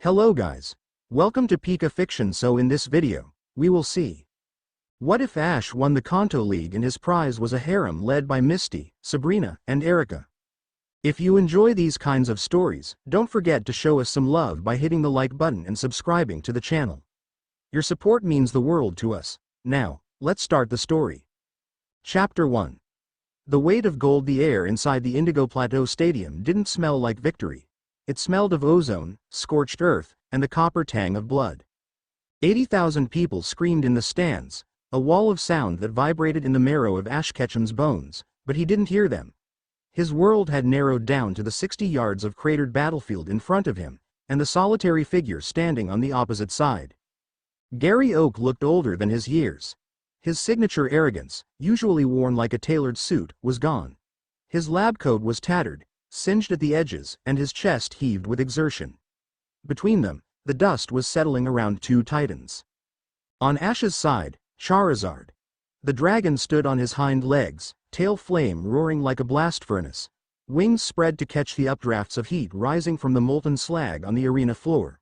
Hello guys. Welcome to Pika Fiction. So in this video, we will see what if Ash won the Kanto League and his prize was a harem led by Misty, Sabrina, and Erika. If you enjoy these kinds of stories, don't forget to show us some love by hitting the like button and subscribing to the channel. Your support means the world to us. Now, let's start the story. Chapter 1. The weight of gold. The air inside the Indigo Plateau Stadium didn't smell like victory. It smelled of ozone, scorched earth, and the copper tang of blood. 80,000 people screamed in the stands, a wall of sound that vibrated in the marrow of Ash Ketchum's bones, but he didn't hear them. His world had narrowed down to the 60 yards of cratered battlefield in front of him, and the solitary figure standing on the opposite side. Gary Oak looked older than his years. His signature arrogance, usually worn like a tailored suit, was gone. His lab coat was tattered, singed at the edges, and his chest heaved with exertion. Between them, the dust was settling around two titans. On Ash's side, Charizard. The dragon stood on his hind legs, tail flame roaring like a blast furnace, wings spread to catch the updrafts of heat rising from the molten slag on the arena floor.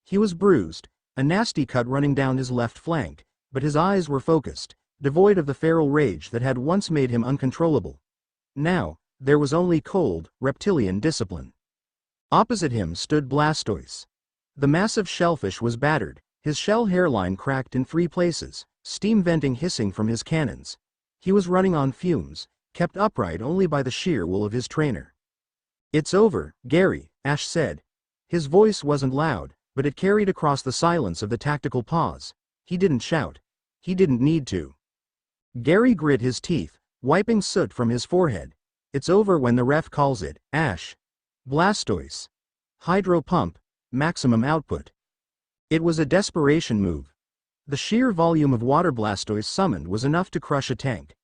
He was bruised, a nasty cut running down his left flank, but his eyes were focused, devoid of the feral rage that had once made him uncontrollable. Now, there was only cold, reptilian discipline. Opposite him stood Blastoise. The massive shellfish was battered, his shell hairline cracked in 3 places, steam venting hissing from his cannons. He was running on fumes, kept upright only by the sheer will of his trainer. "It's over, Gary," Ash said. His voice wasn't loud, but it carried across the silence of the tactical pause. He didn't shout. He didn't need to. Gary grit his teeth, wiping soot from his forehead. "It's over when the ref calls it, Ash." Blastoise. Hydro pump, maximum output. It was a desperation move. The sheer volume of water Blastoise summoned was enough to crush a tank.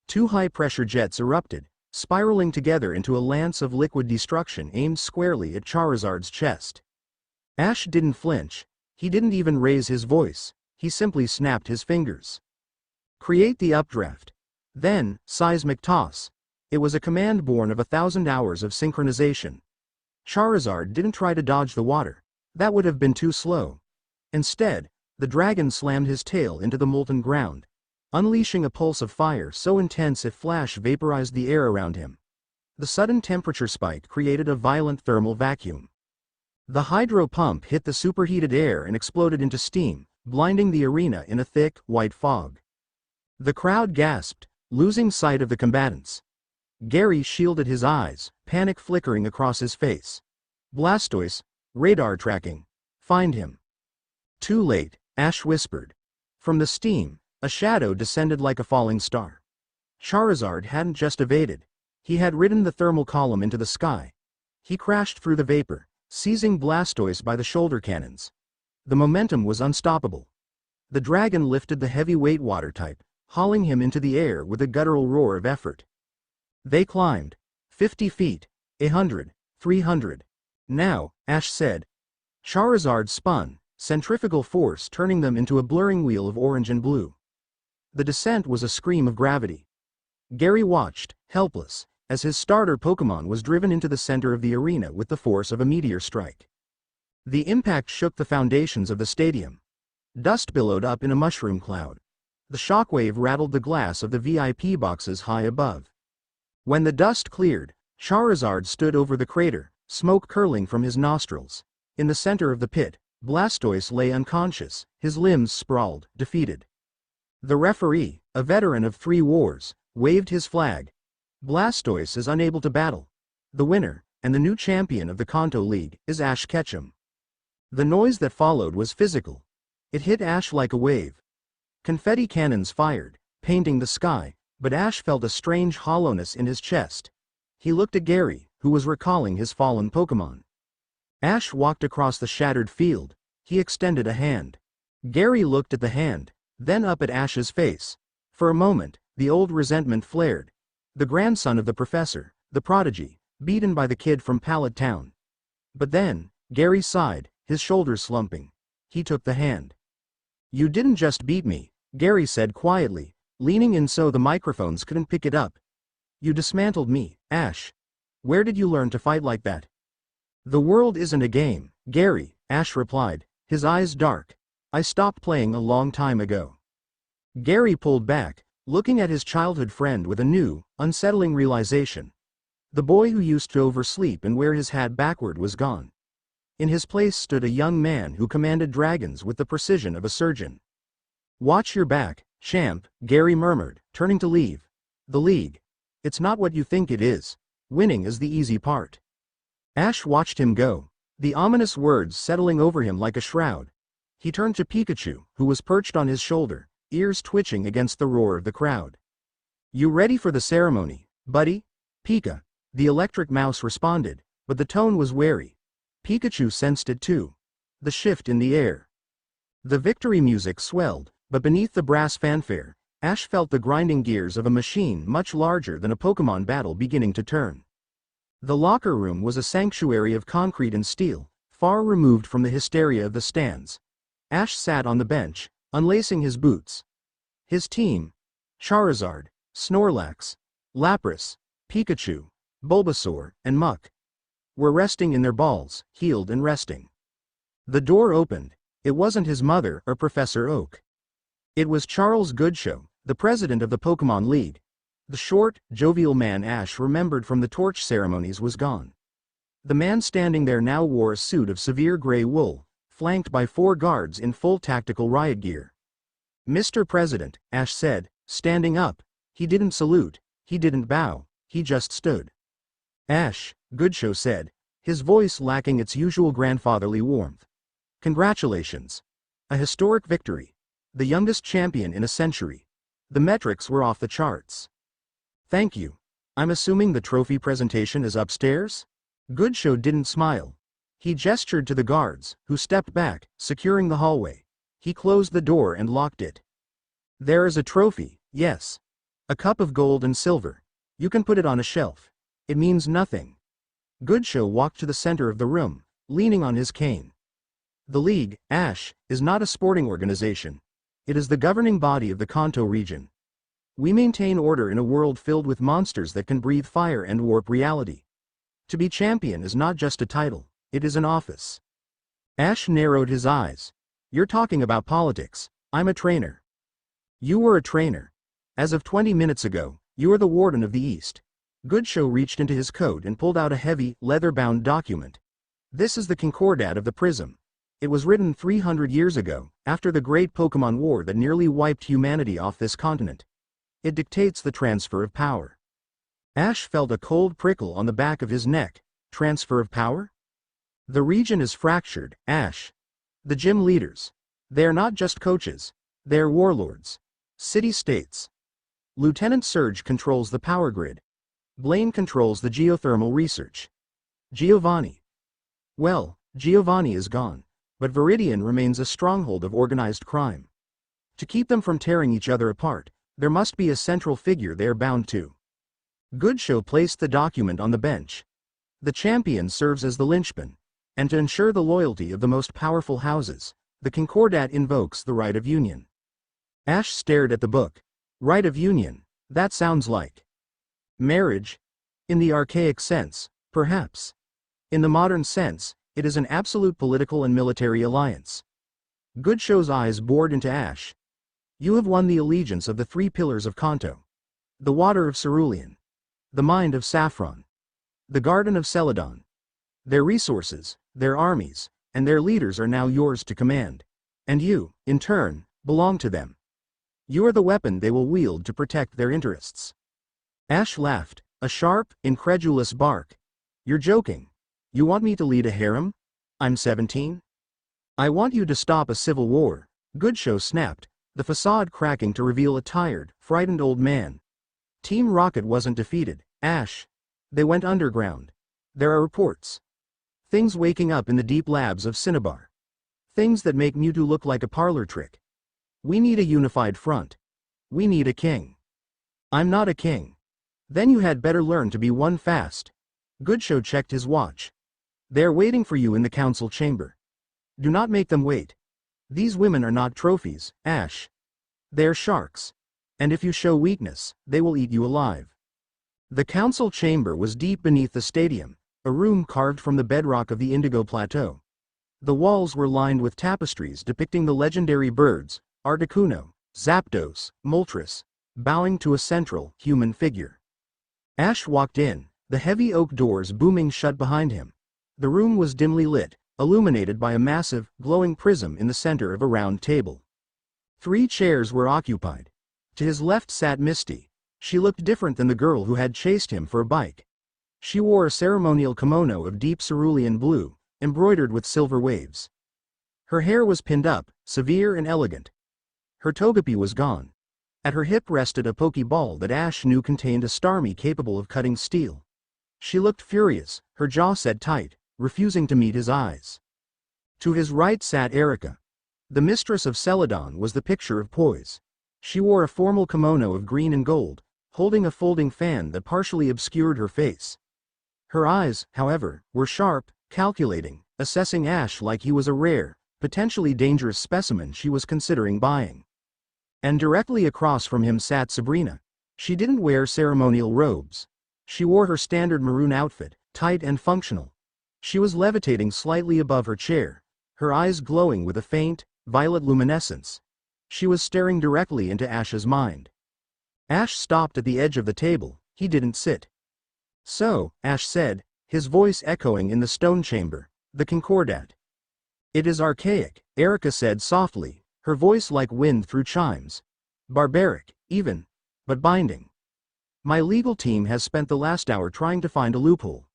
2 high-pressure jets erupted, spiraling together into a lance of liquid destruction aimed squarely at Charizard's chest. Ash didn't flinch. He didn't even raise his voice. He simply snapped his fingers. "Create the updraft." Then, seismic toss. It was a command born of 1,000 hours of synchronization. Charizard didn't try to dodge the water. That would have been too slow. Instead, the dragon slammed his tail into the molten ground, unleashing a pulse of fire so intense it flash vaporized the air around him. The sudden temperature spike created a violent thermal vacuum. The hydro pump hit the superheated air and exploded into steam, blinding the arena in a thick, white fog. The crowd gasped, losing sight of the combatants. Gary shielded his eyes, panic flickering across his face. "Blastoise, radar tracking. Find him." "Too late," Ash whispered. From the steam, a shadow descended like a falling star. Charizard hadn't just evaded. He had ridden the thermal column into the sky. He crashed through the vapor, seizing Blastoise by the shoulder cannons. The momentum was unstoppable. The dragon lifted the heavyweight water type, hauling him into the air with a guttural roar of effort. They climbed. 50 feet, 100, 300. "Now," Ash said. Charizard spun, centrifugal force turning them into a blurring wheel of orange and blue. The descent was a scream of gravity. Gary watched, helpless, as his starter Pokémon was driven into the center of the arena with the force of a meteor strike. The impact shook the foundations of the stadium. Dust billowed up in a mushroom cloud. The shockwave rattled the glass of the VIP boxes high above. When the dust cleared, Charizard stood over the crater, smoke curling from his nostrils. In the center of the pit, Blastoise lay unconscious, his limbs sprawled, defeated. The referee, a veteran of 3 wars, waved his flag. "Blastoise is unable to battle. The winner, and the new champion of the Kanto League, is Ash Ketchum." The noise that followed was physical. It hit Ash like a wave. Confetti cannons fired, painting the sky, but Ash felt a strange hollowness in his chest. He looked at Gary, who was recalling his fallen Pokémon. Ash walked across the shattered field. He extended a hand. Gary looked at the hand, then up at Ash's face. For a moment, the old resentment flared. The grandson of the professor, the prodigy, beaten by the kid from Pallet Town. But then, Gary sighed, his shoulders slumping. He took the hand. "You didn't just beat me," Gary said quietly, leaning in so the microphones couldn't pick it up. "You dismantled me, Ash. Where did you learn to fight like that?" "The world isn't a game, Gary," Ash replied, his eyes dark. I stopped playing a long time ago. Gary pulled back, looking at his childhood friend with a new, unsettling realization. The boy who used to oversleep and wear his hat backward was gone. In his place stood a young man who commanded dragons with the precision of a surgeon. Watch your back, champ, Gary murmured, turning to leave. The league. It's not what you think it is. Winning is the easy part. Ash watched him go, the ominous words settling over him like a shroud. He turned to Pikachu, who was perched on his shoulder, ears twitching against the roar of the crowd. You ready for the ceremony, buddy? Pika. The electric mouse responded, but the tone was wary. Pikachu sensed it too. The shift in the air. The victory music swelled, but beneath the brass fanfare, Ash felt the grinding gears of a machine much larger than a Pokémon battle beginning to turn. The locker room was a sanctuary of concrete and steel, far removed from the hysteria of the stands. Ash sat on the bench, unlacing his boots. His team, Charizard, Snorlax, Lapras, Pikachu, Bulbasaur, and Muck, were resting in their balls, healed and resting. The door opened. It wasn't his mother or Professor Oak. It was Charles Goodshow, the president of the Pokémon League. The short, jovial man Ash remembered from the torch ceremonies was gone. The man standing there now wore a suit of severe gray wool, flanked by 4 guards in full tactical riot gear. Mr. President, Ash said, standing up. He didn't salute, he didn't bow, he just stood. Ash, Goodshow said, his voice lacking its usual grandfatherly warmth. Congratulations. A historic victory. The youngest champion in a century. The metrics were off the charts. Thank you. I'm assuming the trophy presentation is upstairs? Goodshow didn't smile. He gestured to the guards, who stepped back, securing the hallway. He closed the door and locked it. There is a trophy, yes. A cup of gold and silver. You can put it on a shelf. It means nothing. Goodshow walked to the center of the room, leaning on his cane. The League, Ash, is not a sporting organization. It is the governing body of the Kanto region. We maintain order in a world filled with monsters that can breathe fire and warp reality. To be champion is not just a title, it is an office. Ash narrowed his eyes. You're talking about politics. I'm a trainer. You were a trainer. As of 20 minutes ago, you were the Warden of the East. Goodshow reached into his coat and pulled out a heavy, leather-bound document. This is the Concordat of the Prism. It was written 300 years ago, after the great Pokémon War that nearly wiped humanity off this continent. It dictates the transfer of power. Ash felt a cold prickle on the back of his neck. Transfer of power? The region is fractured, Ash. The gym leaders. They are not just coaches. They are warlords. City-states. Lieutenant Surge controls the power grid. Blaine controls the geothermal research. Giovanni. Well, Giovanni is gone, but Viridian remains a stronghold of organized crime. To keep them from tearing each other apart, there must be a central figure they are bound to. Goodshow placed the document on the bench. The champion serves as the linchpin, and to ensure the loyalty of the most powerful houses, the Concordat invokes the right of union. Ash stared at the book. Right of union, that sounds like marriage? In the archaic sense, perhaps. In the modern sense, it is an absolute political and military alliance. Goodshow's eyes bored into Ash. You have won the allegiance of the 3 pillars of Kanto. The water of Cerulean. The mind of Saffron. The garden of Celadon. Their resources, their armies, and their leaders are now yours to command. And you, in turn, belong to them. You are the weapon they will wield to protect their interests. Ash laughed, a sharp, incredulous bark. You're joking. You want me to lead a harem? I'm 17? I want you to stop a civil war. Goodshow snapped, the facade cracking to reveal a tired, frightened old man. Team Rocket wasn't defeated, Ash. They went underground. There are reports. Things waking up in the deep labs of Cinnabar. Things that make Mewtwo look like a parlor trick. We need a unified front. We need a king. I'm not a king. Then you had better learn to be one fast. Goodshow checked his watch. They are waiting for you in the council chamber. Do not make them wait. These women are not trophies, Ash. They are sharks. And if you show weakness, they will eat you alive. The council chamber was deep beneath the stadium, a room carved from the bedrock of the Indigo Plateau. The walls were lined with tapestries depicting the legendary birds, Articuno, Zapdos, Moltres, bowing to a central, human figure. Ash walked in, the heavy oak doors booming shut behind him. The room was dimly lit, illuminated by a massive, glowing prism in the center of a round table. 3 chairs were occupied. To his left sat Misty. She looked different than the girl who had chased him for a bite. She wore a ceremonial kimono of deep cerulean blue, embroidered with silver waves. Her hair was pinned up, severe and elegant. Her togepi was gone. At her hip rested a pokeball that Ash knew contained a Starmie capable of cutting steel. She looked furious, her jaw set tight, refusing to meet his eyes. To his right sat Erika. The mistress of Celadon was the picture of poise. She wore a formal kimono of green and gold, holding a folding fan that partially obscured her face. Her eyes, however, were sharp, calculating, assessing Ash like he was a rare, potentially dangerous specimen she was considering buying. And directly across from him sat Sabrina. She didn't wear ceremonial robes. She wore her standard maroon outfit, tight and functional. She was levitating slightly above her chair, her eyes glowing with a faint, violet luminescence. She was staring directly into Ash's mind. Ash stopped at the edge of the table. He didn't sit. "So," Ash said, his voice echoing in the stone chamber, "the Concordat." "It is archaic," Erika said softly, her voice like wind through chimes. "Barbaric, even, but binding. My legal team has spent the last hour trying to find a loophole.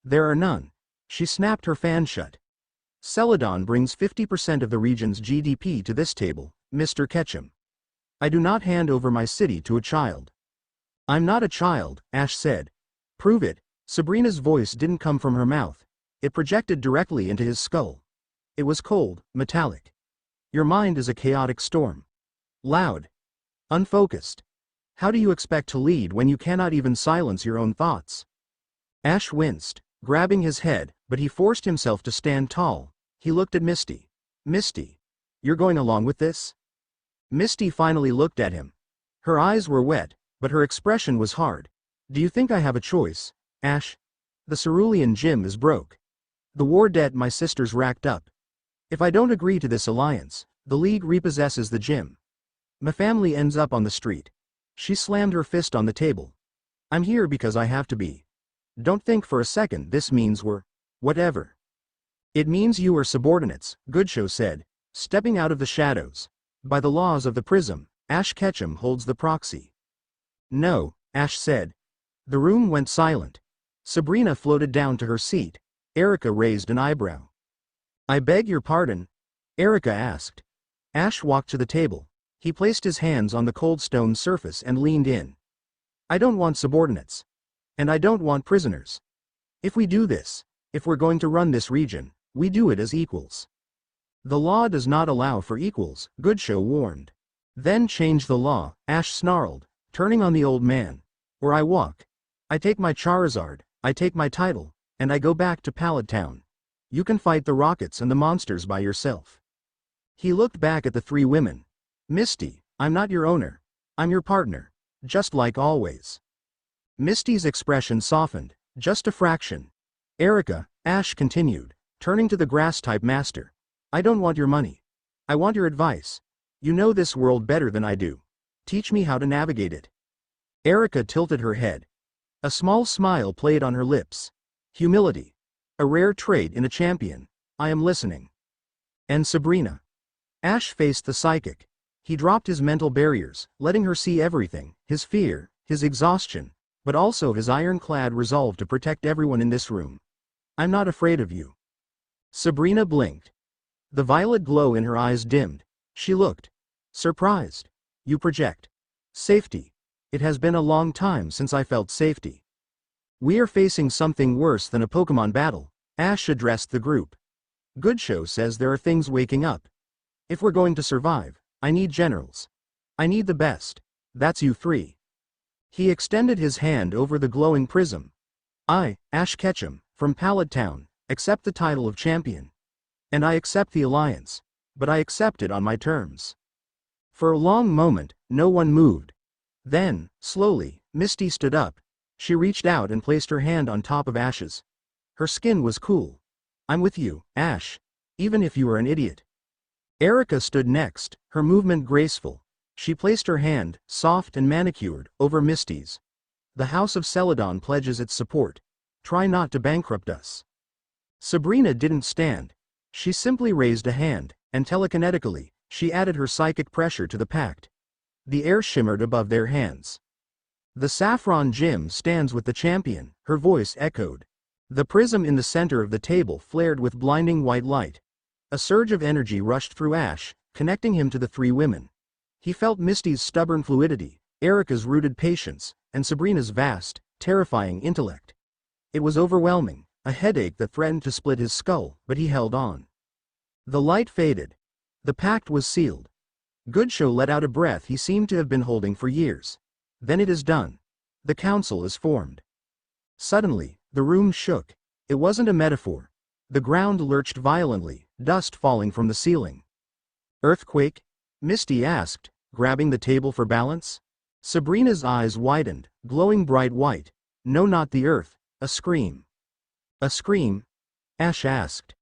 There are none." She snapped her fan shut. "Celadon brings 50% of the region's GDP to this table, Mr. Ketchum. I do not hand over my city to a child." "I'm not a child," Ash said. "Prove it." Sabrina's voice didn't come from her mouth. It projected directly into his skull. It was cold, metallic. "Your mind is a chaotic storm. Loud. Unfocused. How do you expect to lead when you cannot even silence your own thoughts?" Ash winced, grabbing his head, but he forced himself to stand tall. He looked at Misty. "Misty, you're going along with this?" Misty finally looked at him. Her eyes were wet, but her expression was hard. "Do you think I have a choice, Ash? The Cerulean Gym is broke. The war debt my sisters racked up. If I don't agree to this alliance, the League repossesses the gym. My family ends up on the street." She slammed her fist on the table. "I'm here because I have to be. Don't think for a second this means we're whatever. It means you are subordinates," Goodshow said, stepping out of the shadows. "By the laws of the Prism, Ash Ketchum holds the proxy." "No," Ash said. The room went silent. Sabrina floated down to her seat. Erika raised an eyebrow. "I beg your pardon?" Erika asked. Ash walked to the table. He placed his hands on the cold stone surface and leaned in. "I don't want subordinates. And I don't want prisoners. If we do this, if we're going to run this region, we do it as equals." "The law does not allow for equals," Goodshow warned. "Then change the law," Ash snarled, turning on the old man. "Or I walk. I take my Charizard, I take my title, and I go back to Pallet Town. You can fight the rockets and the monsters by yourself." He looked back at the 3 women. "Misty, I'm not your owner. I'm your partner. Just like always." Misty's expression softened, just a fraction. "Erika," Ash continued, turning to the grass-type master. "I don't want your money. I want your advice. You know this world better than I do. Teach me how to navigate it." Erika tilted her head. A small smile played on her lips. "Humility. A rare trait in a champion. I am listening." "And Sabrina?" Ash faced the psychic. He dropped his mental barriers, letting her see everything, his fear, his exhaustion, but also his ironclad resolve to protect everyone in this room. "I'm not afraid of you." Sabrina blinked. The violet glow in her eyes dimmed. She looked surprised. "You project safety. It has been a long time since I felt safety." "We are facing something worse than a Pokemon battle," Ash addressed the group. "Goodshow says there are things waking up. If we're going to survive, I need generals. I need the best. That's you 3. He extended his hand over the glowing prism. "I, Ash Ketchum, from Pallet Town, accept the title of champion. And I accept the alliance. But I accept it on my terms." For a long moment, no one moved. Then, slowly, Misty stood up. She reached out and placed her hand on top of Ash's. Her skin was cool. "I'm with you, Ash. even if you are an idiot. Erika stood next, her movement graceful. She placed her hand, soft and manicured, over Misty's. The House of Celadon pledges its support. Try not to bankrupt us. Sabrina didn't stand. She simply raised a hand, and telekinetically, she added her psychic pressure to the pact. The air shimmered above their hands. The saffron gem stands with the champion, her voice echoed. The prism in the center of the table flared with blinding white light. A surge of energy rushed through Ash, connecting him to the three women. He felt Misty's stubborn fluidity, Erika's rooted patience, and Sabrina's vast, terrifying intellect. It was overwhelming, a headache that threatened to split his skull, but he held on. The light faded. The pact was sealed. Goodshow let out a breath he seemed to have been holding for years. Then it is done. The council is formed. Suddenly, the room shook. It wasn't a metaphor. The ground lurched violently, dust falling from the ceiling. Earthquake? Misty asked, grabbing the table for balance. Sabrina's eyes widened, glowing bright white. No, not the earth. A scream. A scream? Ash asked.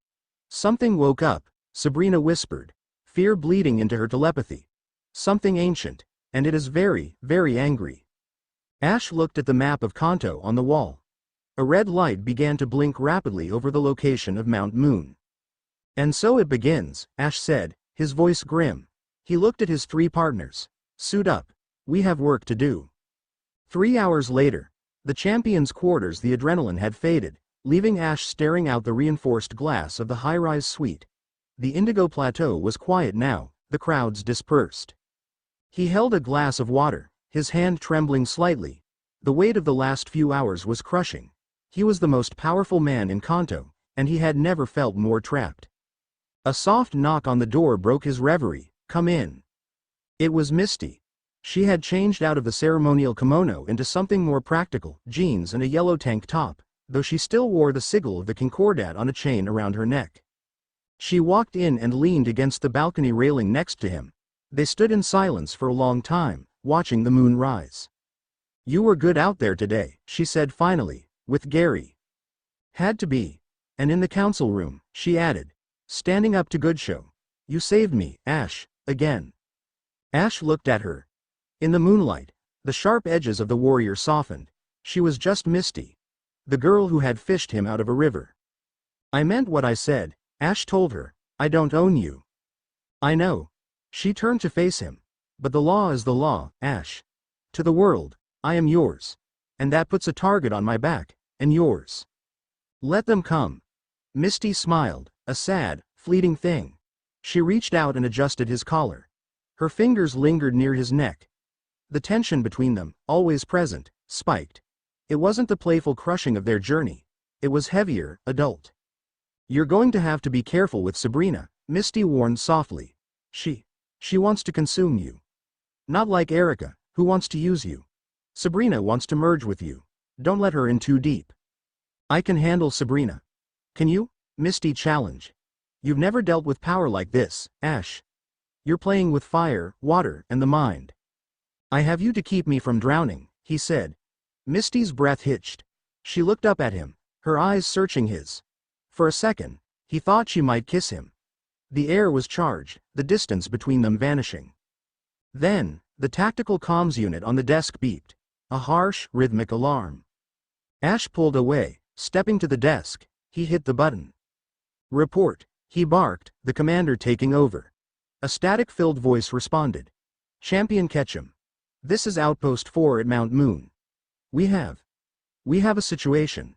Something woke up, Sabrina whispered, fear bleeding into her telepathy. Something ancient, and it is very, very angry. Ash looked at the map of Kanto on the wall. A red light began to blink rapidly over the location of Mount Moon. And so it begins, Ash said, his voice grim. He looked at his three partners. Suit up. We have work to do. 3 hours later, the champion's quarters, the adrenaline had faded, leaving Ash staring out the reinforced glass of the high-rise suite. The Indigo Plateau was quiet now, the crowds dispersed. He held a glass of water, his hand trembling slightly. The weight of the last few hours was crushing. He was the most powerful man in Kanto, and he had never felt more trapped. A soft knock on the door broke his reverie. Come in. It was Misty. She had changed out of the ceremonial kimono into something more practical, jeans and a yellow tank top, though she still wore the sigil of the Concordat on a chain around her neck. She walked in and leaned against the balcony railing next to him. They stood in silence for a long time, watching the moon rise. You were good out there today, she said finally, with Gary. Had to be. And in the council room, she added, standing up to Goodshow. You saved me, Ash, again. Ash looked at her. In the moonlight, the sharp edges of the warrior softened. She was just Misty, the girl who had fished him out of a river. I meant what I said, Ash told her. I don't own you. I know. She turned to face him. But the law is the law, Ash. To the world, I am yours. And that puts a target on my back, and yours. Let them come. Misty smiled, a sad, fleeting thing. She reached out and adjusted his collar. Her fingers lingered near his neck. The tension between them, always present, spiked. It wasn't the playful crushing of their journey. It was heavier, adult. You're going to have to be careful with Sabrina, Misty warned softly. She wants to consume you. Not like Erika, who wants to use you. Sabrina wants to merge with you. Don't let her in too deep. I can handle Sabrina. Can you? Misty challenged. You've never dealt with power like this, Ash. You're playing with fire, water, and the mind. I have you to keep me from drowning, he said. Misty's breath hitched. She looked up at him, her eyes searching his. For a second, he thought she might kiss him. The air was charged, the distance between them vanishing. Then, the tactical comms unit on the desk beeped. A harsh, rhythmic alarm. Ash pulled away, stepping to the desk. He hit the button. Report, he barked, the commander taking over. A static-filled voice responded. Champion Ketchum. This is Outpost 4 at Mount Moon. We have a situation.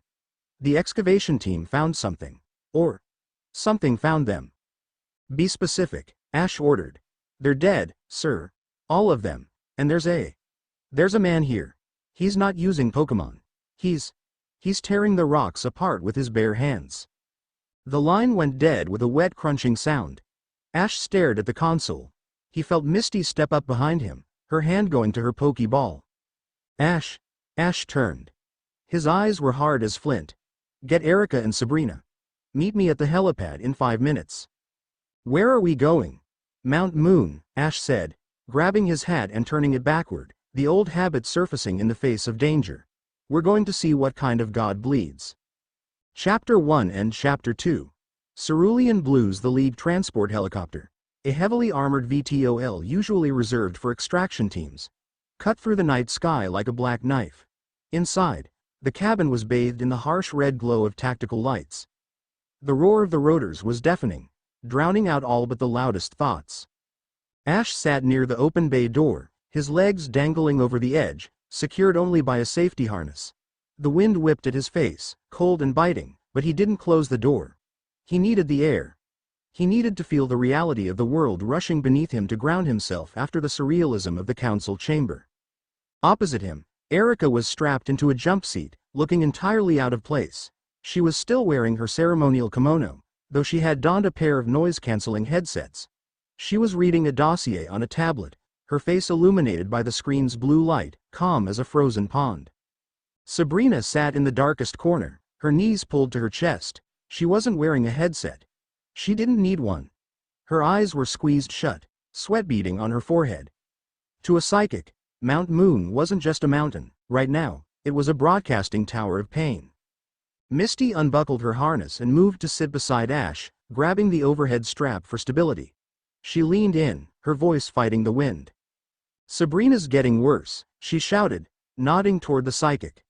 The excavation team found something. Or, something found them. Be specific, Ash ordered. They're dead, sir. All of them. And there's a man here. He's not using Pokemon. He's tearing the rocks apart with his bare hands. The line went dead with a wet crunching sound. Ash stared at the console. He felt Misty step up behind him, her hand going to her Pokeball. Ash turned. His eyes were hard as flint. Get Erika and Sabrina. Meet me at the helipad in 5 minutes. Where are we going? Mount Moon, Ash said, grabbing his hat and turning it backward, the old habit surfacing in the face of danger. We're going to see what kind of god bleeds. Chapter 1 and Chapter 2. Cerulean Blue's the League transport helicopter. A heavily armored VTOL usually reserved for extraction teams. Cut through the night sky like a black knife. Inside, the cabin was bathed in the harsh red glow of tactical lights. The roar of the rotors was deafening, drowning out all but the loudest thoughts. Ash sat near the open bay door, his legs dangling over the edge, secured only by a safety harness. The wind whipped at his face, cold and biting, but he didn't close the door. He needed the air. He needed to feel the reality of the world rushing beneath him to ground himself after the surrealism of the council chamber. Opposite him, Erika was strapped into a jump seat, looking entirely out of place. She was still wearing her ceremonial kimono, though she had donned a pair of noise-canceling headsets. She was reading a dossier on a tablet, her face illuminated by the screen's blue light, calm as a frozen pond. Sabrina sat in the darkest corner, her knees pulled to her chest. She wasn't wearing a headset. She didn't need one. Her eyes were squeezed shut, sweat beading on her forehead. To a psychic, Mount Moon wasn't just a mountain. Right now, it was a broadcasting tower of pain. Misty unbuckled her harness and moved to sit beside Ash, grabbing the overhead strap for stability. She leaned in, her voice fighting the wind. "Sabrina's getting worse," she shouted, nodding toward the psychic.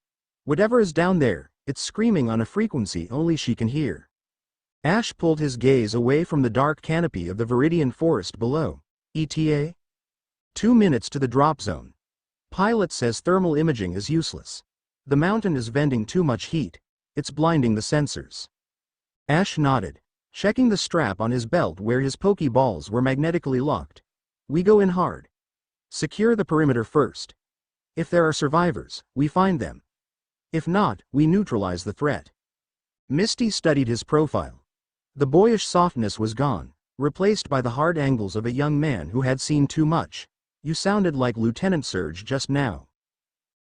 "Whatever is down there, it's screaming on a frequency only she can hear." Ash pulled his gaze away from the dark canopy of the Viridian forest below. ETA? 2 minutes to the drop zone. Pilot says thermal imaging is useless. The mountain is venting too much heat. It's blinding the sensors. Ash nodded, checking the strap on his belt where his pokeballs were magnetically locked. "We go in hard. Secure the perimeter first. If there are survivors, we find them. If not, we neutralize the threat." Misty studied his profile. The boyish softness was gone, replaced by the hard angles of a young man who had seen too much. "You sounded like Lieutenant Surge just now."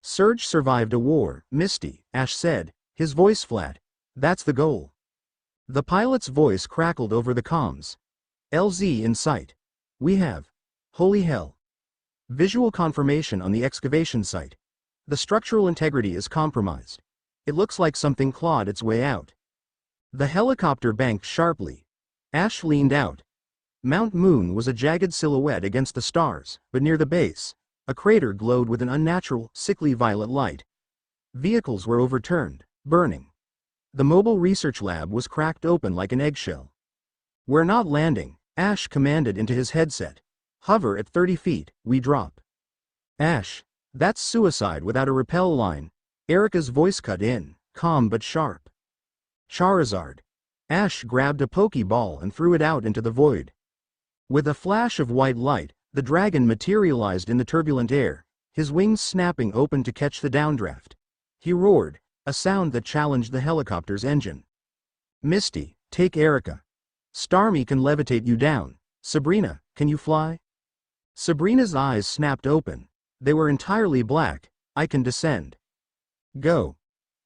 "Surge survived a war, Misty," Ash said, his voice flat. "That's the goal." The pilot's voice crackled over the comms. "LZ in sight. We have. Holy hell. Visual confirmation on the excavation site. The structural integrity is compromised. It looks like something clawed its way out." The helicopter banked sharply. Ash leaned out. Mount Moon was a jagged silhouette against the stars, but near the base, a crater glowed with an unnatural, sickly violet light. Vehicles were overturned, burning. The mobile research lab was cracked open like an eggshell. "We're not landing," Ash commanded into his headset. "Hover at 30 feet, we drop." "Ash, that's suicide without a rappel line." Erika's voice cut in, calm but sharp. "Charizard." Ash grabbed a pokeball and threw it out into the void. With a flash of white light, the dragon materialized in the turbulent air, his wings snapping open to catch the downdraft. He roared, a sound that challenged the helicopter's engine. "Misty, take Erika. Starmie can levitate you down. Sabrina, can you fly?" Sabrina's eyes snapped open. They were entirely black. "I can descend." "Go."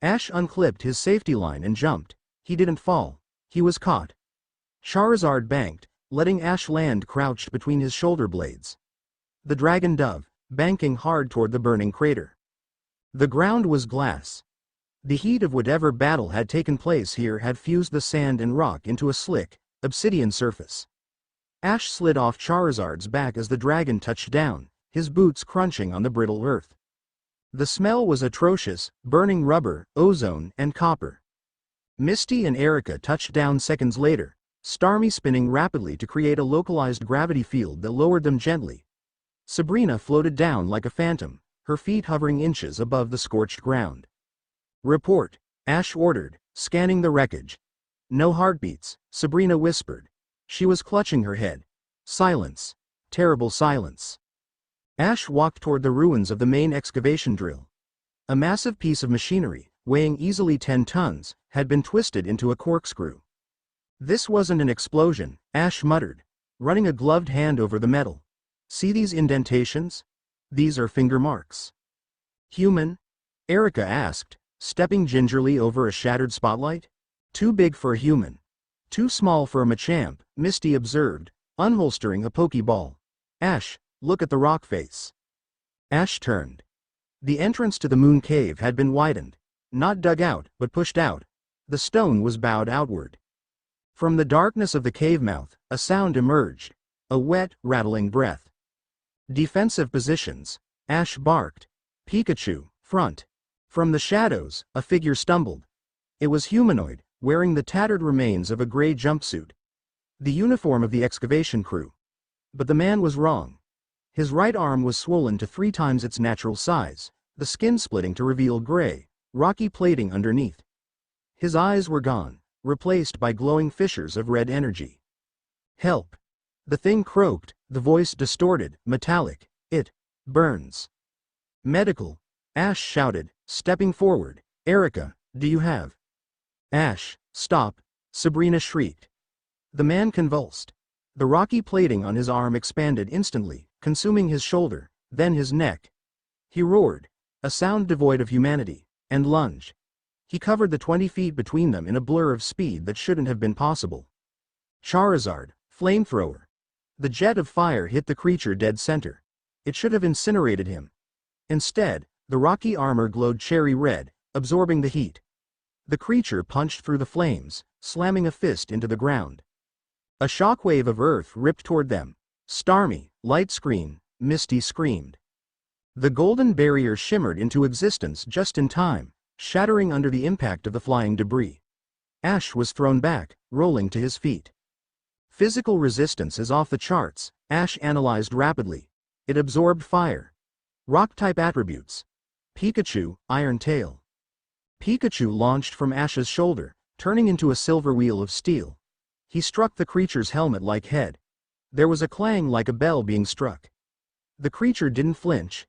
Ash unclipped his safety line and jumped. He didn't fall. He was caught. Charizard banked, letting Ash land crouched between his shoulder blades. The dragon dove, banking hard toward the burning crater. The ground was glass. The heat of whatever battle had taken place here had fused the sand and rock into a slick, obsidian surface. Ash slid off Charizard's back as the dragon touched down, his boots crunching on the brittle earth. The smell was atrocious, burning rubber, ozone, and copper. Misty and Erika touched down seconds later, Starmie spinning rapidly to create a localized gravity field that lowered them gently. Sabrina floated down like a phantom, her feet hovering inches above the scorched ground. "Report," Ash ordered, scanning the wreckage. "No heartbeats," Sabrina whispered. She was clutching her head. Silence. Terrible silence. Ash walked toward the ruins of the main excavation drill. A massive piece of machinery, weighing easily 10 tons, had been twisted into a corkscrew. "This wasn't an explosion," Ash muttered, running a gloved hand over the metal. "See these indentations? These are finger marks." "Human?" Erika asked, stepping gingerly over a shattered spotlight. "Too big for a human. Too small for a Machamp," Misty observed, unholstering a pokeball. "Ash, look at the rock face." Ash turned. The entrance to the moon cave had been widened. Not dug out, but pushed out. The stone was bowed outward. From the darkness of the cave mouth, a sound emerged. A wet, rattling breath. Defensive positions. Ash barked. Pikachu, front. From the shadows, a figure stumbled. It was humanoid, wearing the tattered remains of a gray jumpsuit. The uniform of the excavation crew. But the man was wrong. His right arm was swollen to 3 times its natural size, the skin splitting to reveal gray, rocky plating underneath. His eyes were gone, replaced by glowing fissures of red energy. Help! The thing croaked, the voice distorted, metallic. It burns. Medical! Ash shouted, stepping forward. Erika, do you have? Ash, stop! Sabrina shrieked. The man convulsed. The rocky plating on his arm expanded instantly, consuming his shoulder, then his neck. He roared, a sound devoid of humanity, and lunged. He covered the 20 feet between them in a blur of speed that shouldn't have been possible. Charizard, flamethrower. The jet of fire hit the creature dead center. It should have incinerated him. Instead, the rocky armor glowed cherry red, absorbing the heat. The creature punched through the flames, slamming a fist into the ground. A shockwave of earth ripped toward them. Starmie, light screen, Misty screamed. The golden barrier shimmered into existence just in time, shattering under the impact of the flying debris. Ash was thrown back, rolling to his feet. Physical resistance is off the charts, Ash analyzed rapidly. It absorbed fire. Rock-type attributes. Pikachu, Iron Tail. Pikachu launched from Ash's shoulder, turning into a silver wheel of steel. He struck the creature's helmet-like head. There was a clang like a bell being struck. The creature didn't flinch.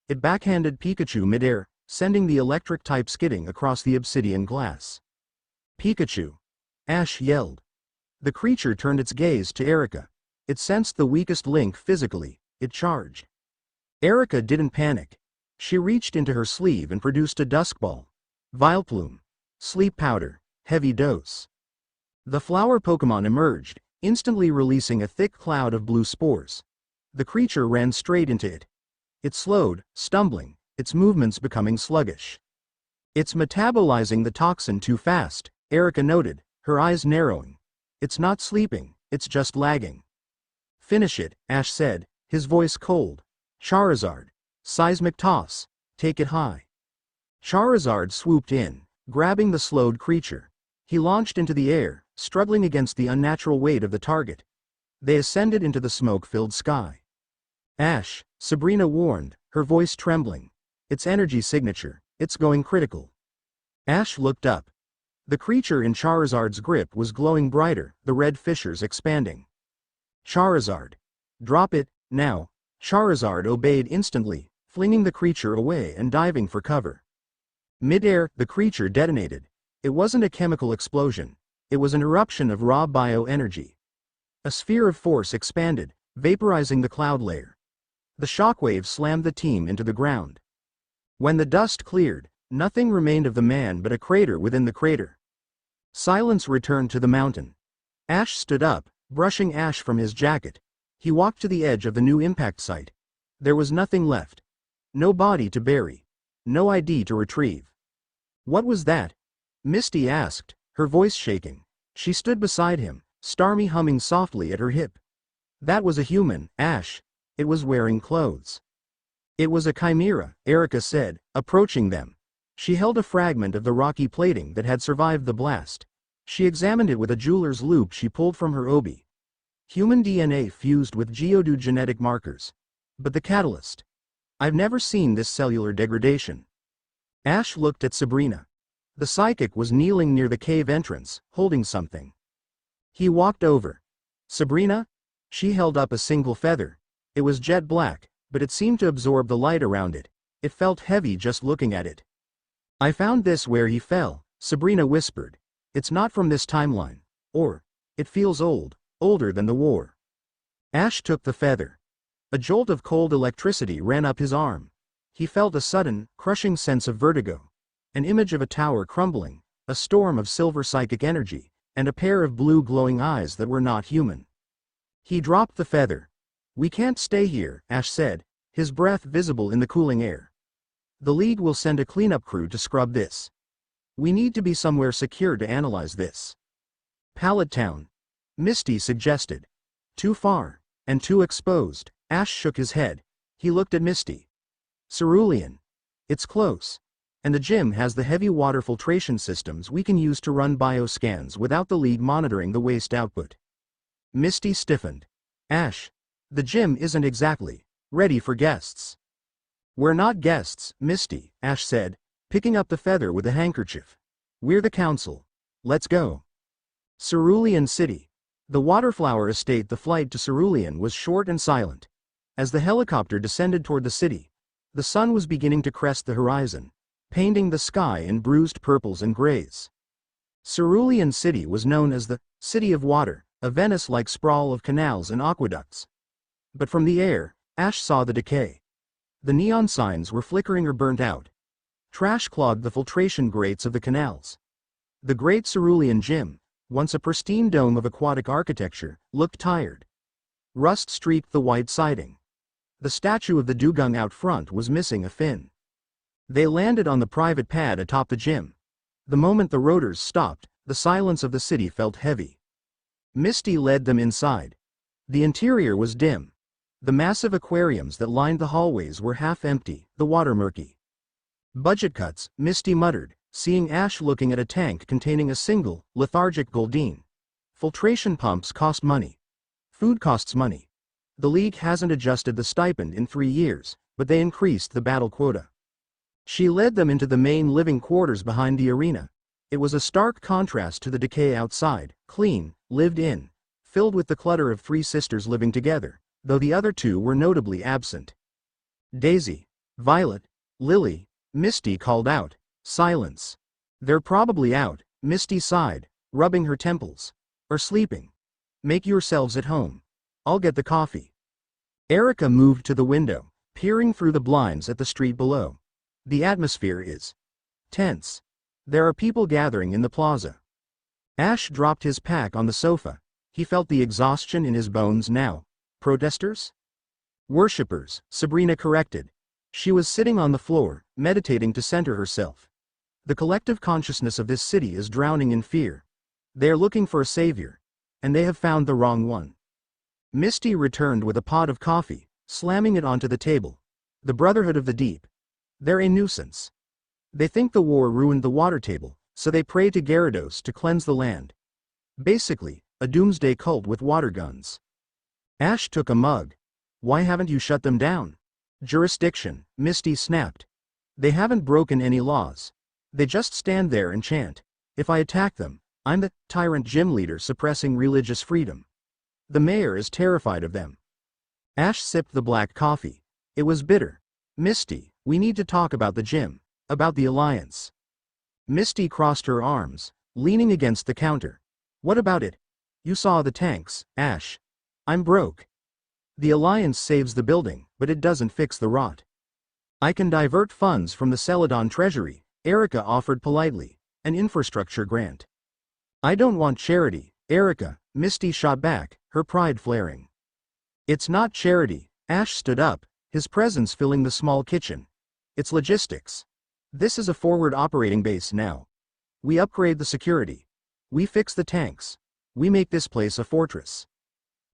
It backhanded Pikachu midair, sending the electric type skidding across the obsidian glass. Pikachu! Ash yelled. The creature turned its gaze to Erika. It sensed the weakest link physically. It charged. Erika didn't panic. She reached into her sleeve and produced a duskball. Vileplume. Sleep powder. Heavy dose. The flower Pokémon emerged, instantly releasing a thick cloud of blue spores. The creature ran straight into it. It slowed, stumbling, its movements becoming sluggish. It's metabolizing the toxin too fast, Erika noted, her eyes narrowing. It's not sleeping, it's just lagging. Finish it, Ash said, his voice cold. Charizard. Seismic toss. Take it high. Charizard swooped in, grabbing the slowed creature. He launched into the air, struggling against the unnatural weight of the target. They ascended into the smoke-filled sky. Ash, Sabrina warned, her voice trembling. It's energy signature, it's going critical. Ash looked up. The creature in Charizard's grip was glowing brighter, the red fissures expanding. Charizard. Drop it, now. Charizard obeyed instantly, flinging the creature away and diving for cover. Mid-air, the creature detonated. It wasn't a chemical explosion. It was an eruption of raw bioenergy. A sphere of force expanded, vaporizing the cloud layer. The shockwave slammed the team into the ground. When the dust cleared, nothing remained of the man but a crater within the crater. Silence returned to the mountain. Ash stood up, brushing ash from his jacket. He walked to the edge of the new impact site. There was nothing left. No body to bury. No ID to retrieve. What was that? Misty asked, her voice shaking. She stood beside him, Starmie humming softly at her hip. That was a human, Ash. It was wearing clothes. It was a chimera, Erika said, approaching them. She held a fragment of the rocky plating that had survived the blast. She examined it with a jeweler's loupe she pulled from her obi. Human DNA fused with Geodude genetic markers. But the catalyst. I've never seen this cellular degradation. Ash looked at Sabrina. The psychic was kneeling near the cave entrance, holding something. He walked over. Sabrina? She held up a single feather. It was jet black, but it seemed to absorb the light around it. It felt heavy just looking at it. I found this where he fell, Sabrina whispered. It's not from this timeline. Or, it feels old, older than the war. Ash took the feather. A jolt of cold electricity ran up his arm. He felt a sudden, crushing sense of vertigo. An image of a tower crumbling, a storm of silver psychic energy, and a pair of blue glowing eyes that were not human. He dropped the feather. We can't stay here, Ash said, his breath visible in the cooling air. The League will send a cleanup crew to scrub this. We need to be somewhere secure to analyze this. Pallet Town. Misty suggested. Too far. And too exposed. Ash shook his head. He looked at Misty. Cerulean. It's close. And the gym has the heavy water filtration systems we can use to run bioscans without the League monitoring the waste output. Misty stiffened. Ash. The gym isn't exactly ready for guests. We're not guests, Misty, Ash said, picking up the feather with a handkerchief. We're the council. Let's go. Cerulean City. The Waterflower Estate. The flight to Cerulean was short and silent. As the helicopter descended toward the city, the sun was beginning to crest the horizon, painting the sky in bruised purples and grays. Cerulean City was known as the City of Water, a Venice-like sprawl of canals and aqueducts. But from the air, Ash saw the decay. The neon signs were flickering or burnt out. Trash clogged the filtration grates of the canals. The Great Cerulean Gym, once a pristine dome of aquatic architecture, looked tired. Rust streaked the white siding. The statue of the dugong out front was missing a fin. They landed on the private pad atop the gym. The moment the rotors stopped, the silence of the city felt heavy. Misty led them inside. The interior was dim. The massive aquariums that lined the hallways were half empty, the water murky. Budget cuts, Misty muttered, seeing Ash looking at a tank containing a single, lethargic Goldine. Filtration pumps cost money. Food costs money. The League hasn't adjusted the stipend in 3 years, but they increased the battle quota. She led them into the main living quarters behind the arena. It was a stark contrast to the decay outside, clean, lived in, filled with the clutter of 3 sisters living together, though the other 2 were notably absent. Daisy, Violet, Lily, Misty called out. Silence. They're probably out, Misty sighed, rubbing her temples. Or sleeping. Make yourselves at home. I'll get the coffee. Erika moved to the window, peering through the blinds at the street below. The atmosphere is tense. There are people gathering in the plaza. Ash dropped his pack on the sofa. He felt the exhaustion in his bones now. Protesters? Worshippers, Sabrina corrected. She was sitting on the floor, meditating to center herself. The collective consciousness of this city is drowning in fear. They are looking for a savior. And they have found the wrong one. Misty returned with a pot of coffee, slamming it onto the table. The Brotherhood of the Deep. They're a nuisance. They think the war ruined the water table, so they pray to Gyarados to cleanse the land. Basically, a doomsday cult with water guns. Ash took a mug. Why haven't you shut them down? Jurisdiction, Misty snapped. They haven't broken any laws. They just stand there and chant. If I attack them, I'm the tyrant gym leader suppressing religious freedom. The mayor is terrified of them. Ash sipped the black coffee. It was bitter. Misty, we need to talk about the gym, about the alliance. Misty crossed her arms, leaning against the counter. What about it? You saw the tanks, Ash. I'm broke. The alliance saves the building, but it doesn't fix the rot. I can divert funds from the Celadon treasury, Erika offered politely, an infrastructure grant. I don't want charity, Erika, Misty shot back, her pride flaring. It's not charity, Ash stood up, his presence filling the small kitchen. It's logistics. This is a forward operating base now. We upgrade the security. We fix the tanks. We make this place a fortress.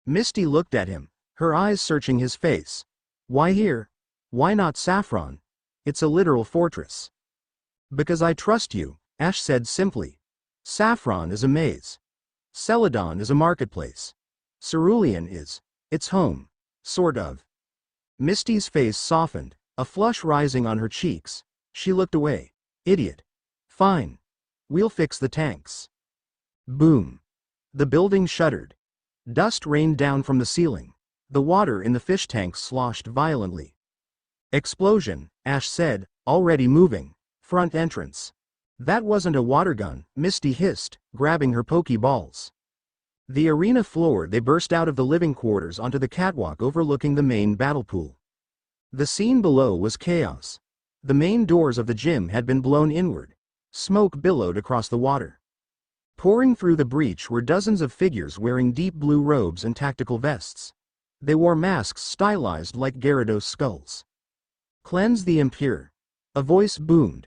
Misty looked at him, her eyes searching his face. Why here? Why not Saffron? It's a literal fortress. Because I trust you, Ash said simply. Saffron is a maze. Celadon is a marketplace. Cerulean is. Its home. Sort of. Misty's face softened, a flush rising on her cheeks. She looked away. Idiot. Fine. We'll fix the tanks. Boom. The building shuddered. Dust rained down from the ceiling. The water in the fish tanks sloshed violently. Explosion, Ash said, already moving. Front entrance. That wasn't a water gun, Misty hissed, grabbing her pokeballs. The arena floor. They burst out of the living quarters onto the catwalk overlooking the main battle pool. The scene below was chaos. The main doors of the gym had been blown inward. Smoke billowed across the water. Pouring through the breach were dozens of figures wearing deep blue robes and tactical vests. They wore masks stylized like Gyarados skulls. Cleanse the impure. A voice boomed.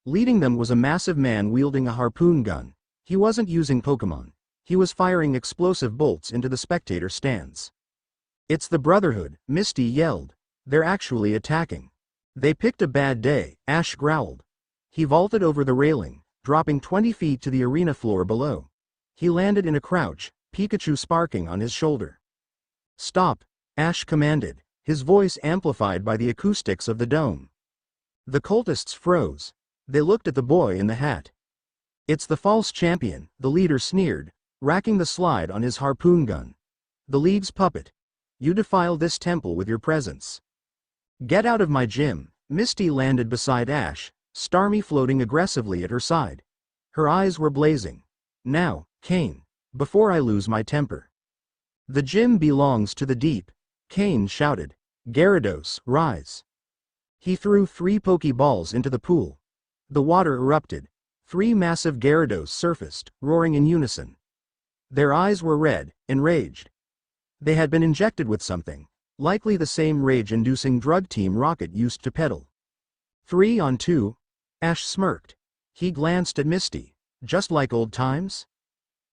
Leading them was a massive man wielding a harpoon gun. He wasn't using Pokemon. He was firing explosive bolts into the spectator stands. "It's the Brotherhood," Misty yelled. "They're actually attacking." "They picked a bad day," Ash growled. He vaulted over the railing, dropping 20 feet to the arena floor below. He landed in a crouch, Pikachu sparking on his shoulder. "Stop," Ash commanded, his voice amplified by the acoustics of the dome. The cultists froze. They looked at the boy in the hat. "It's the false champion," the leader sneered, racking the slide on his harpoon gun. "The League's puppet. You defile this temple with your presence." "Get out of my gym." Misty landed beside Ash, Starmie floating aggressively at her side. Her eyes were blazing. "Now, Kane. Before I lose my temper." "The gym belongs to the deep," Kane shouted. "Gyarados, rise." He threw 3 Pokeballs into the pool. The water erupted. 3 massive Gyarados surfaced, roaring in unison. Their eyes were red, enraged. They had been injected with something, likely the same rage-inducing drug Team Rocket used to peddle. 3 on 2? Ash smirked. He glanced at Misty. "Just like old times?"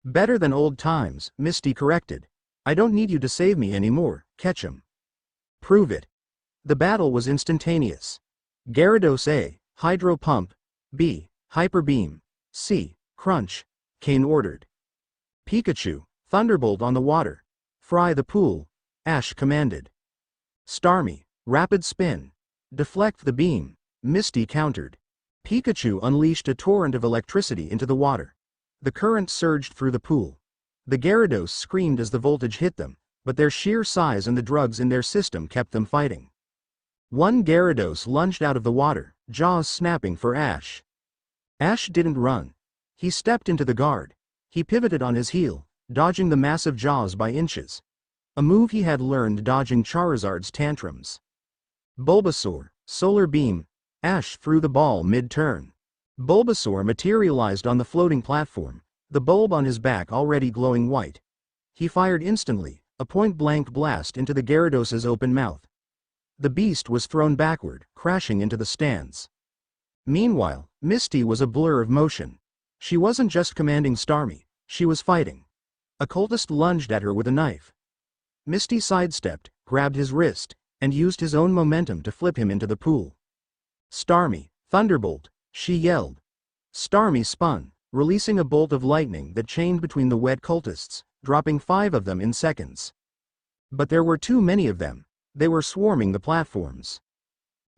"Better than old times," Misty corrected. "I don't need you to save me anymore, Ketchum." "Prove it." The battle was instantaneous. Gyarados A, Hydro Pump. B, Hyper Beam. C, Crunch, Kane ordered. "Pikachu, Thunderbolt on the water. Fry the pool," Ash commanded. "Starmie, Rapid Spin. Deflect the beam," Misty countered. Pikachu unleashed a torrent of electricity into the water. The current surged through the pool. The Gyarados screamed as the voltage hit them, but their sheer size and the drugs in their system kept them fighting. One Gyarados lunged out of the water, jaws snapping for Ash. Ash didn't run. He stepped into the guard. He pivoted on his heel, dodging the massive jaws by inches. A move he had learned dodging Charizard's tantrums. "Bulbasaur, Solar Beam." Ash threw the ball mid-turn. Bulbasaur materialized on the floating platform, the bulb on his back already glowing white. He fired instantly, a point-blank blast into the Gyarados' open mouth. The beast was thrown backward, crashing into the stands. Meanwhile, Misty was a blur of motion. She wasn't just commanding Starmie, she was fighting. A cultist lunged at her with a knife. Misty sidestepped, grabbed his wrist, and used his own momentum to flip him into the pool. "Starmie, Thunderbolt," she yelled. Starmie spun, releasing a bolt of lightning that chained between the wet cultists, dropping 5 of them in seconds. But there were too many of them. They were swarming the platforms.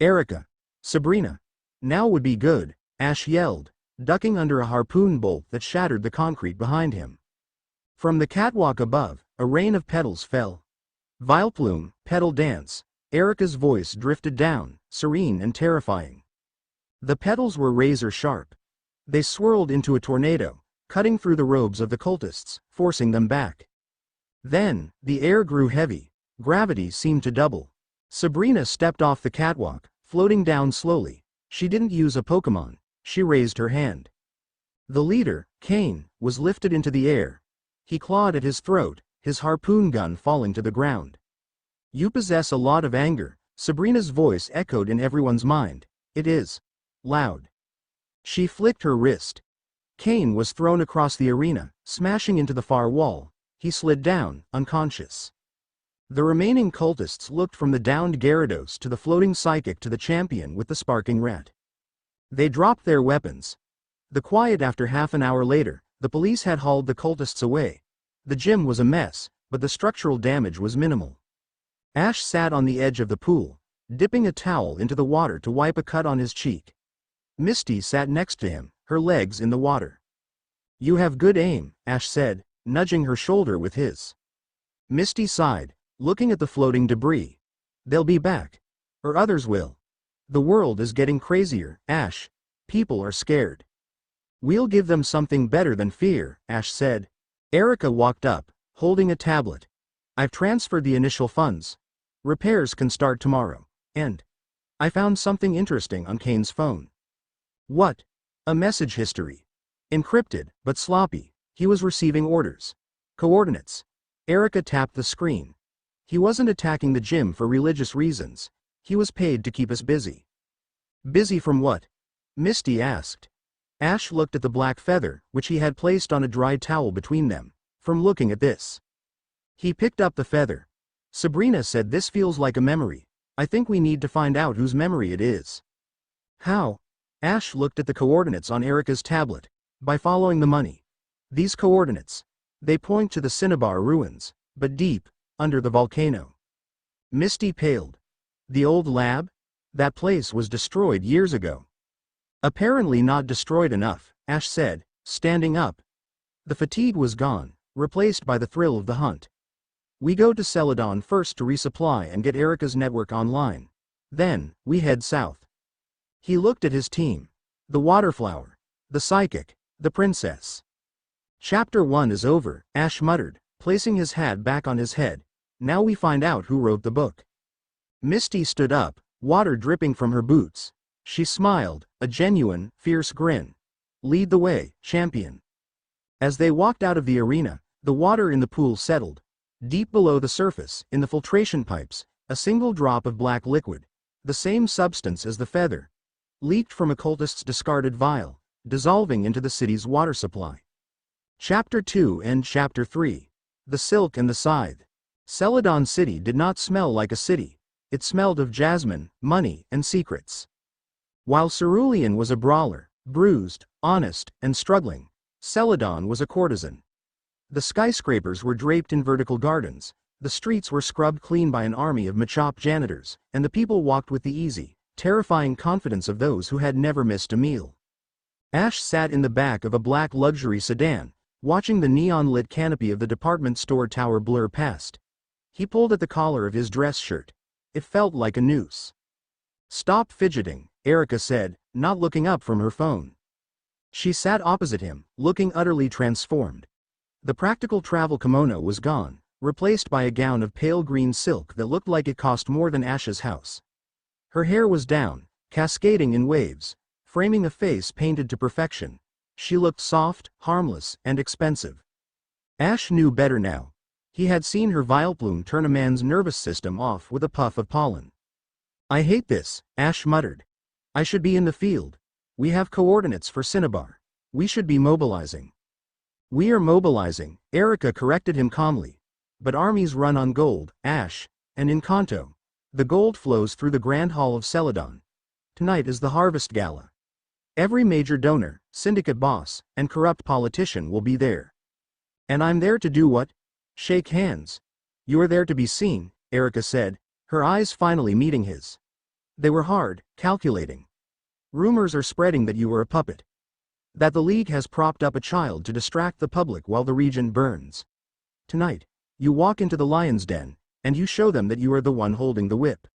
"Erika, Sabrina. Now would be good," Ash yelled, ducking under a harpoon bolt that shattered the concrete behind him. From the catwalk above, a rain of petals fell. "Vileplume, Petal Dance." Erika's voice drifted down, serene and terrifying. The petals were razor sharp. They swirled into a tornado, cutting through the robes of the cultists, forcing them back. Then, the air grew heavy. Gravity seemed to double. Sabrina stepped off the catwalk, floating down slowly. She didn't use a Pokémon. She raised her hand. The leader, Kane, was lifted into the air. He clawed at his throat, his harpoon gun falling to the ground. "You possess a lot of anger," Sabrina's voice echoed in everyone's mind. "It is loud." She flicked her wrist. Kane was thrown across the arena, smashing into the far wall. He slid down, unconscious. The remaining cultists looked from the downed Gyarados to the floating psychic to the champion with the sparking rat. They dropped their weapons. The quiet after half an hour later, the police had hauled the cultists away. The gym was a mess, but the structural damage was minimal. Ash sat on the edge of the pool, dipping a towel into the water to wipe a cut on his cheek. Misty sat next to him, her legs in the water. "You have good aim," Ash said, nudging her shoulder with his. Misty sighed, looking at the floating debris. "They'll be back. Or others will. The world is getting crazier, Ash. People are scared." "We'll give them something better than fear," Ash said. Erika walked up, holding a tablet. "I've transferred the initial funds. Repairs can start tomorrow. And I found something interesting on Kane's phone." "What?" "A message history. Encrypted, but sloppy. He was receiving orders. Coordinates." Erika tapped the screen. "He wasn't attacking the gym for religious reasons. He was paid to keep us busy." "Busy from what?" Misty asked. Ash looked at the black feather, which he had placed on a dry towel between them. from looking at this. He picked up the feather. Sabrina said this feels like a memory. I think we need to find out whose memory it is. How? Ash looked at the coordinates on Erika's tablet. By following the money. These coordinates. They point to the Cinnabar ruins, but deep, under the volcano. Misty paled. The old lab? That place was destroyed years ago. Apparently not destroyed enough, Ash said, standing up. The fatigue was gone, replaced by the thrill of the hunt. We go to Celadon first to resupply and get Erika's network online. Then, we head south. He looked at his team. The Waterflower. The Psychic. The Princess. Chapter 1 is over, Ash muttered, placing his hat back on his head. Now we find out who wrote the book. Misty stood up, water dripping from her boots. She smiled, a genuine, fierce grin. Lead the way, champion. As they walked out of the arena, the water in the pool settled. Deep below the surface, in the filtration pipes, a single drop of black liquid, the same substance as the feather, leaked from a cultist's discarded vial, dissolving into the city's water supply. Chapter 2 and Chapter 3. The Silk and the Scythe. Celadon City did not smell like a city. It smelled of jasmine, money, and secrets. While Cerulean was a brawler, bruised, honest, and struggling, Celadon was a courtesan. The skyscrapers were draped in vertical gardens, the streets were scrubbed clean by an army of Machop janitors, and the people walked with the easy, terrifying confidence of those who had never missed a meal. Ash sat in the back of a black luxury sedan, watching the neon-lit canopy of the department store tower blur past. He pulled at the collar of his dress shirt. It felt like a noose. "Stop fidgeting," Erika said, not looking up from her phone. She sat opposite him, looking utterly transformed. The practical travel kimono was gone, replaced by a gown of pale green silk that looked like it cost more than Ash's house. Her hair was down, cascading in waves, framing a face painted to perfection. She looked soft, harmless, and expensive. Ash knew better now. He had seen her vileplume turn a man's nervous system off with a puff of pollen. "I hate this," Ash muttered. "I should be in the field. We have coordinates for Cinnabar. We should be mobilizing." "We are mobilizing," Erika corrected him calmly. "But armies run on gold, Ash, and in Kanto. The gold flows through the Grand Hall of Celadon. Tonight is the Harvest Gala. Every major donor, syndicate boss, and corrupt politician will be there. And I'm there to do what? Shake hands." "You are there to be seen," Erika said, her eyes finally meeting his. They were hard, calculating. "Rumors are spreading that you are a puppet. That the League has propped up a child to distract the public while the region burns. Tonight, you walk into the lion's den, and you show them that you are the one holding the whip."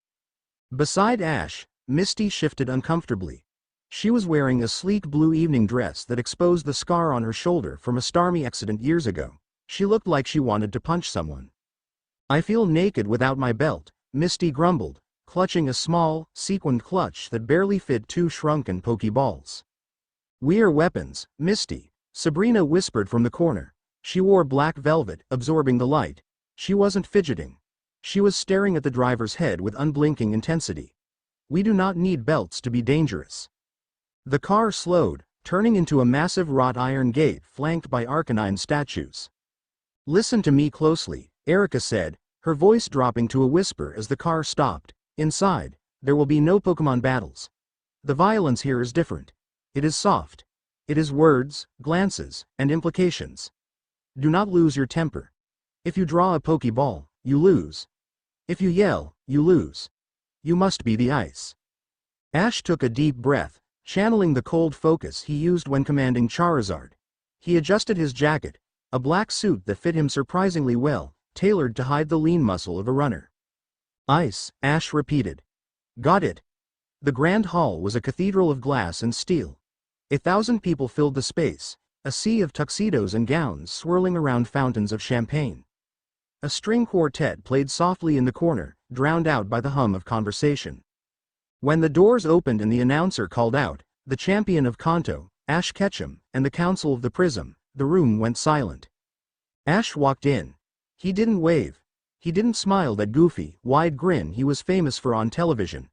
Beside Ash, Misty shifted uncomfortably. She was wearing a sleek blue evening dress that exposed the scar on her shoulder from a stormy accident years ago. She looked like she wanted to punch someone. "I feel naked without my belt," Misty grumbled, clutching a small, sequined clutch that barely fit two shrunken pokeballs. "We are weapons, Misty," Sabrina whispered from the corner. She wore black velvet, absorbing the light. She wasn't fidgeting. She was staring at the driver's head with unblinking intensity. "We do not need belts to be dangerous." The car slowed, turning into a massive wrought iron gate flanked by arcanine statues. "Listen to me closely," Erika said, her voice dropping to a whisper as the car stopped. "Inside, there will be no Pokemon battles. The violence here is different. It is soft. It is words, glances, and implications. Do not lose your temper. If you draw a Pokeball, you lose. If you yell, you lose. You must be the ice." Ash took a deep breath, channeling the cold focus he used when commanding Charizard. He adjusted his jacket, a black suit that fit him surprisingly well, tailored to hide the lean muscle of a runner. "Ice," Ash repeated. "Got it." The Grand Hall was a cathedral of glass and steel. 1,000 people filled the space, a sea of tuxedos and gowns swirling around fountains of champagne. A string quartet played softly in the corner, drowned out by the hum of conversation. When the doors opened and the announcer called out, "The champion of Kanto, Ash Ketchum, and the Council of the Prism," the room went silent. Ash walked in. He didn't wave. He didn't smile that goofy, wide grin he was famous for on television.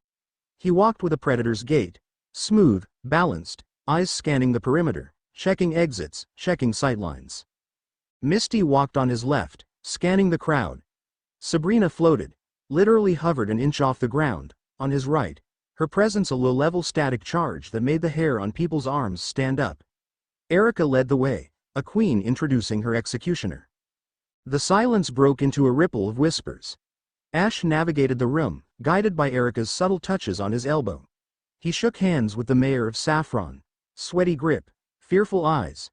He walked with a predator's gait, smooth, balanced, eyes scanning the perimeter, checking exits, checking sightlines. Misty walked on his left, scanning the crowd. Sabrina floated, literally hovered an inch off the ground, on his right, her presence a low-level static charge that made the hair on people's arms stand up. Erika led the way, a queen introducing her executioner. The silence broke into a ripple of whispers. Ash navigated the room, guided by Erika's subtle touches on his elbow. He shook hands with the mayor of Saffron, sweaty grip, fearful eyes.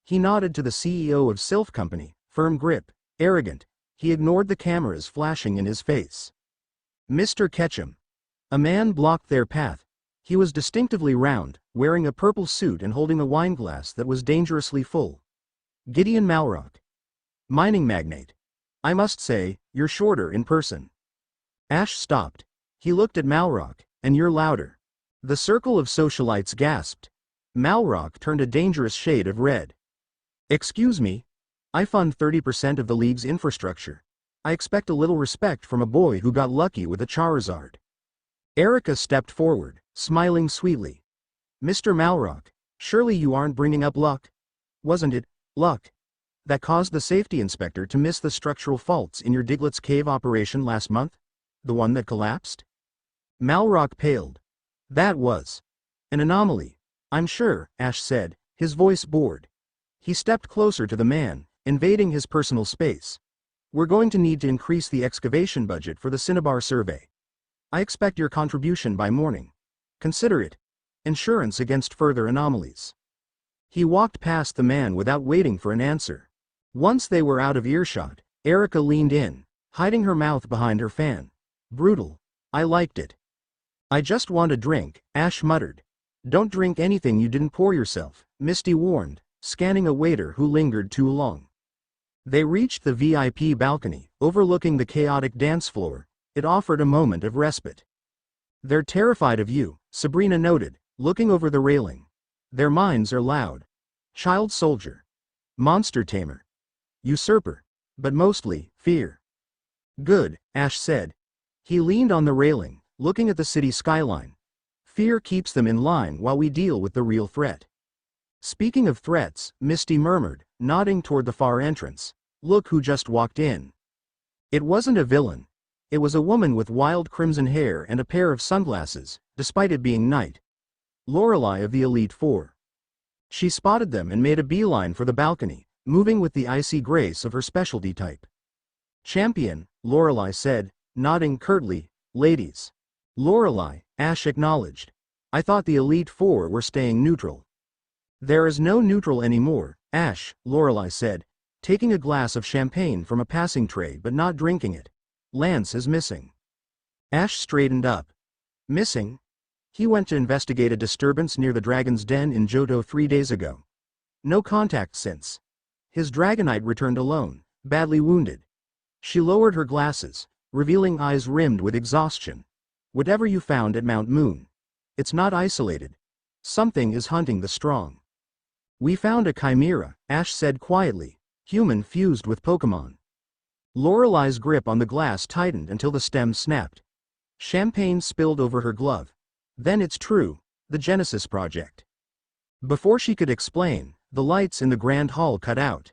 He nodded to the CEO of Sylph Company, firm grip, arrogant. He ignored the cameras flashing in his face. Mr. Ketchum. A man blocked their path. He was distinctively round, wearing a purple suit and holding a wineglass that was dangerously full. Gideon Malrock. Mining magnate. I must say, you're shorter in person. Ash stopped. He looked at Malrock, and you're louder. The circle of socialites gasped. Malrock turned a dangerous shade of red. Excuse me. I fund 30% of the league's infrastructure. I expect a little respect from a boy who got lucky with a Charizard. Erika stepped forward, smiling sweetly. Mr. Malrock, surely you aren't bringing up luck? Wasn't it luck that caused the safety inspector to miss the structural faults in your Diglett's cave operation last month? The one that collapsed? Malrock paled. That was an anomaly, I'm sure, Ash said, his voice bored. He stepped closer to the man, invading his personal space. We're going to need to increase the excavation budget for the Cinnabar survey. I expect your contribution by morning. Consider it insurance against further anomalies. He walked past the man without waiting for an answer. Once they were out of earshot, Erika leaned in, hiding her mouth behind her fan. Brutal. I liked it. I just want a drink, Ash muttered. Don't drink anything you didn't pour yourself, Misty warned, scanning a waiter who lingered too long. They reached the VIP balcony, overlooking the chaotic dance floor. It offered a moment of respite. They're terrified of you, Sabrina noted, looking over the railing. Their minds are loud. Child soldier. Monster tamer. Usurper. But mostly, fear. Good, Ash said. He leaned on the railing, looking at the city skyline. Fear keeps them in line while we deal with the real threat. Speaking of threats, Misty murmured, nodding toward the far entrance. Look who just walked in. It wasn't a villain. It was a woman with wild crimson hair and a pair of sunglasses, despite it being night. Lorelei of the Elite Four. She spotted them and made a beeline for the balcony, moving with the icy grace of her specialty type. Champion, Lorelei said, nodding curtly. Ladies. Lorelei, Ash acknowledged. I thought the Elite Four were staying neutral. There is no neutral anymore, Ash, Lorelei said, taking a glass of champagne from a passing tray but not drinking it. Lance is missing. Ash straightened up. Missing? He went to investigate a disturbance near the Dragon's Den in Johto 3 days ago. No contact since. His Dragonite returned alone, badly wounded. She lowered her glasses, revealing eyes rimmed with exhaustion. Whatever you found at Mount Moon. It's not isolated. Something is hunting the strong. We found a chimera, Ash said quietly, human fused with Pokemon. Lorelei's grip on the glass tightened until the stem snapped. Champagne spilled over her glove. Then it's true, the Genesis Project. Before she could explain, the lights in the grand hall cut out.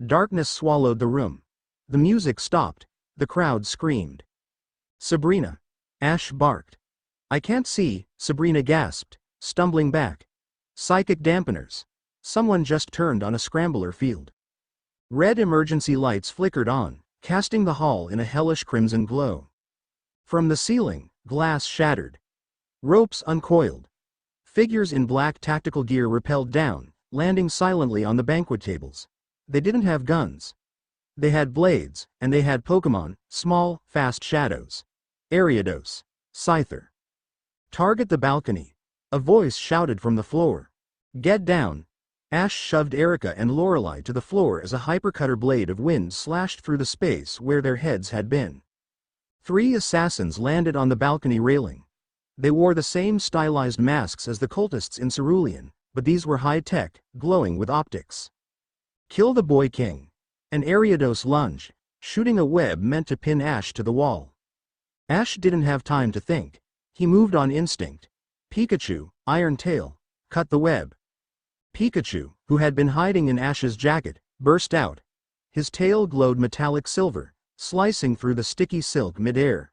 Darkness swallowed the room. The music stopped. The crowd screamed. Sabrina. Ash barked. I can't see, Sabrina gasped, stumbling back. Psychic dampeners. Someone just turned on a scrambler field. Red emergency lights flickered on, casting the hall in a hellish crimson glow. From the ceiling, glass shattered. Ropes uncoiled. Figures in black tactical gear rappelled down, landing silently on the banquet tables. They didn't have guns. They had blades, and they had Pokemon, small, fast shadows. Ariados. Scyther. Target the balcony. A voice shouted from the floor. Get down. Ash shoved Erika and Lorelei to the floor as a hypercutter blade of wind slashed through the space where their heads had been. 3 assassins landed on the balcony railing. They wore the same stylized masks as the cultists in Cerulean, but these were high-tech, glowing with optics. Kill the Boy King. An Ariados lunged, shooting a web meant to pin Ash to the wall. Ash didn't have time to think. He moved on instinct. Pikachu, Iron Tail, cut the web. Pikachu, who had been hiding in Ash's jacket, burst out. His tail glowed metallic silver, slicing through the sticky silk mid-air.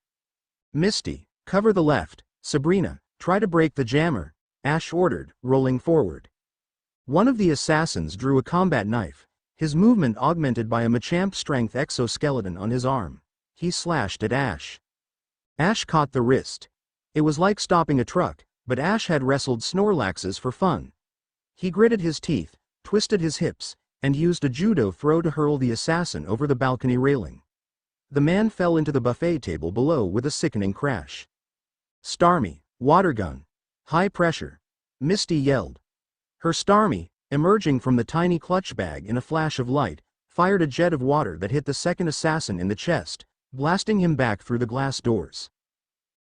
Misty, cover the left. Sabrina, try to break the jammer, Ash ordered, rolling forward. One of the assassins drew a combat knife, his movement augmented by a Machamp-strength exoskeleton on his arm. He slashed at Ash. Ash caught the wrist. It was like stopping a truck, but Ash had wrestled Snorlaxes for fun. He gritted his teeth, twisted his hips, and used a judo throw to hurl the assassin over the balcony railing. The man fell into the buffet table below with a sickening crash. Starmie, water gun. High pressure. Misty yelled. Her Starmie, emerging from the tiny clutch bag in a flash of light, fired a jet of water that hit the second assassin in the chest, blasting him back through the glass doors.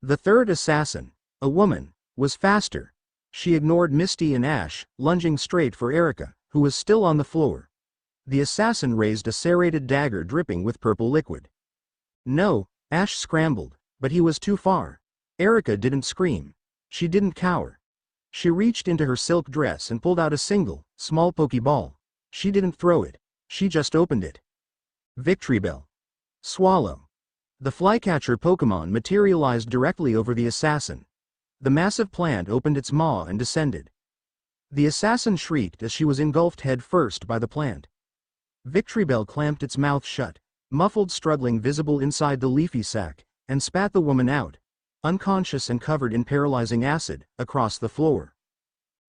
The third assassin, a woman, was faster. She ignored Misty and Ash, lunging straight for Erika, who was still on the floor. The assassin raised a serrated dagger dripping with purple liquid. No, Ash scrambled, but he was too far. Erika didn't scream. She didn't cower. She reached into her silk dress and pulled out a single, small Pokeball. She didn't throw it. She just opened it. Victory Bell. Swallow. The flycatcher Pokemon materialized directly over the assassin. The massive plant opened its maw and descended. The assassin shrieked as she was engulfed head first by the plant. Victory Bell clamped its mouth shut, muffled struggling visible inside the leafy sac, and spat the woman out, unconscious and covered in paralyzing acid, across the floor.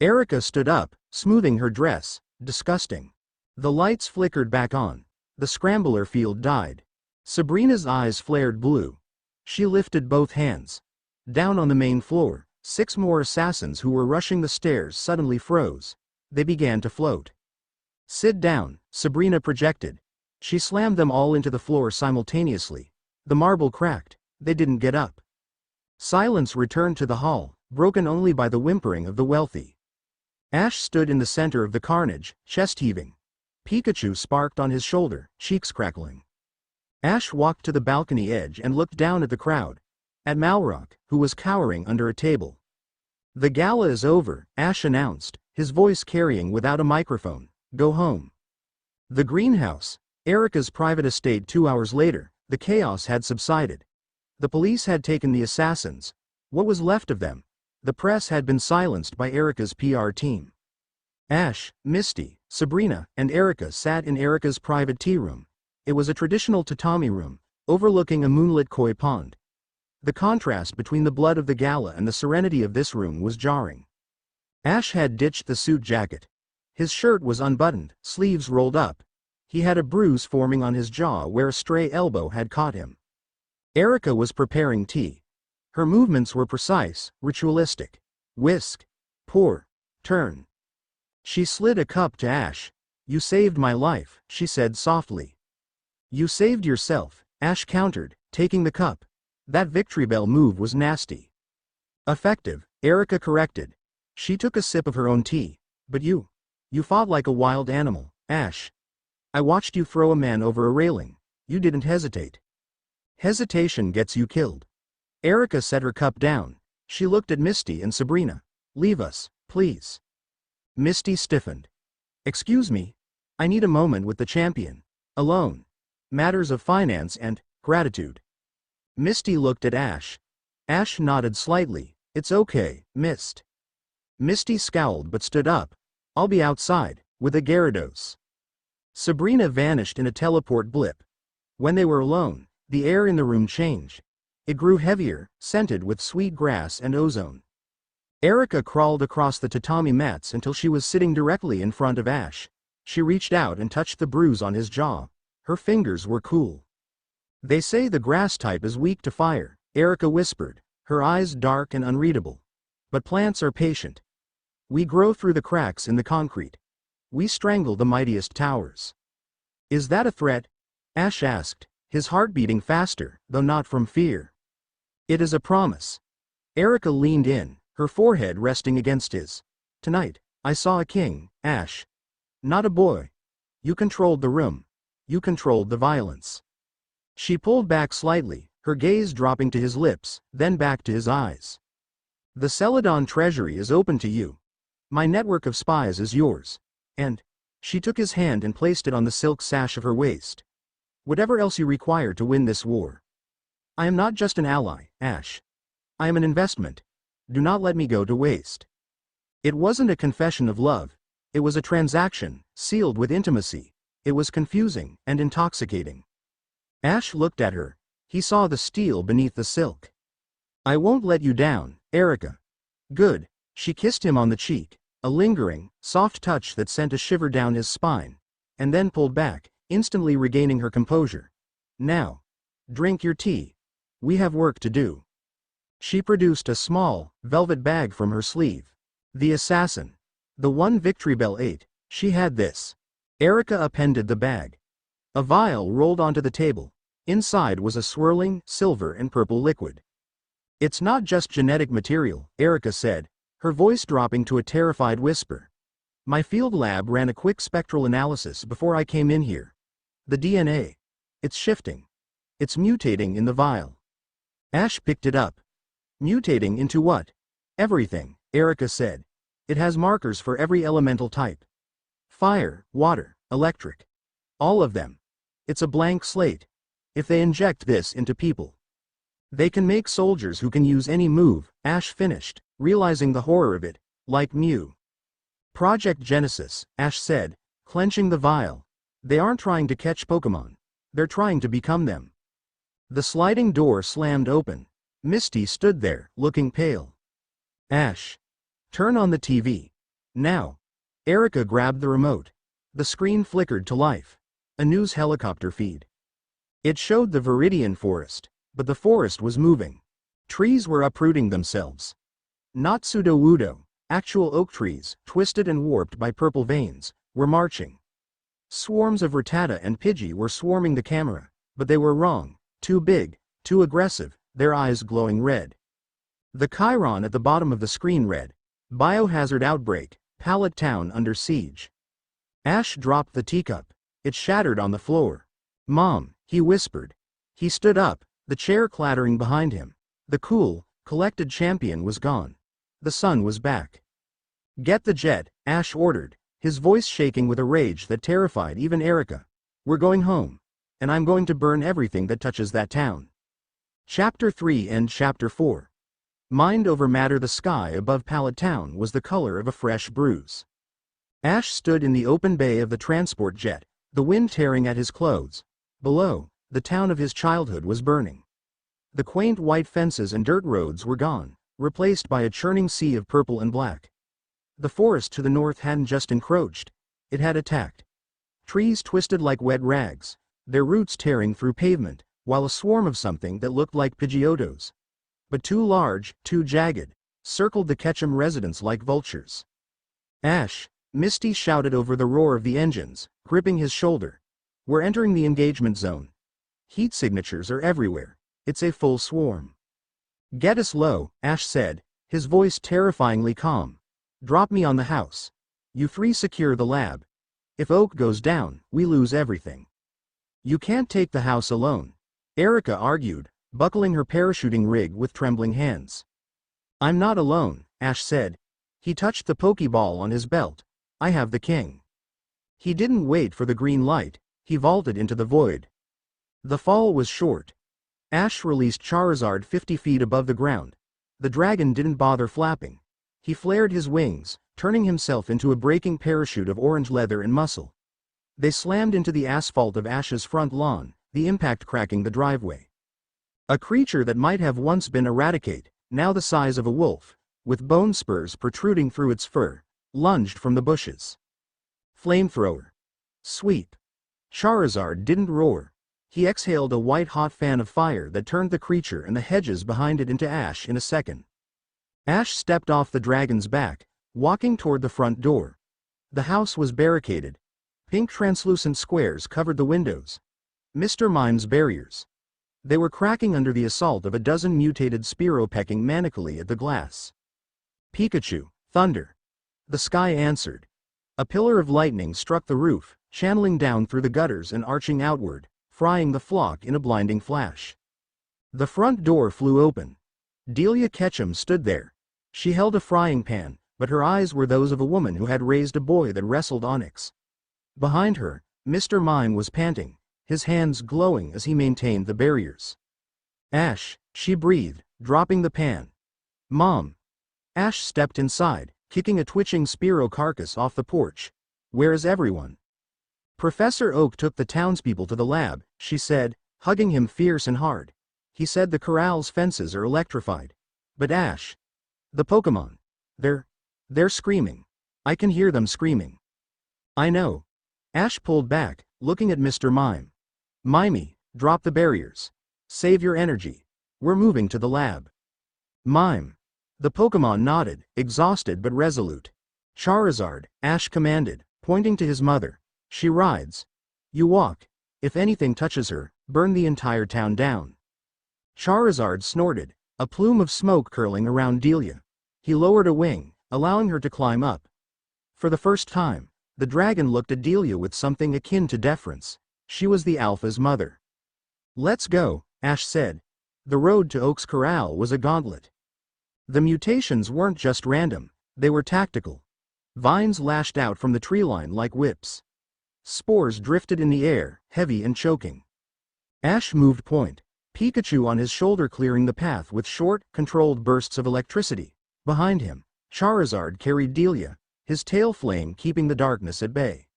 Erika stood up, smoothing her dress. Disgusting. The lights flickered back on. The scrambler field died. Sabrina's eyes flared blue. She lifted both hands. Down on the main floor, 6 more assassins who were rushing the stairs suddenly froze. They began to float. Sit down, Sabrina projected. She slammed them all into the floor simultaneously. The marble cracked. They didn't get up. Silence returned to the hall, broken only by the whimpering of the wealthy. Ash stood in the center of the carnage, chest heaving. Pikachu sparked on his shoulder, cheeks crackling. Ash walked to the balcony edge and looked down at the crowd. At Malrock, who was cowering under a table. The gala is over, Ash announced, his voice carrying without a microphone. Go home. The greenhouse, Erika's private estate 2 hours later, the chaos had subsided. The police had taken the assassins. What was left of them? The press had been silenced by Erika's PR team. Ash, Misty, Sabrina, and Erika sat in Erika's private tea room. It was a traditional tatami room, overlooking a moonlit koi pond. The contrast between the blood of the gala and the serenity of this room was jarring. Ash had ditched the suit jacket. His shirt was unbuttoned, sleeves rolled up. He had a bruise forming on his jaw where a stray elbow had caught him. Erika was preparing tea. Her movements were precise, ritualistic. Whisk. Pour. Turn. She slid a cup to Ash. You saved my life, she said softly. You saved yourself, Ash countered, taking the cup. That Victory Bell move was nasty. Effective, Erika corrected. She took a sip of her own tea. But you fought like a wild animal, Ash. I watched you throw a man over a railing. You didn't hesitate. Hesitation gets you killed. Erika set her cup down. She looked at Misty and Sabrina. Leave us, please. Misty stiffened. Excuse me. I need a moment with the champion. Alone. Matters of finance and gratitude. Misty looked at Ash. Ash nodded slightly. It's okay, Mist. Misty scowled but stood up. I'll be outside, with a Gyarados. Sabrina vanished in a teleport blip. When they were alone, the air in the room changed. It grew heavier, scented with sweet grass and ozone. Erika crawled across the tatami mats until she was sitting directly in front of Ash. She reached out and touched the bruise on his jaw. Her fingers were cool. They say the grass type is weak to fire, Erika whispered, her eyes dark and unreadable. But plants are patient. We grow through the cracks in the concrete. We strangle the mightiest towers. Is that a threat? Ash asked, his heart beating faster, though not from fear. It is a promise. Erika leaned in, her forehead resting against his. Tonight, I saw a king, Ash. Not a boy. You controlled the room. You controlled the violence. She pulled back slightly, her gaze dropping to his lips, then back to his eyes. The Celadon treasury is open to you. My network of spies is yours. And She took his hand and placed it on the silk sash of her waist. Whatever else you require to win this war. I am not just an ally, Ash. I am an investment. Do not let me go to waste. It wasn't a confession of love. It was a transaction, sealed with intimacy. It was confusing and intoxicating. Ash looked at her. He saw the steel beneath the silk. I won't let you down, Erika. Good. She kissed him on the cheek, a lingering, soft touch that sent a shiver down his spine, and then pulled back, instantly regaining her composure. Now. Drink your tea. We have work to do. She produced a small, velvet bag from her sleeve. The assassin. The one Victory Bell ate. She had this. Erika appended the bag. A vial rolled onto the table. Inside was a swirling, silver and purple liquid. It's not just genetic material, Erika said, her voice dropping to a terrified whisper. My field lab ran a quick spectral analysis before I came in here. The DNA. It's shifting. It's mutating in the vial. Ash picked it up. Mutating into what? Everything, Erika said. It has markers for every elemental type. Fire, water, electric. All of them. It's a blank slate. If they inject this into people, they can make soldiers who can use any move, Ash finished, realizing the horror of it, like Mew. Project Genesis, Ash said, clenching the vial. They aren't trying to catch Pokemon. They're trying to become them. The sliding door slammed open. Misty stood there, looking pale. Ash. Turn on the TV. Now. Erika grabbed the remote. The screen flickered to life. A news helicopter feed. It showed the Viridian forest, but the forest was moving. Trees were uprooting themselves. Not pseudo-wudo, actual oak trees, twisted and warped by purple veins, were marching. Swarms of Rattata and Pidgey were swarming the camera, but they were wrong, too big, too aggressive, their eyes glowing red. The chyron at the bottom of the screen read, Biohazard outbreak, Pallet Town under siege. Ash dropped the teacup. It shattered on the floor. Mom, he whispered. He stood up, the chair clattering behind him. The cool, collected champion was gone. The sun was back. Get the jet, Ash ordered, his voice shaking with a rage that terrified even Erika. We're going home. And I'm going to burn everything that touches that town. Chapter 3 and Chapter 4. Mind over matter. The sky above Pallet Town was the color of a fresh bruise. Ash stood in the open bay of the transport jet, the wind tearing at his clothes. Below, the town of his childhood was burning. The quaint white fences and dirt roads were gone, replaced by a churning sea of purple and black. The forest to the north hadn't just encroached, it had attacked. Trees twisted like wet rags, their roots tearing through pavement, while a swarm of something that looked like Pidgeotos, but too large, too jagged, circled the Ketchum residents like vultures. Ash, Misty shouted over the roar of the engines, gripping his shoulder. We're entering the engagement zone. Heat signatures are everywhere. It's a full swarm. Get us low, Ash said, his voice terrifyingly calm. Drop me on the house. You three secure the lab. If Oak goes down, we lose everything. You can't take the house alone, Erika argued, buckling her parachuting rig with trembling hands. I'm not alone, Ash said. He touched the Pokeball on his belt. I have the king. He didn't wait for the green light, he vaulted into the void. The fall was short. Ash released Charizard 50 feet above the ground. The dragon didn't bother flapping. He flared his wings, turning himself into a breaking parachute of orange leather and muscle. They slammed into the asphalt of Ash's front lawn, the impact cracking the driveway. A creature that might have once been Eradicate, now the size of a wolf, with bone spurs protruding through its fur, lunged from the bushes. Flamethrower. Sweep. Charizard didn't roar. He exhaled a white-hot fan of fire that turned the creature and the hedges behind it into ash in a second. Ash stepped off the dragon's back, walking toward the front door. The house was barricaded. Pink translucent squares covered the windows. Mr. Mime's barriers. They were cracking under the assault of a dozen mutated Spearow pecking manically at the glass. Pikachu, thunder. The sky answered. A pillar of lightning struck the roof, channeling down through the gutters and arching outward, frying the flock in a blinding flash. The front door flew open. Delia Ketchum stood there. She held a frying pan, but her eyes were those of a woman who had raised a boy that wrestled Onyx. Behind her, Mr. Mime was panting, his hands glowing as he maintained the barriers. "Ash," she breathed, dropping the pan. "Mom." Ash stepped inside, kicking a twitching Spiro carcass off the porch. "Where is everyone?" "Professor Oak took the townspeople to the lab," she said, hugging him fierce and hard. "He said the corral's fences are electrified. But Ash, the Pokémon, they're screaming. I can hear them screaming." "I know." Ash pulled back, looking at Mr. Mime. "Mimey, drop the barriers. Save your energy. We're moving to the lab." "Mime." The Pokémon nodded, exhausted but resolute. "Charizard," Ash commanded, pointing to his mother. "She rides. You walk. If anything touches her, burn the entire town down." Charizard snorted, a plume of smoke curling around Delia. He lowered a wing, allowing her to climb up. For the first time, the dragon looked at Delia with something akin to deference. She was the Alpha's mother. "Let's go," Ash said. The road to Oak's Corral was a gauntlet. The mutations weren't just random, they were tactical. Vines lashed out from the tree line like whips. Spores drifted in the air, heavy and choking. Ash moved point, Pikachu on his shoulder clearing the path with short, controlled bursts of electricity. Behind him, Charizard carried Delia, his tail flame keeping the darkness at bay.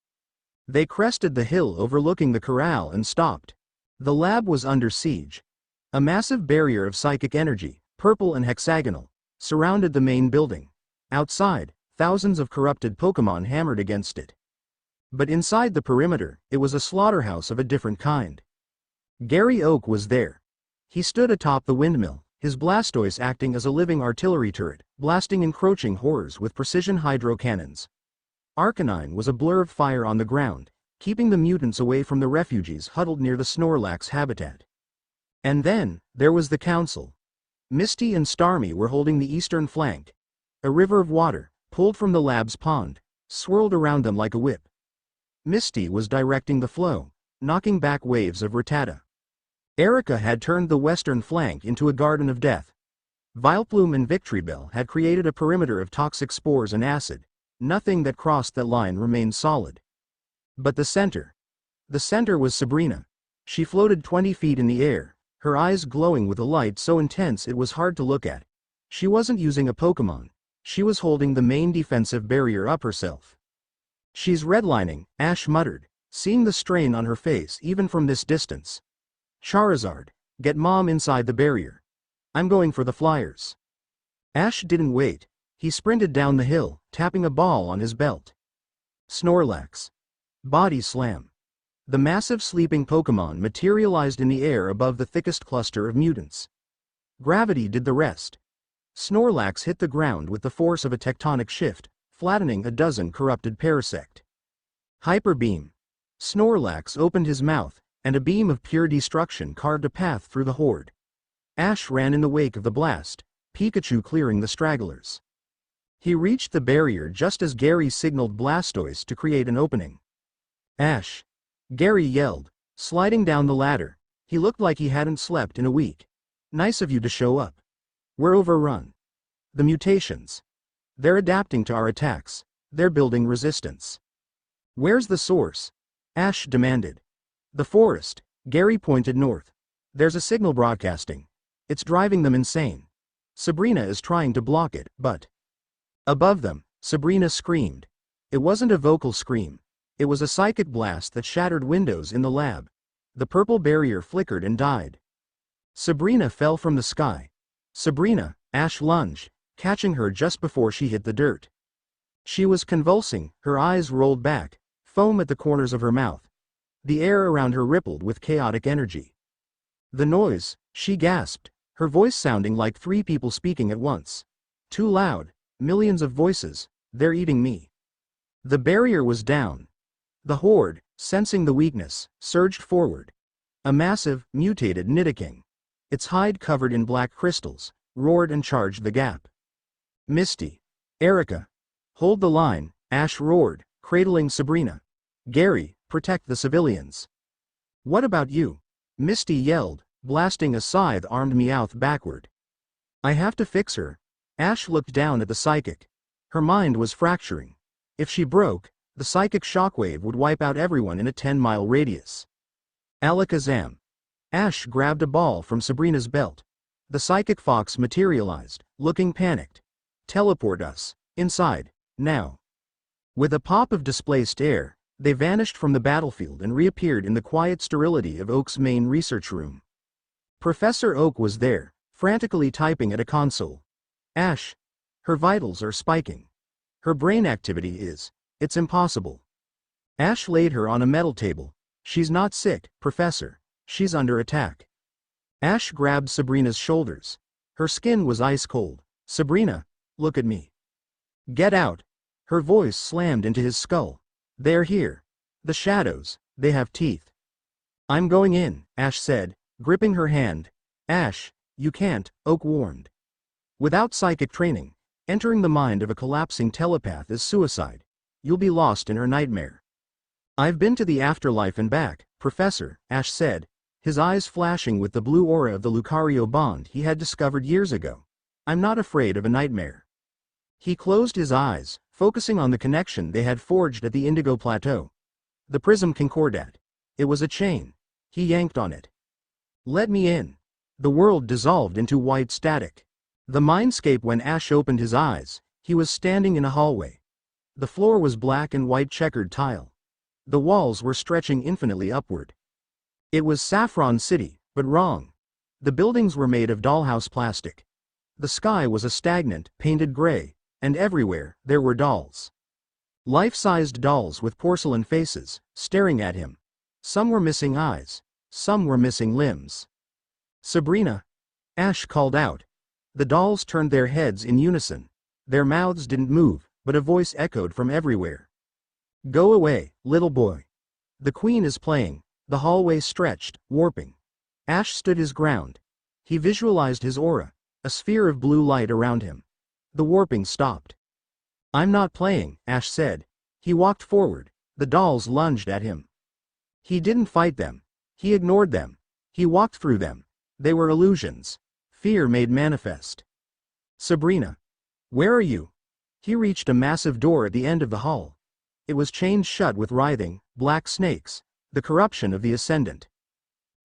They crested the hill overlooking the corral and stopped. The lab was under siege. A massive barrier of psychic energy, purple and hexagonal, surrounded the main building. Outside, thousands of corrupted Pokémon hammered against it. But inside the perimeter, it was a slaughterhouse of a different kind. Gary Oak was there. He stood atop the windmill, his Blastoise acting as a living artillery turret, blasting encroaching horrors with precision hydro cannons. Arcanine was a blur of fire on the ground, keeping the mutants away from the refugees huddled near the Snorlax habitat. And then, there was the council. Misty and Starmie were holding the eastern flank. A river of water, pulled from the lab's pond, swirled around them like a whip. Misty was directing the flow, knocking back waves of Rattata. Erika had turned the western flank into a garden of death. Vileplume and Victreebel had created a perimeter of toxic spores and acid. Nothing that crossed that line remained solid. But the center was Sabrina. She floated 20 feet in the air, her eyes glowing with a light so intense it was hard to look at. She wasn't using a Pokémon. She was holding the main defensive barrier up herself. "She's redlining," Ash muttered, seeing the strain on her face even from this distance. "Charizard, get Mom inside the barrier. I'm going for the flyers." Ash didn't wait. He sprinted down the hill, tapping a ball on his belt. Snorlax. Body slam. The massive sleeping Pokémon materialized in the air above the thickest cluster of mutants. Gravity did the rest. Snorlax hit the ground with the force of a tectonic shift, flattening a dozen corrupted Parasect. Hyper Beam. Snorlax opened his mouth, and a beam of pure destruction carved a path through the horde. Ash ran in the wake of the blast, Pikachu clearing the stragglers. He reached the barrier just as Gary signaled Blastoise to create an opening. "Ash!" Gary yelled, sliding down the ladder. He looked like he hadn't slept in a week. "Nice of you to show up. We're overrun. The mutations. They're adapting to our attacks. They're building resistance." "Where's the source?" Ash demanded. "The forest." Gary pointed north. "There's a signal broadcasting. It's driving them insane. Sabrina is trying to block it, but..." Above them, Sabrina screamed. It wasn't a vocal scream. It was a psychic blast that shattered windows in the lab. The purple barrier flickered and died. Sabrina fell from the sky. "Sabrina!" Ash lunged, catching her just before she hit the dirt. She was convulsing, her eyes rolled back, foam at the corners of her mouth. The air around her rippled with chaotic energy. "The noise," she gasped, her voice sounding like 3 people speaking at once. "Too loud, millions of voices, they're eating me." The barrier was down. The horde, sensing the weakness, surged forward. A massive, mutated Nidoking, its hide covered in black crystals, roared and charged the gap. "Misty. Erika. Hold the line," Ash roared, cradling Sabrina. "Gary, protect the civilians." "What about you?" Misty yelled, blasting a scythe-armed Meowth backward. "I have to fix her." Ash looked down at the psychic. Her mind was fracturing. If she broke, The psychic shockwave would wipe out everyone in a 10-mile radius. Alakazam. Ash grabbed a ball from Sabrina's belt. The psychic fox materialized, looking panicked. Teleport us. Inside. Now. With a pop of displaced air, they vanished from the battlefield and reappeared in the quiet sterility of Oak's main research room. Professor Oak was there, frantically typing at a console. Ash. Her vitals are spiking. Her brain activity is. It's impossible. Ash laid her on a metal table. She's not sick, Professor. She's under attack. Ash grabbed Sabrina's shoulders. Her skin was ice cold. Sabrina, look at me. Get out. Her voice slammed into his skull. They're here. The shadows, they have teeth. I'm going in, Ash said, gripping her hand. Ash, you can't, Oak warned. Without psychic training, entering the mind of a collapsing telepath is suicide. You'll be lost in her nightmare. I've been to the afterlife and back, Professor, Ash said, his eyes flashing with the blue aura of the Lucario bond he had discovered years ago. I'm not afraid of a nightmare. He closed his eyes, focusing on the connection they had forged at the Indigo Plateau. The Prism Concordat. It was a chain. He yanked on it. Let me in. The world dissolved into white static. The mindscape. When Ash opened his eyes, he was standing in a hallway. The floor was black and white checkered tile. The walls were stretching infinitely upward. It was Saffron City, but wrong. The buildings were made of dollhouse plastic. The sky was a stagnant, painted gray, and everywhere there were dolls. Life-sized dolls with porcelain faces, staring at him. Some were missing eyes. Some were missing limbs. Sabrina. Ash called out. The dolls turned their heads in unison. Their mouths didn't move, but a voice echoed from everywhere. Go away, little boy. The queen is playing. The hallway stretched, warping. Ash stood his ground. He visualized his aura, a sphere of blue light around him. The warping stopped. I'm not playing, Ash said. He walked forward. The dolls lunged at him. He didn't fight them. He ignored them. He walked through them. They were illusions. Fear made manifest. Sabrina. Where are you? He reached a massive door at the end of the hall. It was chained shut with writhing, black snakes, the corruption of the Ascendant.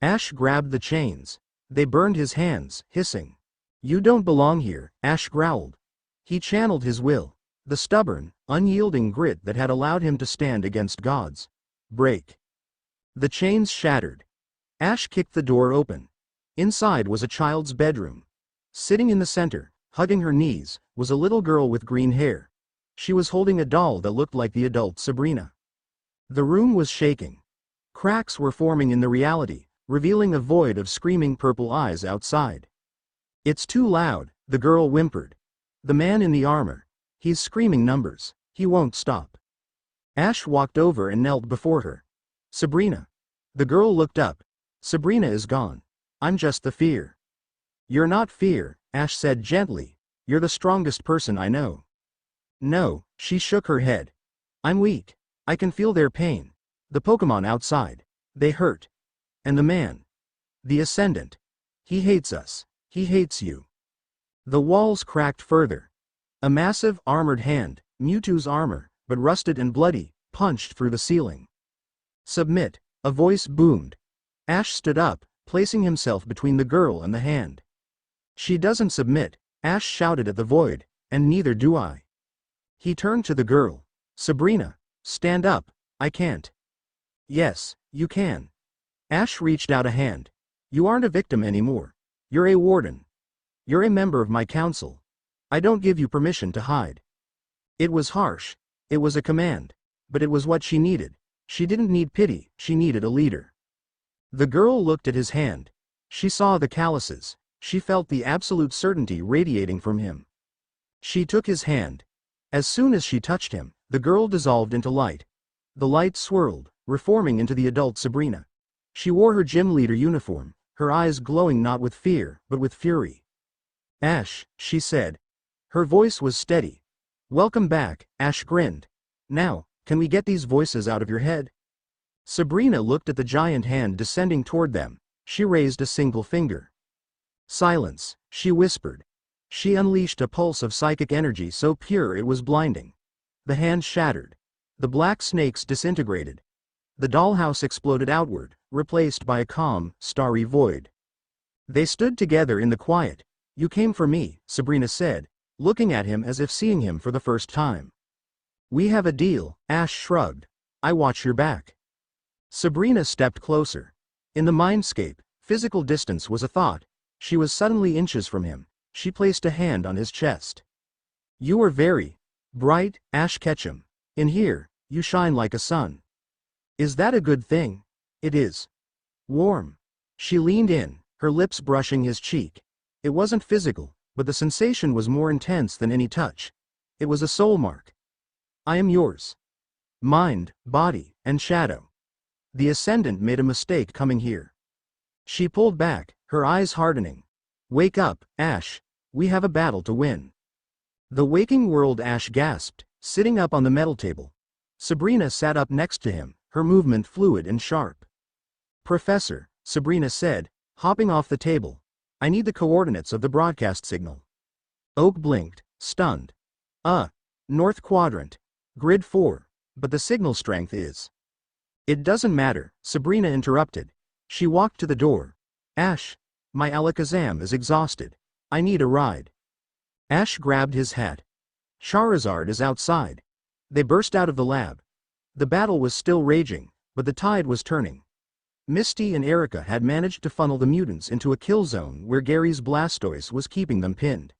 Ash grabbed the chains. They burned his hands, hissing. You don't belong here, Ash growled. He channeled his will, the stubborn, unyielding grit that had allowed him to stand against gods. Break. The chains shattered. Ash kicked the door open. Inside was a child's bedroom. Sitting in the center, hugging her knees, was a little girl with green hair. She was holding a doll that looked like the adult Sabrina. The room was shaking. Cracks were forming in the reality, revealing a void of screaming purple eyes outside. It's too loud, the girl whimpered. The man in the armor. He's screaming numbers. He won't stop. Ash walked over and knelt before her. Sabrina. The girl looked up. Sabrina is gone. I'm just the fear. You're not fear, Ash said gently. You're the strongest person I know. No, she shook her head. I'm weak. I can feel their pain. The Pokemon outside. They hurt. And the man. The Ascendant. He hates us. He hates you. The walls cracked further. A massive, armored hand, Mewtwo's armor, but rusted and bloody, punched through the ceiling. Submit, a voice boomed. Ash stood up, placing himself between the girl and the hand. She doesn't submit, Ash shouted at the void, and neither do I. He turned to the girl. Sabrina, stand up. I can't. Yes, you can. Ash reached out a hand. You aren't a victim anymore. You're a warden. You're a member of my council. I don't give you permission to hide. It was harsh. It was a command. But it was what she needed. She didn't need pity, she needed a leader. The girl looked at his hand. She saw the calluses. She felt the absolute certainty radiating from him. She took his hand. As soon as she touched him, the girl dissolved into light. The light swirled, reforming into the adult Sabrina. She wore her gym leader uniform, her eyes glowing not with fear, but with fury. Ash, she said. Her voice was steady. Welcome back, Ash grinned. Now, can we get these voices out of your head? Sabrina looked at the giant hand descending toward them. She raised a single finger. Silence, she whispered. She unleashed a pulse of psychic energy so pure it was blinding. The hand shattered. The black snakes disintegrated. The dollhouse exploded outward, replaced by a calm, starry void. They stood together in the quiet. "You came for me," Sabrina said, looking at him as if seeing him for the first time. "We have a deal," Ash shrugged. "I watch your back." Sabrina stepped closer. In the mindscape, physical distance was a thought. She was suddenly inches from him. She placed a hand on his chest. "You are very bright, Ash Ketchum. In here, you shine like a sun." "Is that a good thing?" "It is. Warm." She leaned in, her lips brushing his cheek. It wasn't physical, but the sensation was more intense than any touch. It was a soul mark. "I am yours. Mind, body, and shadow. The Ascendant made a mistake coming here." She pulled back, her eyes hardening. "Wake up, Ash. We have a battle to win." "The waking world," Ash gasped, sitting up on the metal table. Sabrina sat up next to him, her movement fluid and sharp. "Professor," Sabrina said, hopping off the table, "I need the coordinates of the broadcast signal." Oak blinked, stunned. North Quadrant. Grid 4, but the signal strength is." "It doesn't matter," Sabrina interrupted. She walked to the door. "Ash, my Alakazam is exhausted. I need a ride." Ash grabbed his hat. "Charizard is outside." They burst out of the lab. The battle was still raging, but the tide was turning. Misty and Erika had managed to funnel the mutants into a kill zone where Gary's Blastoise was keeping them pinned.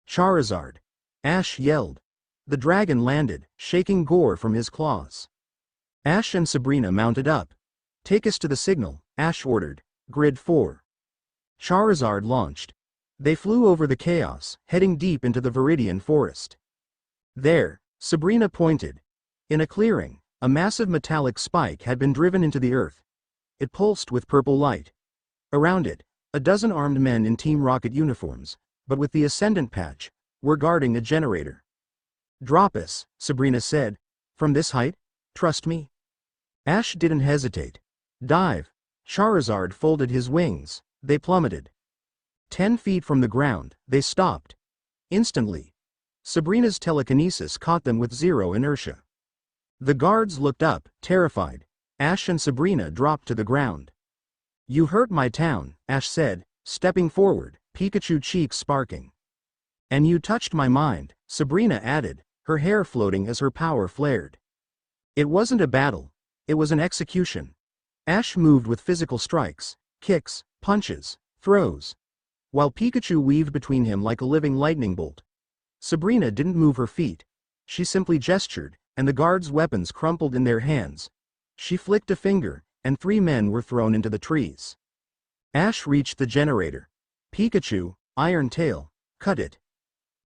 "Charizard!" Ash yelled. The dragon landed, shaking gore from his claws. Ash and Sabrina mounted up. "Take us to the signal," Ash ordered. "Grid 4. Charizard launched. They flew over the chaos, heading deep into the Viridian forest. "There," Sabrina pointed. In a clearing, a massive metallic spike had been driven into the earth. It pulsed with purple light. Around it, a dozen armed men in Team Rocket uniforms, but with the Ascendant patch, were guarding a generator. "Drop us," Sabrina said. "From this height? Trust me." Ash didn't hesitate. "Dive." Charizard folded his wings. They plummeted. 10 feet from the ground, they stopped. Instantly. Sabrina's telekinesis caught them with zero inertia. The guards looked up, terrified. Ash and Sabrina dropped to the ground. "You hurt my town," Ash said, stepping forward, Pikachu cheeks sparking. "And you touched my mind," Sabrina added, her hair floating as her power flared. It wasn't a battle. It was an execution. Ash moved with physical strikes, kicks, punches, throws, while Pikachu weaved between him like a living lightning bolt. Sabrina didn't move her feet. She simply gestured, and the guards' weapons crumpled in their hands. She flicked a finger, and 3 men were thrown into the trees. Ash reached the generator. "Pikachu, Iron Tail, cut it."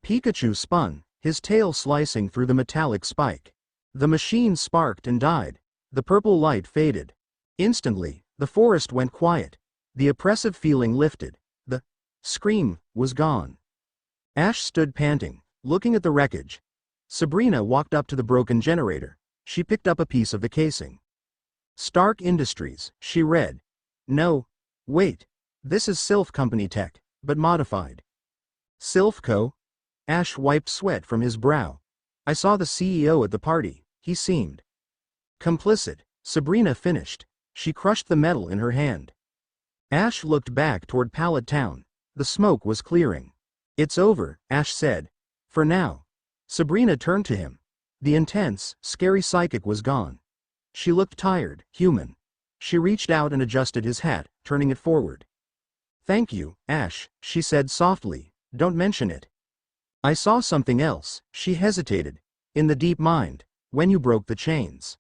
Pikachu spun, his tail slicing through the metallic spike. The machine sparked and died. The purple light faded. Instantly, the forest went quiet. The oppressive feeling lifted. The scream was gone. Ash stood panting, looking at the wreckage. Sabrina walked up to the broken generator. She picked up a piece of the casing. "Stark Industries," she read. "No. Wait. This is Sylph Company tech, but modified." "Sylph Co.?" Ash wiped sweat from his brow. "I saw the CEO at the party. He seemed complicit." Sabrina finished. She crushed the metal in her hand. Ash looked back toward Pallet Town. The smoke was clearing. "It's over," Ash said. "For now." Sabrina turned to him. The intense, scary psychic was gone. She looked tired, human. She reached out and adjusted his hat, turning it forward. "Thank you, Ash," she said softly. "Don't mention it." "I saw something else," she hesitated. "In the deep mind, when you broke the chains."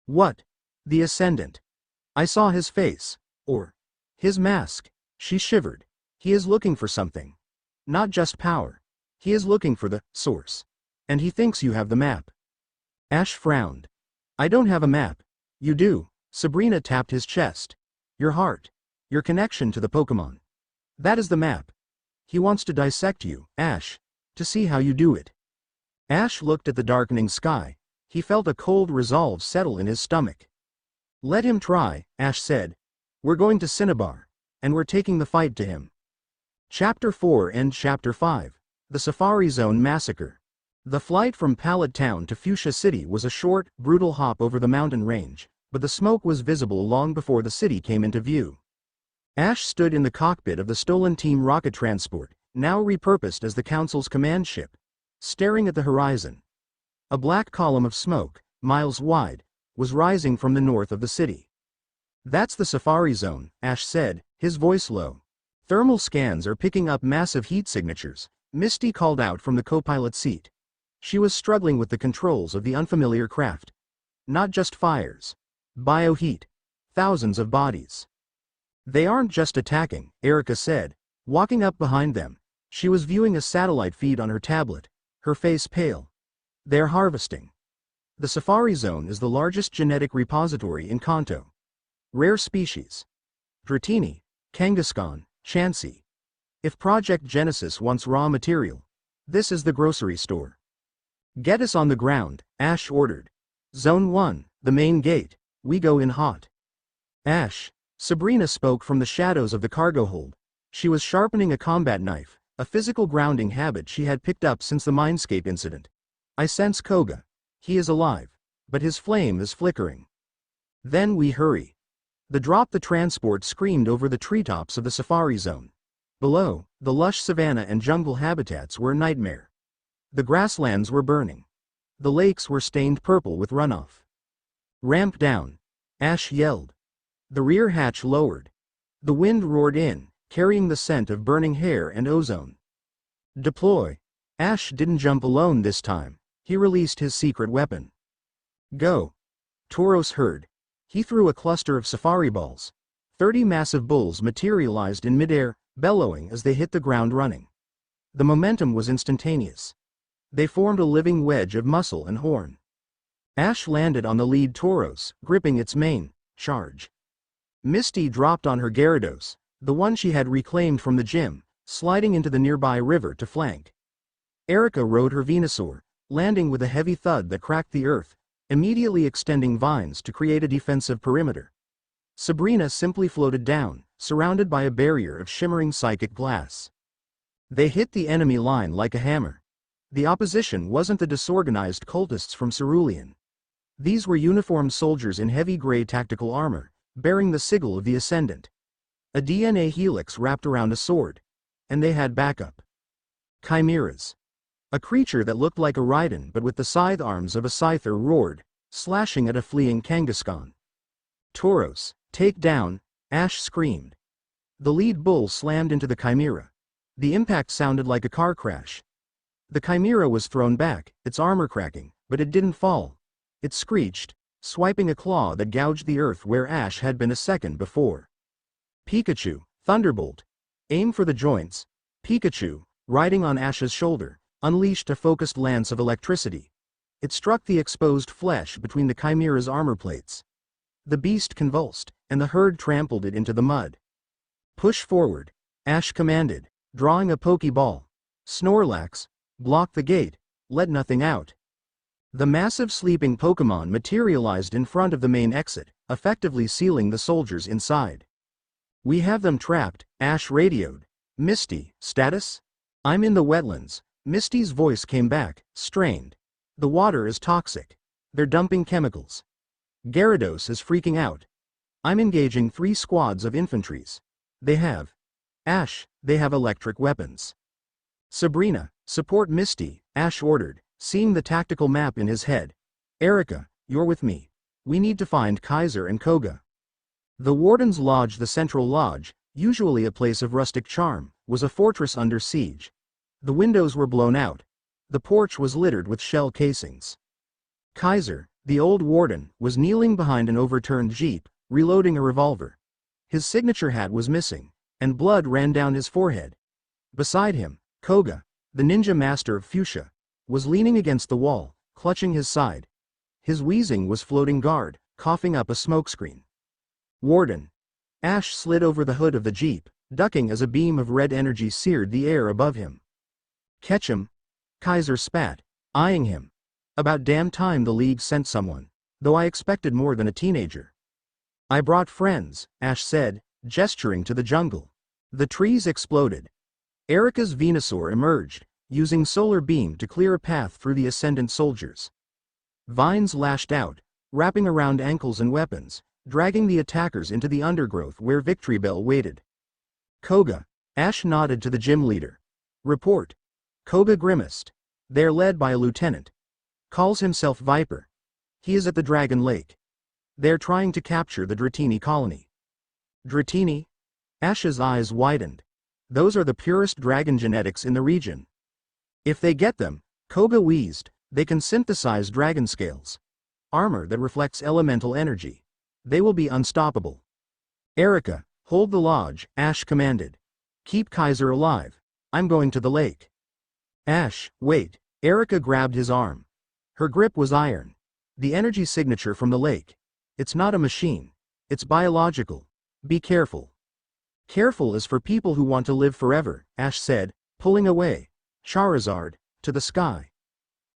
"What?" "The Ascendant. I saw his face. Or his mask." She shivered. "He is looking for something. Not just power. He is looking for the source. And he thinks you have the map." Ash frowned. "I don't have a map." "You do." Sabrina tapped his chest. "Your heart. Your connection to the Pokémon. That is the map. He wants to dissect you, Ash. To see how you do it." Ash looked at the darkening sky. He felt a cold resolve settle in his stomach. "Let him try," Ash said. "We're going to Cinnabar. And we're taking the fight to him." Chapter 4 and Chapter 5. The Safari Zone Massacre. The flight from Pallet Town to Fuchsia City was a short, brutal hop over the mountain range, but the smoke was visible long before the city came into view. Ash stood in the cockpit of the stolen Team Rocket transport, now repurposed as the Council's command ship, staring at the horizon. A black column of smoke, miles wide, was rising from the north of the city. "That's the Safari Zone," Ash said, his voice low. "Thermal scans are picking up massive heat signatures," Misty called out from the co-pilot seat. She was struggling with the controls of the unfamiliar craft. "Not just fires. Bioheat. Thousands of bodies." "They aren't just attacking," Erika said, walking up behind them. She was viewing a satellite feed on her tablet, her face pale. "They're harvesting. The Safari Zone is the largest genetic repository in Kanto. Rare species. Dratini, Kangaskhan, Chansey. If Project Genesis wants raw material, this is the grocery store." "Get us on the ground," Ash ordered. "Zone 1, the main gate. We go in hot." "Ash," Sabrina spoke from the shadows of the cargo hold. She was sharpening a combat knife, a physical grounding habit she had picked up since the Mindscape incident. "I sense Koga. He is alive, but his flame is flickering." "Then we hurry." The drop the transport screamed over the treetops of the Safari Zone. Below, the lush savanna and jungle habitats were a nightmare. The grasslands were burning. The lakes were stained purple with runoff. "Ramp down," Ash yelled. The rear hatch lowered. The wind roared in, carrying the scent of burning hair and ozone. "Deploy." Ash didn't jump alone this time. He released his secret weapon. "Go." Tauros heard. He threw a cluster of safari balls. 30 massive bulls materialized in midair, bellowing as they hit the ground running. The momentum was instantaneous. They formed a living wedge of muscle and horn. Ash landed on the lead Tauros, gripping its mane. "Charge." Misty dropped on her Gyarados, the one she had reclaimed from the gym, sliding into the nearby river to flank. Erika rode her Venusaur, landing with a heavy thud that cracked the earth, immediately extending vines to create a defensive perimeter. Sabrina simply floated down, surrounded by a barrier of shimmering psychic glass. They hit the enemy line like a hammer. The opposition wasn't the disorganized cultists from Cerulean. These were uniformed soldiers in heavy gray tactical armor, bearing the sigil of the Ascendant. A DNA helix wrapped around a sword. And they had backup. Chimeras. A creature that looked like a Raiden but with the scythe arms of a scyther roared, slashing at a fleeing Kangaskhan. "Tauros, take down," Ash screamed. The lead bull slammed into the Chimera. The impact sounded like a car crash. The Chimera was thrown back, its armor cracking, but it didn't fall. It screeched, swiping a claw that gouged the earth where Ash had been a second before. "Pikachu, Thunderbolt. Aim for the joints." Pikachu, riding on Ash's shoulder, unleashed a focused lance of electricity. It struck the exposed flesh between the Chimera's armor plates. The beast convulsed, and the herd trampled it into the mud. "Push forward," Ash commanded, drawing a Pokeball. "Snorlax, block the gate, let nothing out." The massive sleeping Pokémon materialized in front of the main exit, effectively sealing the soldiers inside. "We have them trapped," Ash radioed. "Misty, status?" "I'm in the wetlands." Misty's voice came back, strained. "The water is toxic. They're dumping chemicals. Gyarados is freaking out. I'm engaging 3 squads of infantries. They have electric weapons." "Sabrina, support Misty," Ash ordered, seeing the tactical map in his head. "Erika, you're with me. We need to find Kaiser and Koga." The Warden's Lodge, the Central Lodge, usually a place of rustic charm, was a fortress under siege. The windows were blown out. The porch was littered with shell casings. Kaiser, the old warden, was kneeling behind an overturned jeep, reloading a revolver. His signature hat was missing, and blood ran down his forehead. Beside him, Koga, the ninja master of Fuchsia, was leaning against the wall, clutching his side. His wheezing was floating guard, coughing up a smokescreen. "Warden." Ash slid over the hood of the jeep, ducking as a beam of red energy seared the air above him. "Catch him." Kaiser spat, eyeing him. "About damn time the League sent someone, though I expected more than a teenager." "I brought friends," Ash said, gesturing to the jungle. The trees exploded. Erika's Venusaur emerged, using solar beam to clear a path through the ascendant soldiers. Vines lashed out, wrapping around ankles and weapons, dragging the attackers into the undergrowth where Victory Bell waited. Koga. Ash nodded to the gym leader. Report. Koga grimaced. They're led by a lieutenant. Calls himself Viper. He is at the Dragon Lake. They're trying to capture the Dratini colony. Dratini? Ash's eyes widened. Those are the purest dragon genetics in the region. If they get them, Koga wheezed, they can synthesize dragon scales. Armor that reflects elemental energy. They will be unstoppable. Erika, hold the lodge, Ash commanded. Keep Kaiser alive. I'm going to the lake. Ash, wait. Erika grabbed his arm. Her grip was iron. The energy signature from the lake. It's not a machine. It's biological. Be careful. Careful is for people who want to live forever, Ash said, pulling away. Charizard, to the sky.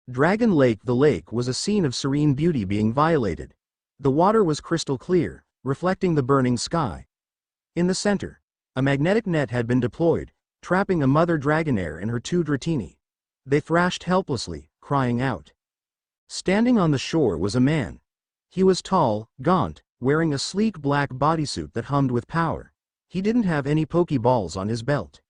Dragon Lake. The lake was a scene of serene beauty being violated. The water was crystal clear, reflecting the burning sky. In the center, a magnetic net had been deployed, trapping a mother dragonair and her 2 Dratini. They thrashed helplessly, crying out. Standing on the shore was a man. He was tall, gaunt, wearing a sleek black bodysuit that hummed with power. He didn't have any Pokeballs on his belt.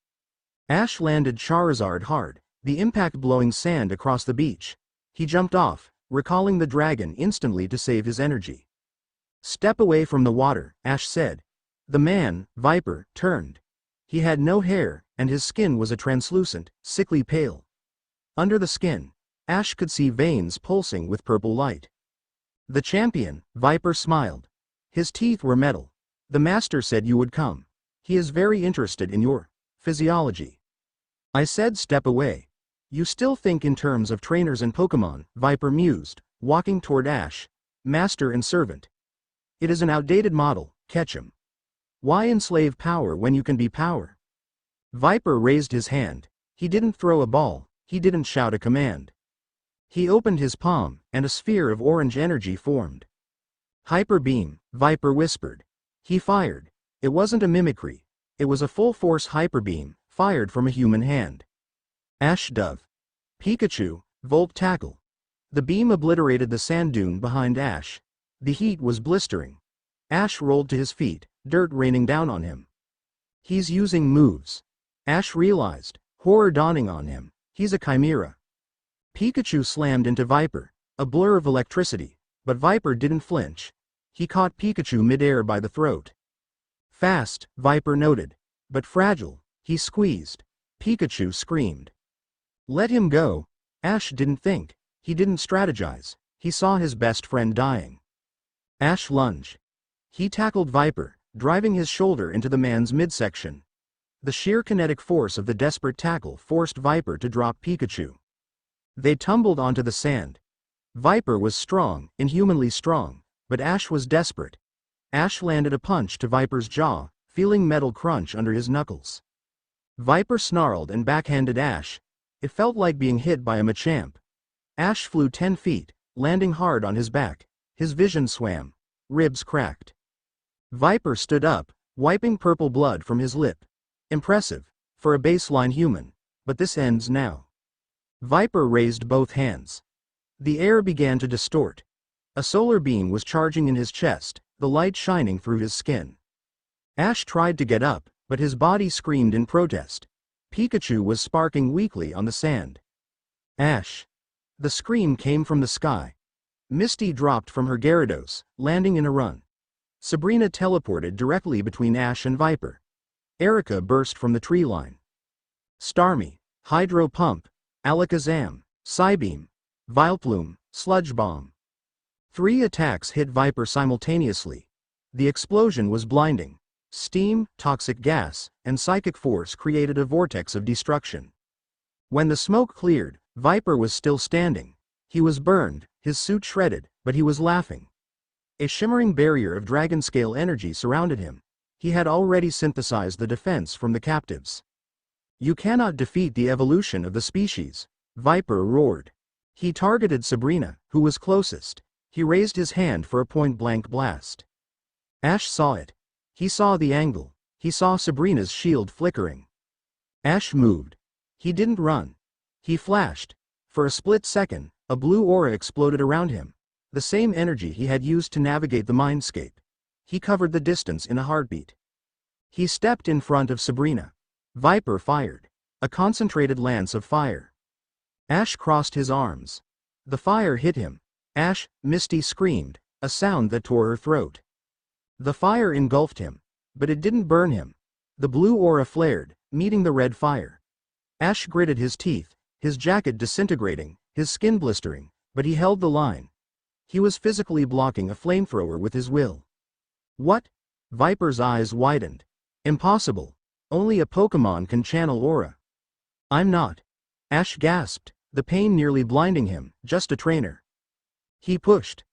Ash landed Charizard hard, the impact blowing sand across the beach. He jumped off, recalling the dragon instantly to save his energy. Step away from the water, Ash said. The man, Viper, turned. He had no hair, and his skin was a translucent, sickly pale. Under the skin, Ash could see veins pulsing with purple light. The champion, Viper smiled. His teeth were metal. The master said you would come. He is very interested in your physiology. I said step away. You still think in terms of trainers and Pokemon, Viper mused, walking toward Ash. Master and servant. It is an outdated model, catch him. Why enslave power when you can be power? Viper raised his hand. He didn't throw a ball, he didn't shout a command. He opened his palm, and a sphere of orange energy formed. Hyper beam, Viper whispered. He fired. It wasn't a mimicry. It was a full-force hyper beam, fired from a human hand. Ash dove. Pikachu, Volt tackle. The beam obliterated the sand dune behind Ash. The heat was blistering. Ash rolled to his feet, dirt raining down on him. He's using moves. Ash realized, horror dawning on him. He's a chimera. Pikachu slammed into Viper, a blur of electricity, but Viper didn't flinch. He caught Pikachu midair by the throat. Fast, Viper noted, but fragile. He squeezed. Pikachu screamed. Let him go. Ash didn't think. He didn't strategize. He saw his best friend dying. Ash lunged. He tackled Viper, driving his shoulder into the man's midsection. The sheer kinetic force of the desperate tackle forced Viper to drop Pikachu. They tumbled onto the sand. Viper was strong, inhumanly strong, but Ash was desperate. Ash landed a punch to Viper's jaw, feeling metal crunch under his knuckles. Viper snarled and backhanded Ash. It felt like being hit by a Machamp. Ash flew 10 feet, landing hard on his back. His vision swam. Ribs cracked. Viper stood up, wiping purple blood from his lip. Impressive, for a baseline human, but this ends now. Viper raised both hands. The air began to distort. A solar beam was charging in his chest, the light shining through his skin. Ash tried to get up, but his body screamed in protest. Pikachu was sparking weakly on the sand. Ash. The scream came from the sky. Misty dropped from her Gyarados, landing in a run. Sabrina teleported directly between Ash and Viper. Erika burst from the tree line. Starmie, Hydro Pump, Alakazam, Psybeam, Vileplume, Sludge Bomb. 3 attacks hit Viper simultaneously. The explosion was blinding. Steam, toxic gas, and psychic force created a vortex of destruction. When the smoke cleared, Viper was still standing. He was burned, his suit shredded, but he was laughing. A shimmering barrier of dragon-scale energy surrounded him. He had already synthesized the defense from the captives. You cannot defeat the evolution of the species, Viper roared. He targeted Sabrina, who was closest. He raised his hand for a point-blank blast. Ash saw it. He saw the angle. He saw Sabrina's shield flickering. Ash moved. He didn't run. He flashed. For a split second, a blue aura exploded around him. The same energy he had used to navigate the mindscape. He covered the distance in a heartbeat. He stepped in front of Sabrina. Viper fired. A concentrated lance of fire. Ash crossed his arms. The fire hit him. Ash, Misty screamed, a sound that tore her throat. The fire engulfed him. But it didn't burn him. The blue aura flared, meeting the red fire. Ash gritted his teeth, his jacket disintegrating, his skin blistering, but he held the line. He was physically blocking a flamethrower with his will. What? Viper's eyes widened. Impossible. Only a Pokemon can channel aura. I'm not. Ash gasped, the pain nearly blinding him, just a trainer. He pushed.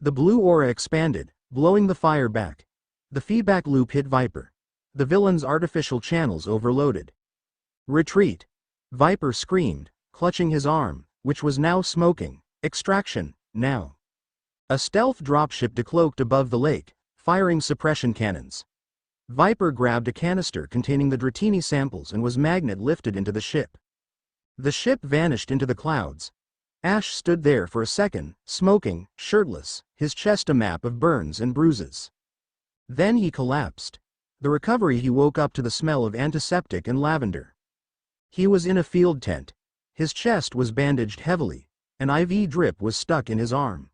The blue aura expanded, blowing the fire back. The feedback loop hit Viper. The villain's artificial channels overloaded. Retreat. Viper screamed, clutching his arm, which was now smoking. Extraction, now. A stealth dropship decloaked above the lake, firing suppression cannons. Viper grabbed a canister containing the Dratini samples and was magnet lifted into the ship. The ship vanished into the clouds. Ash stood there for a second, smoking, shirtless, his chest a map of burns and bruises. Then he collapsed. The recovery he woke up to the smell of antiseptic and lavender. He was in a field tent. His chest was bandaged heavily. An IV drip was stuck in his arm.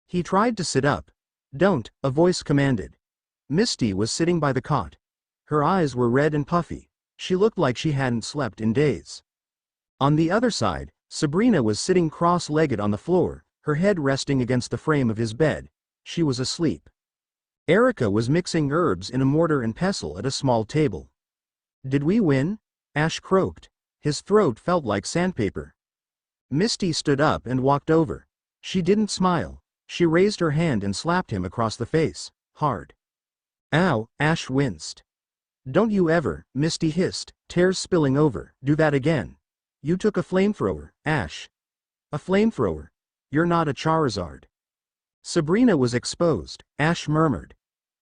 He tried to sit up. Don't, a voice commanded. Misty was sitting by the cot. Her eyes were red and puffy. She looked like she hadn't slept in days. On the other side, Sabrina was sitting cross-legged on the floor, her head resting against the frame of his bed. She was asleep. Erika was mixing herbs in a mortar and pestle at a small table. Did we win? Ash croaked. His throat felt like sandpaper. Misty stood up and walked over. She didn't smile. She raised her hand and slapped him across the face, hard. Ow, Ash winced. Don't you ever, Misty hissed, tears spilling over, do that again. You took a flamethrower, Ash. A flamethrower? You're not a Charizard. Sabrina was exposed, Ash murmured.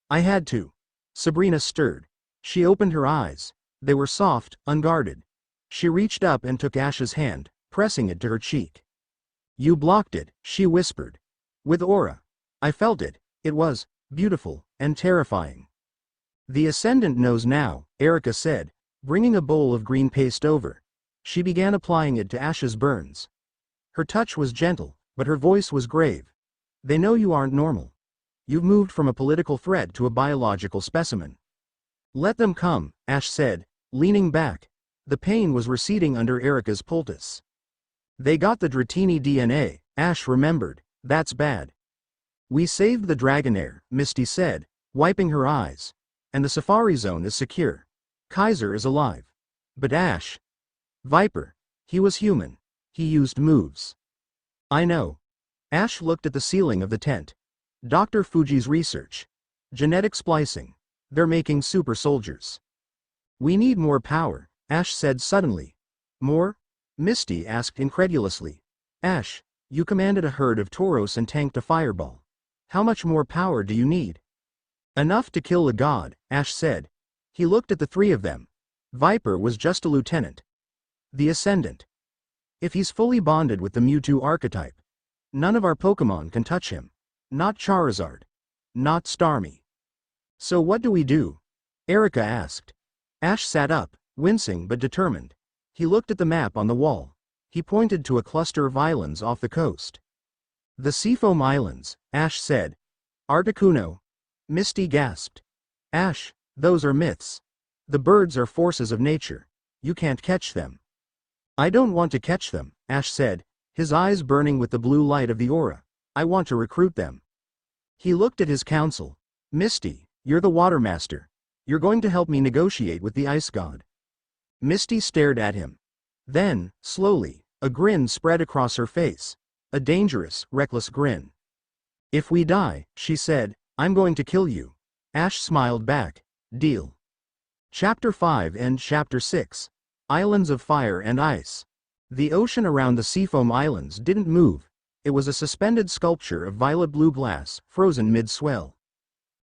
I had to. Sabrina stirred. She opened her eyes. They were soft, unguarded. She reached up and took Ash's hand, pressing it to her cheek. You blocked it, she whispered. With aura. I felt it. It was beautiful and terrifying. The Ascendant knows now, Erika said, bringing a bowl of green paste over. She began applying it to Ash's burns. Her touch was gentle, but her voice was grave. They know you aren't normal. You've moved from a political threat to a biological specimen. Let them come, Ash said, leaning back. The pain was receding under Erika's poultice. They got the Dratini DNA, Ash remembered. That's bad. We saved the Dragonair, Misty said, wiping her eyes. And the Safari Zone is secure. Kaiser is alive. But Ash. Viper. He was human. He used moves. I know. Ash looked at the ceiling of the tent. Dr. Fuji's research. Genetic splicing. They're making super soldiers. We need more power, Ash said suddenly. More? Misty asked incredulously. Ash, you commanded a herd of Tauros and tanked a fireball. How much more power do you need? Enough to kill a god, Ash said. He looked at the three of them. Viper was just a lieutenant. The Ascendant. If he's fully bonded with the Mewtwo archetype, none of our Pokemon can touch him. Not Charizard. Not Starmie. So what do we do? Erika asked. Ash sat up, wincing but determined. He looked at the map on the wall. He pointed to a cluster of islands off the coast. The Seafoam Islands, Ash said. Articuno. Misty gasped. Ash, those are myths. The birds are forces of nature. You can't catch them. I don't want to catch them, Ash said, his eyes burning with the blue light of the aura. I want to recruit them. He looked at his council. Misty, you're the water master. You're going to help me negotiate with the ice god. Misty stared at him. Then, slowly, a grin spread across her face. A dangerous, reckless grin. If we die, she said, I'm going to kill you. Ash smiled back. Deal. Chapter 5 and Chapter 6. Islands of Fire and Ice. The ocean around the Seafoam Islands didn't move. It was a suspended sculpture of violet-blue glass, frozen mid-swell.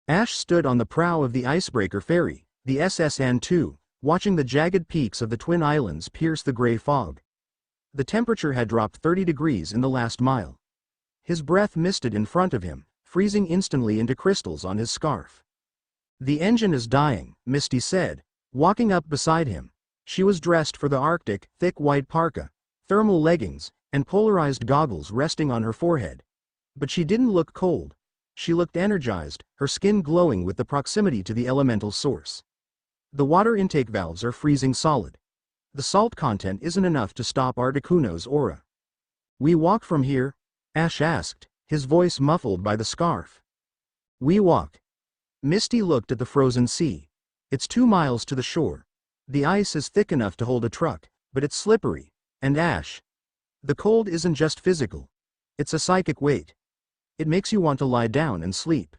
Ash stood on the prow of the icebreaker ferry, the SSN-2, watching the jagged peaks of the twin islands pierce the gray fog. The temperature had dropped 30 degrees in the last mile. His breath misted in front of him, freezing instantly into crystals on his scarf. "The engine is dying," Misty said, walking up beside him. She was dressed for the Arctic, thick white parka, thermal leggings, and polarized goggles resting on her forehead. But she didn't look cold. She looked energized, her skin glowing with the proximity to the elemental source. "The water intake valves are freezing solid. The salt content isn't enough to stop Articuno's aura." "We walk from here?" Ash asked, his voice muffled by the scarf. "We walk." Misty looked at the frozen sea. "It's 2 miles to the shore. The ice is thick enough to hold a truck, but it's slippery. And Ash, the cold isn't just physical. It's a psychic weight. It makes you want to lie down and sleep."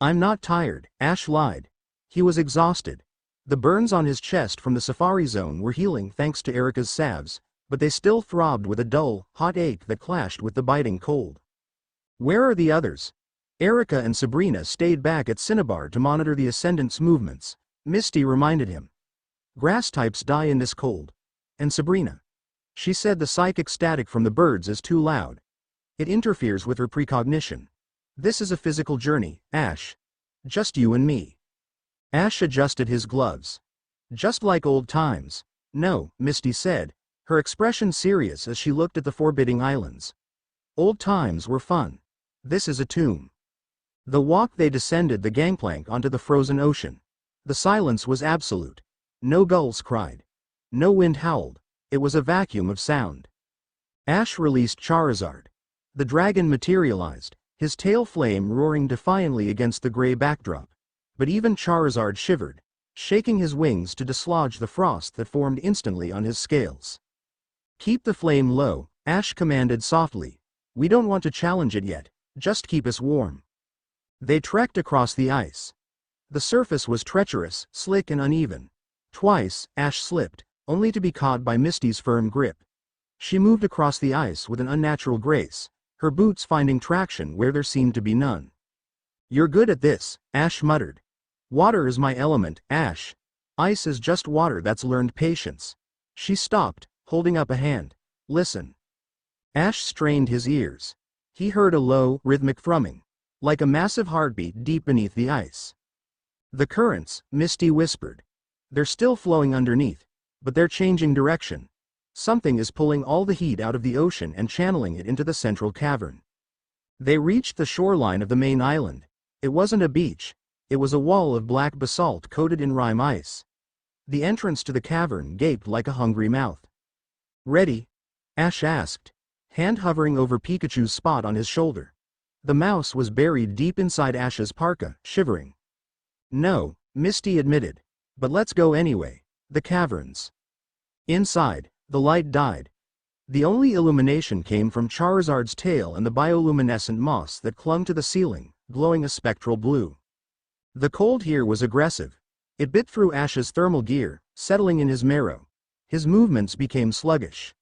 "I'm not tired," Ash lied. He was exhausted. The burns on his chest from the safari zone were healing thanks to Erika's salves, but they still throbbed with a dull, hot ache that clashed with the biting cold. "Where are the others?" Erika and Sabrina stayed back at Cinnabar to monitor the Ascendant's movements, Misty reminded him. "Grass types die in this cold. And Sabrina. She said the psychic static from the birds is too loud. It interferes with her precognition. This is a physical journey, Ash. Just you and me." Ash adjusted his gloves. "Just like old times." "No," Misty said, her expression serious as she looked at the forbidding islands. "Old times were fun. This is a tomb." The walk they descended the gangplank onto the frozen ocean. The silence was absolute. No gulls cried. No wind howled. It was a vacuum of sound. Ash released Charizard. The dragon materialized, his tail flame roaring defiantly against the gray backdrop. But even Charizard shivered, shaking his wings to dislodge the frost that formed instantly on his scales. "Keep the flame low," Ash commanded softly. "We don't want to challenge it yet, just keep us warm." They trekked across the ice. The surface was treacherous, slick and uneven. Twice, Ash slipped, only to be caught by Misty's firm grip. She moved across the ice with an unnatural grace, her boots finding traction where there seemed to be none. "You're good at this," Ash muttered. "Water is my element, Ash. Ice is just water that's learned patience." She stopped, holding up a hand. "Listen." Ash strained his ears. He heard a low, rhythmic thrumming, like a massive heartbeat deep beneath the ice. "The currents," Misty whispered. "They're still flowing underneath, but they're changing direction. Something is pulling all the heat out of the ocean and channeling it into the central cavern." They reached the shoreline of the main island. It wasn't a beach. It was a wall of black basalt coated in rime ice. The entrance to the cavern gaped like a hungry mouth. "Ready?" Ash asked, hand hovering over Pikachu's spot on his shoulder. The mouse was buried deep inside Ash's parka, shivering. "No," Misty admitted. "But let's go anyway. The caverns." Inside, the light died. The only illumination came from Charizard's tail and the bioluminescent moss that clung to the ceiling, glowing a spectral blue. The cold here was aggressive. It bit through Ash's thermal gear, settling in his marrow. His movements became sluggish.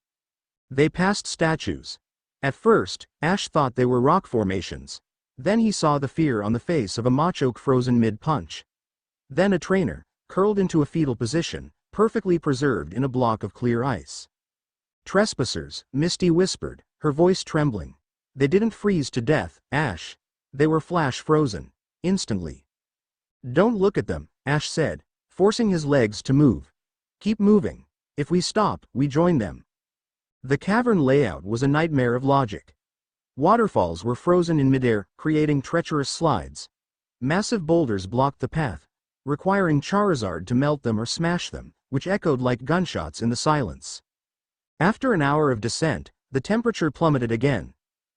They passed statues. At first, Ash thought they were rock formations. Then he saw the fear on the face of a Machoke frozen mid-punch. Then a trainer, curled into a fetal position, perfectly preserved in a block of clear ice. "Trespassers," Misty whispered, her voice trembling. "They didn't freeze to death, Ash. They were flash frozen. Instantly." "Don't look at them," Ash said, forcing his legs to move. "Keep moving. If we stop, we join them." The cavern layout was a nightmare of logic. Waterfalls were frozen in midair, creating treacherous slides. Massive boulders blocked the path, requiring Charizard to melt them or smash them, which echoed like gunshots in the silence. After an hour of descent, the temperature plummeted again.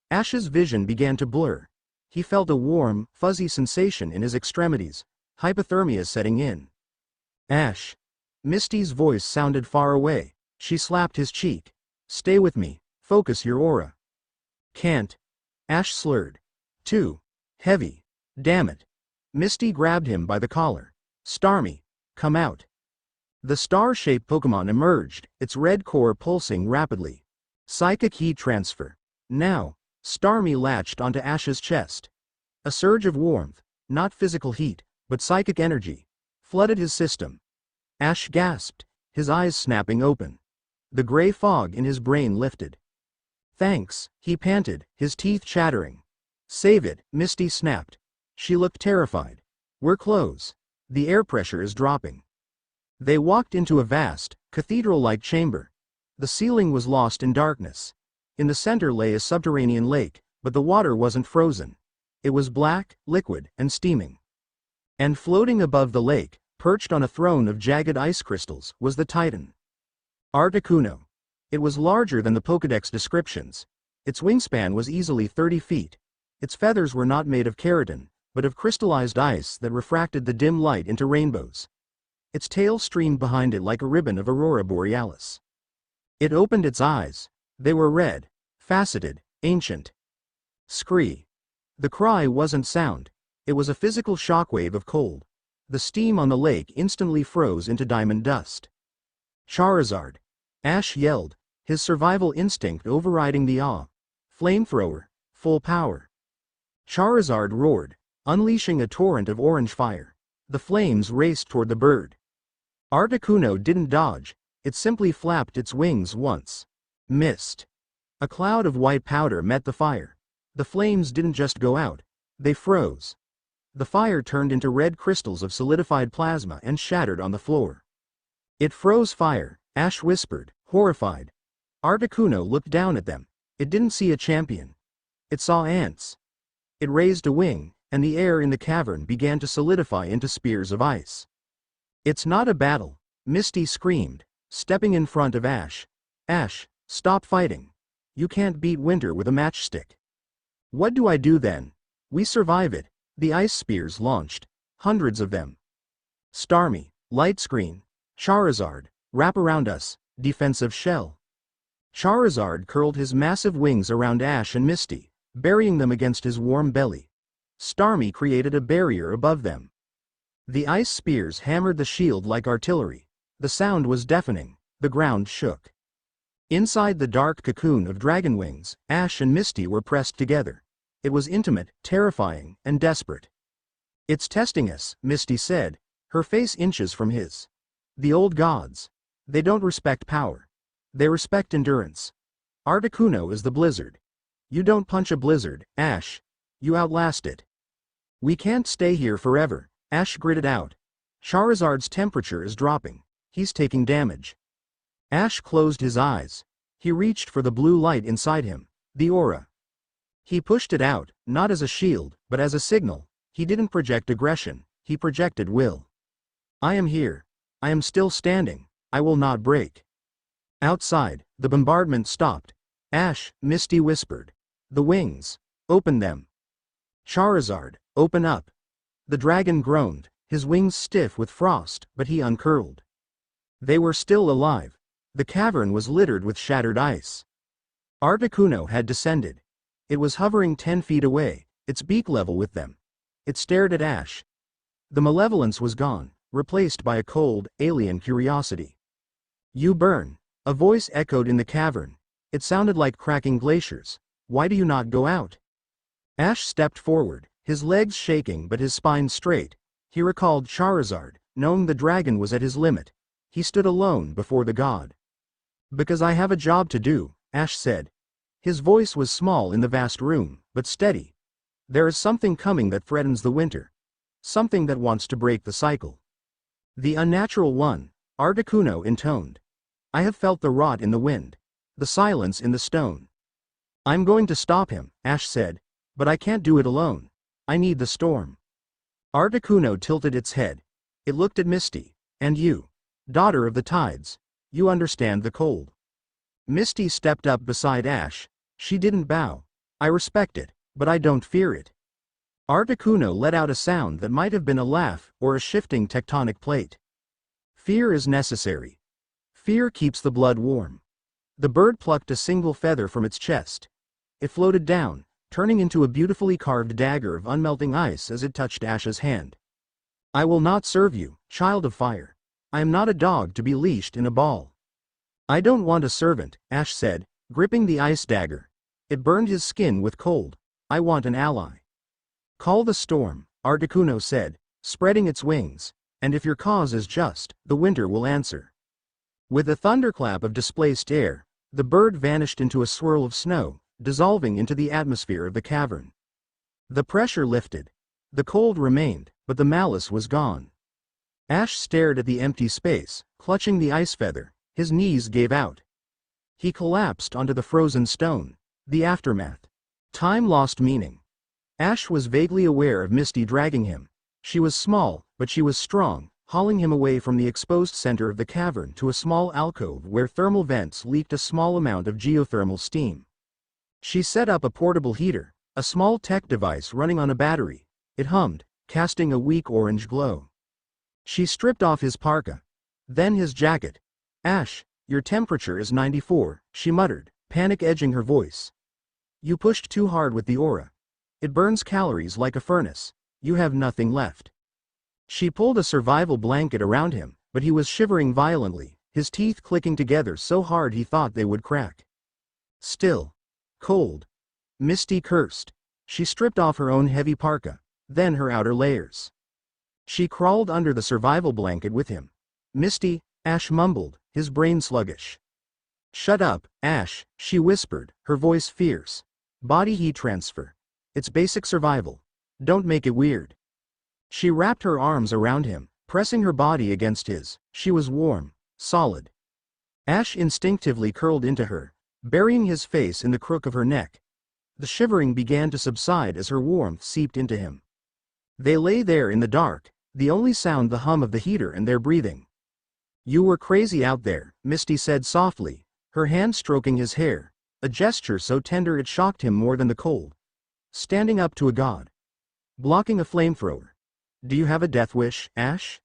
Ash's vision began to blur. He felt a warm, fuzzy sensation in his extremities, hypothermia setting in. "Ash." Misty's voice sounded far away. She slapped his cheek. "Stay with me. Focus your aura." "Can't." Ash slurred. "Too heavy. Damn it." Misty grabbed him by the collar. "Starmie, come out." The star-shaped Pokemon emerged, its red core pulsing rapidly. Psychic heat transfer. Now, Starmie latched onto Ash's chest. A surge of warmth, not physical heat, but psychic energy, flooded his system. Ash gasped, his eyes snapping open. The gray fog in his brain lifted. Thanks, he panted, his teeth chattering. Save it, Misty snapped. She looked terrified. We're close. The air pressure is dropping. They walked into a vast, cathedral-like chamber. The ceiling was lost in darkness. In the center lay a subterranean lake, but the water wasn't frozen. It was black, liquid, and steaming. And floating above the lake, perched on a throne of jagged ice crystals, was the Titan. Articuno. It was larger than the Pokédex descriptions. Its wingspan was easily 30 feet. Its feathers were not made of keratin, but of crystallized ice that refracted the dim light into rainbows. Its tail streamed behind it like a ribbon of aurora borealis. It opened its eyes. They were red, faceted, ancient. Scree. The cry wasn't sound. It was a physical shockwave of cold. The steam on the lake instantly froze into diamond dust. Charizard. Ash yelled, his survival instinct overriding the awe. Flamethrower, full power. Charizard roared, unleashing a torrent of orange fire. The flames raced toward the bird. Articuno didn't dodge, it simply flapped its wings once. Missed. A cloud of white powder met the fire. The flames didn't just go out, they froze. The fire turned into red crystals of solidified plasma and shattered on the floor. It froze fire, Ash whispered, horrified. Articuno looked down at them. It didn't see a champion. It saw ants. It raised a wing, and the air in the cavern began to solidify into spears of ice. It's not a battle, Misty screamed, stepping in front of Ash. Ash, stop fighting. You can't beat winter with a matchstick. What do I do then? We survive it. The ice spears launched. Hundreds of them. Starmie, light screen. Charizard, wrap around us, defensive shell. Charizard curled his massive wings around Ash and Misty, burying them against his warm belly. Starmie created a barrier above them. The ice spears hammered the shield like artillery. The sound was deafening. The ground shook. Inside the dark cocoon of dragon wings, Ash and Misty were pressed together. It was intimate, terrifying, and desperate. It's testing us, Misty said, her face inches from his. The old gods. They don't respect power. They respect endurance. Articuno is the blizzard. You don't punch a blizzard, Ash. You outlast it. We can't stay here forever, Ash gritted out. Charizard's temperature is dropping. He's taking damage. Ash closed his eyes. He reached for the blue light inside him, the aura. He pushed it out, not as a shield, but as a signal. He didn't project aggression, he projected will. I am here. I am still standing. I will not break. Outside, the bombardment stopped. Ash, Misty whispered. The wings. Open them. Charizard, open up. The dragon groaned, his wings stiff with frost, but he uncurled. They were still alive. The cavern was littered with shattered ice. Articuno had descended. It was hovering 10 feet away, its beak level with them. It stared at Ash. The malevolence was gone, replaced by a cold, alien curiosity. You burn. A voice echoed in the cavern. It sounded like cracking glaciers. Why do you not go out? Ash stepped forward, his legs shaking but his spine straight. He recalled Charizard, knowing the dragon was at his limit. He stood alone before the god. Because I have a job to do, Ash said. His voice was small in the vast room, but steady. There is something coming that threatens the winter. Something that wants to break the cycle. The unnatural one, Articuno intoned. I have felt the rot in the wind. The silence in the stone. I'm going to stop him, Ash said. But I can't do it alone. I need the storm. Articuno tilted its head. It looked at Misty. And you. Daughter of the tides. You understand the cold. Misty stepped up beside Ash. She didn't bow. I respect it, but I don't fear it. Articuno let out a sound that might have been a laugh or a shifting tectonic plate. Fear is necessary. Fear keeps the blood warm. The bird plucked a single feather from its chest. It floated down, turning into a beautifully carved dagger of unmelting ice as it touched Ash's hand. I will not serve you, child of fire. I am not a dog to be leashed in a ball. I don't want a servant, Ash said, gripping the ice dagger. It burned his skin with cold. I want an ally. Call the storm, Articuno said, spreading its wings, and if your cause is just, the winter will answer. With a thunderclap of displaced air, the bird vanished into a swirl of snow, dissolving into the atmosphere of the cavern. The pressure lifted. The cold remained, but the malice was gone. Ash stared at the empty space, clutching the ice feather. His knees gave out. He collapsed onto the frozen stone. The aftermath. Time lost meaning. Ash was vaguely aware of Misty dragging him. She was small, but she was strong, hauling him away from the exposed center of the cavern to a small alcove where thermal vents leaked a small amount of geothermal steam. She set up a portable heater, a small tech device running on a battery. It hummed, casting a weak orange glow. She stripped off his parka. Then his jacket. "Ash, your temperature is 94, she muttered, panic edging her voice. "You pushed too hard with the aura. It burns calories like a furnace. You have nothing left." She pulled a survival blanket around him, but he was shivering violently, his teeth clicking together so hard he thought they would crack. Still. Cold. Misty cursed. She stripped off her own heavy parka, then her outer layers. She crawled under the survival blanket with him. "Misty," Ash mumbled, his brain sluggish. "Shut up, Ash," she whispered, her voice fierce. "Body heat transfer. It's basic survival. Don't make it weird." She wrapped her arms around him, pressing her body against his. She was warm, solid. Ash instinctively curled into her, burying his face in the crook of her neck. The shivering began to subside as her warmth seeped into him. They lay there in the dark, the only sound the hum of the heater and their breathing. "You were crazy out there," Misty said softly, her hand stroking his hair, a gesture so tender it shocked him more than the cold. "Standing up to a god. Blocking a flamethrower. Do you have a death wish, Ash?"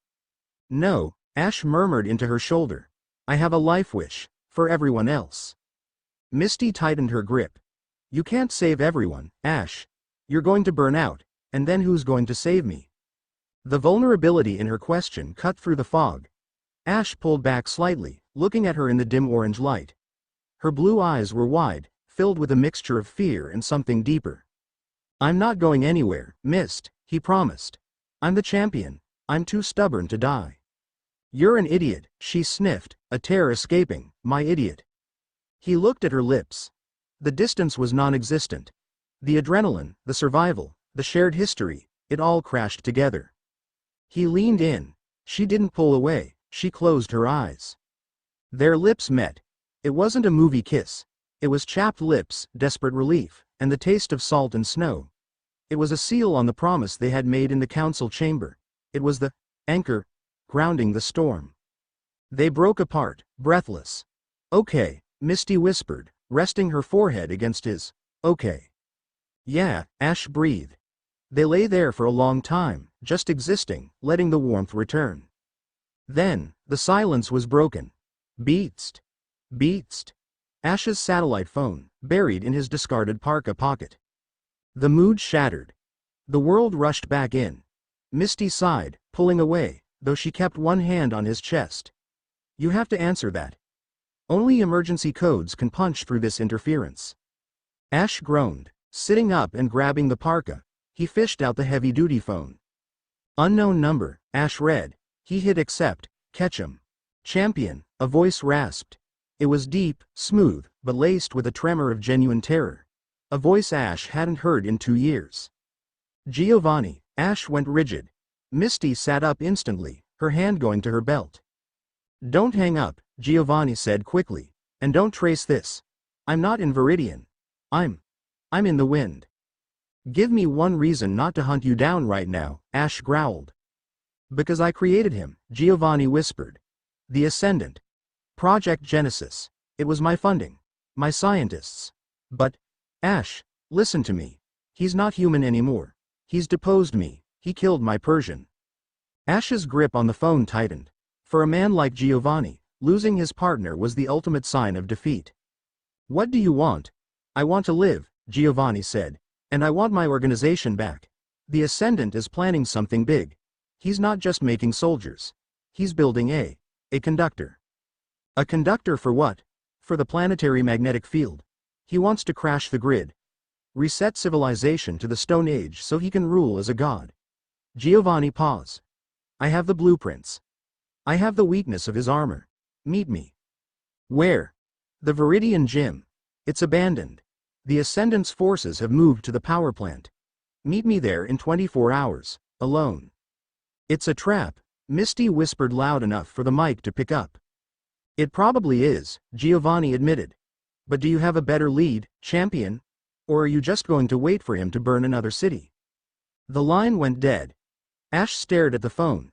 "No," Ash murmured into her shoulder. "I have a life wish, for everyone else." Misty tightened her grip. "You can't save everyone, Ash. You're going to burn out, and then who's going to save me?" The vulnerability in her question cut through the fog. Ash pulled back slightly, looking at her in the dim orange light. Her blue eyes were wide, filled with a mixture of fear and something deeper. "I'm not going anywhere, Mist," he promised. "I'm the champion. I'm too stubborn to die." "You're an idiot," she sniffed, a tear escaping. "My idiot." He looked at her lips. The distance was non-existent. The adrenaline, the survival, the shared history, it all crashed together. He leaned in. She didn't pull away, she closed her eyes. Their lips met. It wasn't a movie kiss. It was chapped lips, desperate relief, and the taste of salt and snow. It was a seal on the promise they had made in the council chamber. It was the anchor, grounding the storm. They broke apart, breathless. "Okay," Misty whispered, resting her forehead against his. "Okay." "Yeah," Ash breathed. They lay there for a long time, just existing, letting the warmth return. Then, the silence was broken. Beatst. Beatst. Ash's satellite phone, buried in his discarded parka pocket. The mood shattered. The world rushed back in. Misty sighed, pulling away, though she kept one hand on his chest. "You have to answer that. Only emergency codes can punch through this interference." Ash groaned, sitting up and grabbing the parka. He fished out the heavy-duty phone. "Unknown number," Ash read. He hit accept. "Ketchum." "Champion," a voice rasped. It was deep, smooth, but laced with a tremor of genuine terror. A voice Ash hadn't heard in 2 years. "Giovanni." Ash went rigid. Misty sat up instantly, her hand going to her belt. "Don't hang up," Giovanni said quickly. "And don't trace this. I'm not in Viridian. I'm in the wind." "Give me one reason not to hunt you down right now," Ash growled. "Because I created him," Giovanni whispered. "The Ascendant. Project Genesis. It was my funding. My scientists. But, Ash, listen to me. He's not human anymore. He's deposed me. He killed my Persian." Ash's grip on the phone tightened. For a man like Giovanni, losing his partner was the ultimate sign of defeat. "What do you want?" "I want to live," Giovanni said. "And I want my organization back. The Ascendant is planning something big. He's not just making soldiers. He's building a conductor." "A conductor for what?" "For the planetary magnetic field. He wants to crash the grid. Reset civilization to the Stone Age so he can rule as a god." Giovanni paused. "I have the blueprints. I have the weakness of his armor. Meet me. Where? The Viridian Gym. It's abandoned. The Ascendant's forces have moved to the power plant. Meet me there in 24 hours, alone. It's a trap, Misty whispered loud enough for the mic to pick up. It probably is, Giovanni admitted. But do you have a better lead, champion? Or are you just going to wait for him to burn another city? The line went dead. Ash stared at the phone.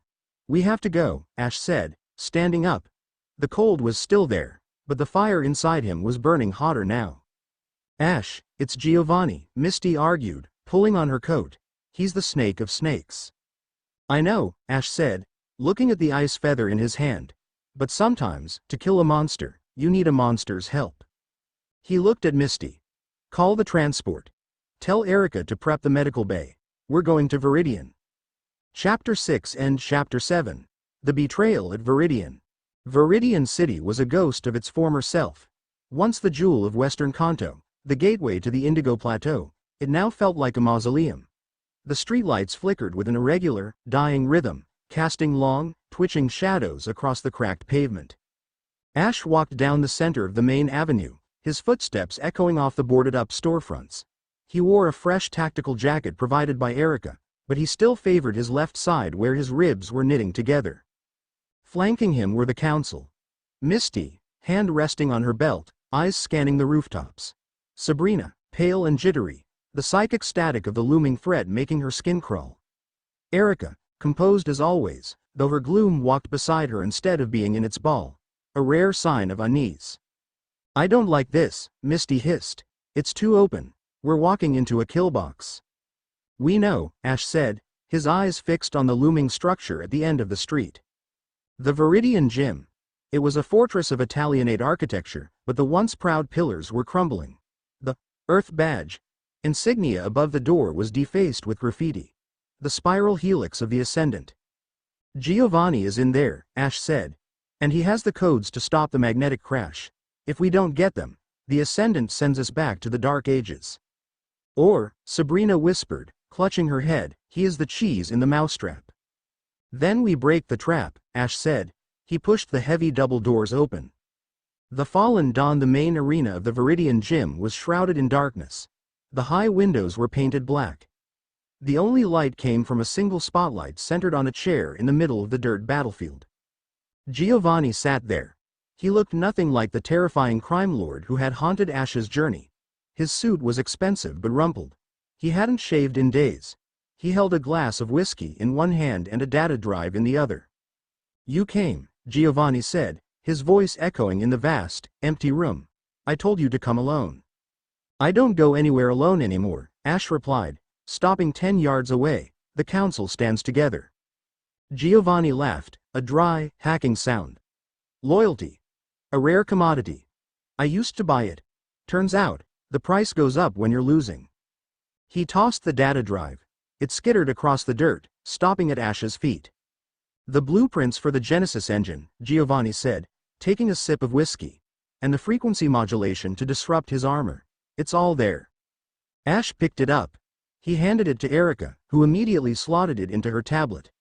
We have to go, Ash said, standing up. The cold was still there, but the fire inside him was burning hotter now. Ash, it's Giovanni, Misty argued, pulling on her coat. He's the snake of snakes. I know, Ash said, looking at the ice feather in his hand. But sometimes, to kill a monster, you need a monster's help. He looked at Misty. Call the transport. Tell Erika to prep the medical bay. We're going to Viridian. Chapter 6 and Chapter 7. The Betrayal at Viridian. Viridian City was a ghost of its former self. Once the jewel of Western Kanto, the gateway to the Indigo Plateau, it now felt like a mausoleum. The streetlights flickered with an irregular, dying rhythm, casting long, twitching shadows across the cracked pavement. Ash walked down the center of the main avenue, his footsteps echoing off the boarded-up storefronts. He wore a fresh tactical jacket provided by Erika, but he still favored his left side where his ribs were knitting together. Flanking him were the council. Misty, hand resting on her belt, eyes scanning the rooftops. Sabrina, pale and jittery, the psychic static of the looming threat making her skin crawl. Erika, composed as always, though her gloom walked beside her instead of being in its ball, a rare sign of unease. I don't like this, Misty hissed. It's too open. We're walking into a kill box. We know, Ash said, his eyes fixed on the looming structure at the end of the street. The Viridian Gym. It was a fortress of Italianate architecture, but the once proud pillars were crumbling. The Earth badge insignia above the door was defaced with graffiti. The spiral helix of the Ascendant. Giovanni is in there, Ash said. And he has the codes to stop the magnetic crash. If we don't get them, the Ascendant sends us back to the Dark Ages. Or, Sabrina whispered, clutching her head, he is the cheese in the mousetrap. Then we break the trap, Ash said. He pushed the heavy double doors open. The fallen dawn. The main arena of the Viridian Gym was shrouded in darkness. The high windows were painted black. The only light came from a single spotlight centered on a chair in the middle of the dirt battlefield. Giovanni sat there. He looked nothing like the terrifying crime lord who had haunted Ash's journey. His suit was expensive but rumpled. He hadn't shaved in days. He held a glass of whiskey in one hand and a data drive in the other. You came, Giovanni said, his voice echoing in the vast, empty room. I told you to come alone. I don't go anywhere alone anymore, Ash replied, stopping 10 yards away. The council stands together. Giovanni laughed, a dry, hacking sound. Loyalty. A rare commodity. I used to buy it. Turns out, the price goes up when you're losing. He tossed the data drive. It skittered across the dirt, stopping at Ash's feet. The blueprints for the Genesis engine, Giovanni said, taking a sip of whiskey. And the frequency modulation to disrupt his armor. It's all there. Ash picked it up. He handed it to Erika, who immediately slotted it into her tablet.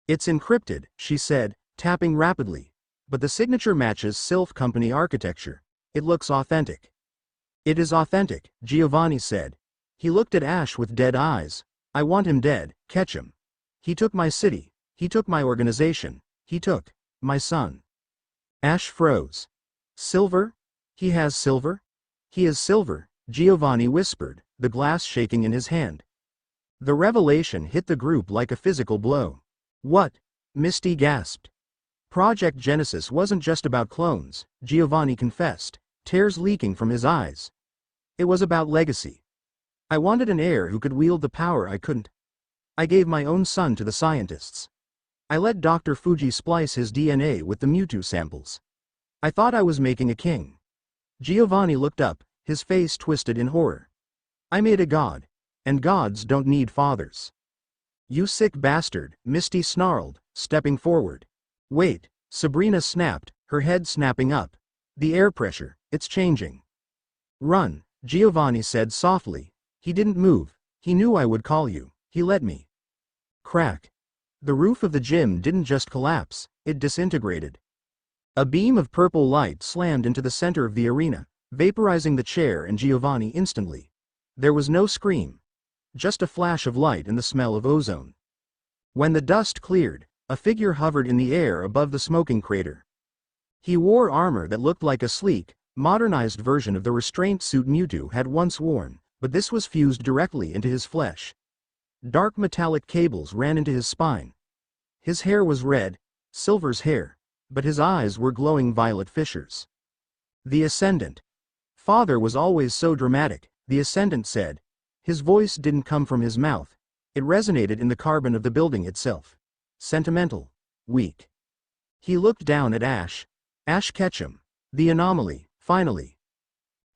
It's encrypted, she said, tapping rapidly. But the signature matches Sylph Company architecture. It looks authentic. It is authentic, Giovanni said. He looked at Ash with dead eyes. I want him dead, catch him. He took my city. He took my organization. He took my son. Ash froze. Silver? He has silver? He is silver, Giovanni whispered, the glass shaking in his hand. The revelation hit the group like a physical blow. What? Misty gasped. Project Genesis wasn't just about clones, Giovanni confessed, tears leaking from his eyes. It was about legacy. I wanted an heir who could wield the power I couldn't. I gave my own son to the scientists. I let Dr. Fuji splice his DNA with the Mewtwo samples. I thought I was making a king. Giovanni looked up, his face twisted in horror. I made a god. And gods don't need fathers. You sick bastard, Misty snarled, stepping forward. Wait, Sabrina snapped, her head snapping up. The air pressure, it's changing. Run, Giovanni said softly. He didn't move. He knew I would call you. He let me. Crack. The roof of the gym didn't just collapse, it disintegrated. A beam of purple light slammed into the center of the arena, vaporizing the chair and Giovanni instantly. There was no scream. Just a flash of light and the smell of ozone. When the dust cleared, a figure hovered in the air above the smoking crater. He wore armor that looked like a sleek, modernized version of the restraint suit Mewtwo had once worn, but this was fused directly into his flesh. Dark metallic cables ran into his spine. His hair was red, Silver's hair, but his eyes were glowing violet fissures. The Ascendant. Father was always so dramatic, the Ascendant said. His voice didn't come from his mouth. It resonated in the carbon of the building itself. Sentimental. Weak. He looked down at Ash. Ash Ketchum. The anomaly, finally.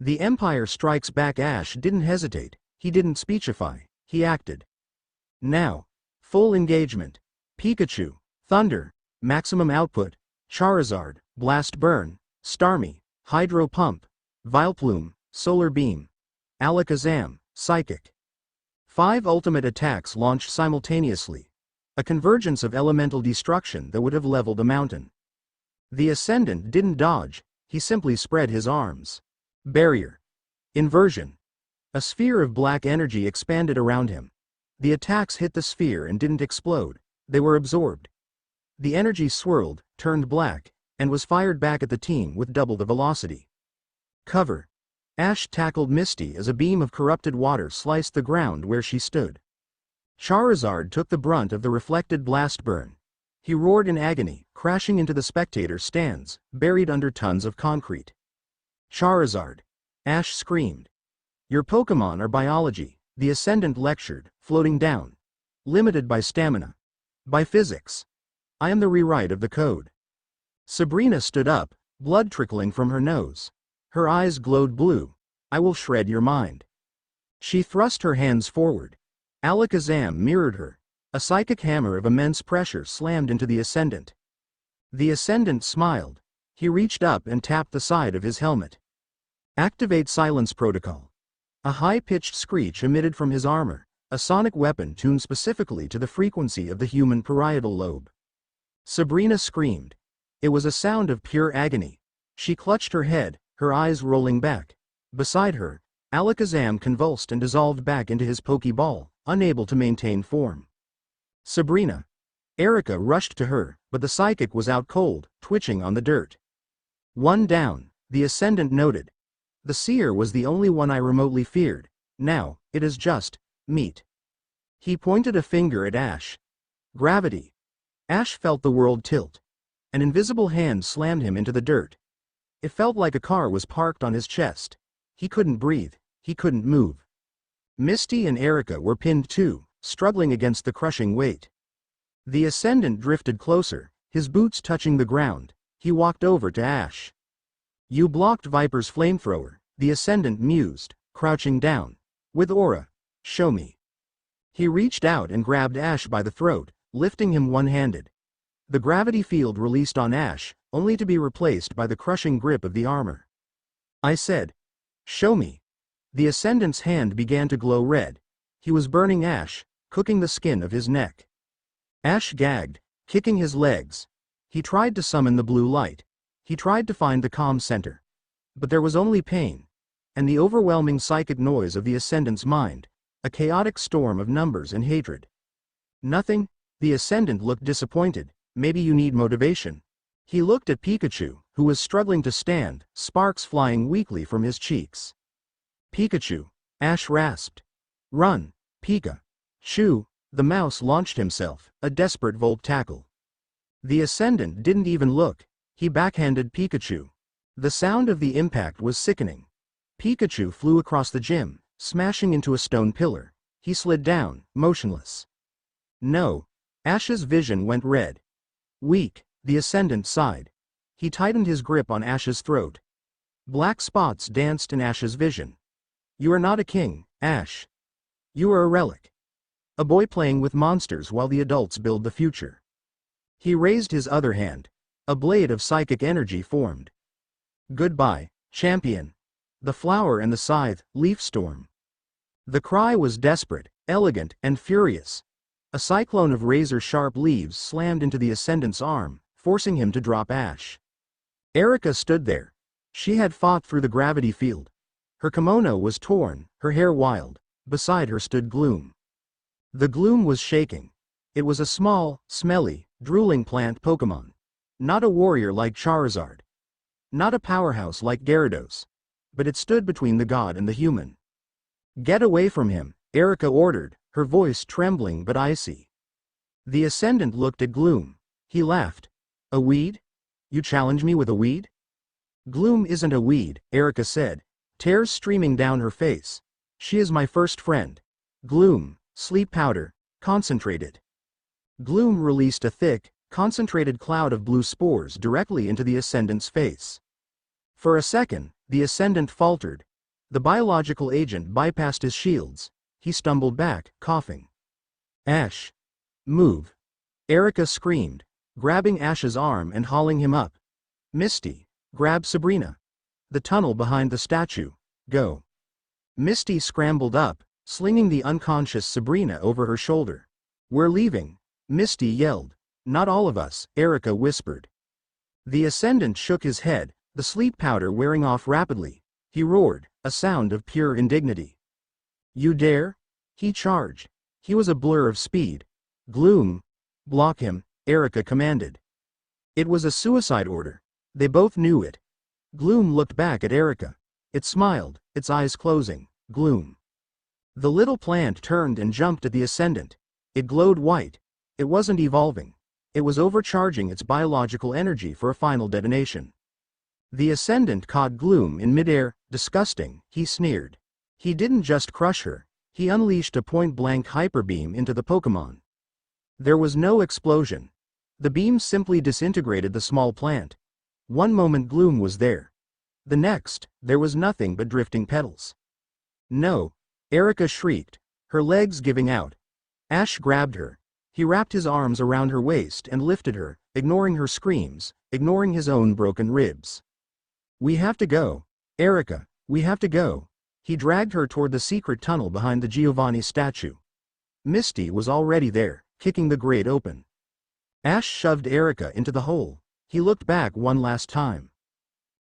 The Empire Strikes Back. Ash didn't hesitate, he didn't speechify, he acted. Now. Full engagement. Pikachu. Thunder. Maximum output. Charizard. Blast Burn. Starmie. Hydro Pump. Vileplume. Solar Beam. Alakazam. Psychic. 5 ultimate attacks launched simultaneously. A convergence of elemental destruction that would have leveled a mountain. The Ascendant didn't dodge, he simply spread his arms. Barrier. Inversion. A sphere of black energy expanded around him. The attacks hit the sphere and didn't explode, they were absorbed. The energy swirled, turned black, and was fired back at the team with double the velocity. Cover. Ash tackled Misty as a beam of corrupted water sliced the ground where she stood. Charizard took the brunt of the reflected blast burn. He roared in agony, crashing into the spectator stands, buried under tons of concrete. Charizard. Ash screamed. Your Pokémon are biology, the Ascendant lectured, floating down. Limited by stamina. By physics. I am the rewrite of the code. Sabrina stood up, blood trickling from her nose. Her eyes glowed blue. I will shred your mind. She thrust her hands forward. Alakazam mirrored her. A psychic hammer of immense pressure slammed into the Ascendant. The Ascendant smiled. He reached up and tapped the side of his helmet. Activate Silence Protocol. A high-pitched screech emitted from his armor, a sonic weapon tuned specifically to the frequency of the human parietal lobe. Sabrina screamed. It was a sound of pure agony. She clutched her head, her eyes rolling back. Beside her, Alakazam convulsed and dissolved back into his Pokeball, unable to maintain form. Sabrina. Erika rushed to her, but the psychic was out cold, twitching on the dirt. One down, the Ascendant noted. The seer was the only one I remotely feared. Now, it is just meat. He pointed a finger at Ash. Gravity. Ash felt the world tilt. An invisible hand slammed him into the dirt. It felt like a car was parked on his chest. He couldn't breathe, he couldn't move. Misty and Erika were pinned too, struggling against the crushing weight. The Ascendant drifted closer, his boots touching the ground. He walked over to Ash. You blocked Viper's flamethrower, the Ascendant mused, crouching down. With aura. Show me. He reached out and grabbed Ash by the throat, lifting him one-handed. The gravity field released on Ash, only to be replaced by the crushing grip of the armor. I said. Show me. The Ascendant's hand began to glow red. He was burning Ash, cooking the skin of his neck. Ash gagged, kicking his legs. He tried to summon the blue light. He tried to find the calm center. But there was only pain. And the overwhelming psychic noise of the Ascendant's mind. A chaotic storm of numbers and hatred. Nothing? The Ascendant looked disappointed. Maybe you need motivation. He looked at Pikachu, who was struggling to stand, sparks flying weakly from his cheeks. Pikachu. Ash rasped. Run, Pika. Shoo. The mouse launched himself, a desperate volt tackle. The Ascendant didn't even look. He backhanded Pikachu. The sound of the impact was sickening. Pikachu flew across the gym, smashing into a stone pillar. He slid down, motionless. No. Ash's vision went red. Weak, the Ascendant sighed. He tightened his grip on Ash's throat. Black spots danced in Ash's vision. You are not a king, Ash. You are a relic. A boy playing with monsters while the adults build the future. He raised his other hand. A blade of psychic energy formed. Goodbye, champion. The flower and the scythe, leaf storm. The cry was desperate, elegant, and furious. A cyclone of razor-sharp leaves slammed into the Ascendant's arm, forcing him to drop Ash. Erika stood there. She had fought through the gravity field. Her kimono was torn, her hair wild. Beside her stood Gloom. The Gloom was shaking. It was a small, smelly, drooling plant Pokemon. Not a warrior like Charizard. Not a powerhouse like Gyarados. But it stood between the god and the human. "Get away from him," Erika ordered, her voice trembling but icy. The Ascendant looked at Gloom. He laughed. "A weed? You challenge me with a weed?" "Gloom isn't a weed," Erika said, tears streaming down her face. "She is my first friend. Gloom, sleep powder, concentrated." Gloom released a thick, concentrated cloud of blue spores directly into the Ascendant's face. For a second, the Ascendant faltered. The biological agent bypassed his shields. He stumbled back, coughing. "Ash! Move!" Erika screamed, grabbing Ash's arm and hauling him up. "Misty, grab Sabrina. The tunnel behind the statue. Go." Misty scrambled up, slinging the unconscious Sabrina over her shoulder. "We're leaving," Misty yelled. "Not all of us," Erika whispered. The Ascendant shook his head, the sleep powder wearing off rapidly. He roared, a sound of pure indignity. "You dare?" He charged. He was a blur of speed. "Gloom! Block him," Erika commanded. It was a suicide order. They both knew it. Gloom looked back at Erika. It smiled, its eyes closing. Gloom. The little plant turned and jumped at the Ascendant. It glowed white. It wasn't evolving. It was overcharging its biological energy for a final detonation. The Ascendant caught Gloom in midair. "Disgusting," he sneered. He didn't just crush her. He unleashed a point-blank hyper beam into the Pokemon. There was no explosion. The beam simply disintegrated the small plant. One moment Gloom was there. The next, there was nothing but drifting petals. "No!" Erika shrieked, her legs giving out. Ash grabbed her. He wrapped his arms around her waist and lifted her, ignoring her screams, ignoring his own broken ribs. "We have to go. Erika, we have to go." He dragged her toward the secret tunnel behind the Giovanni statue. Misty was already there, kicking the grate open. Ash shoved Erika into the hole. He looked back one last time.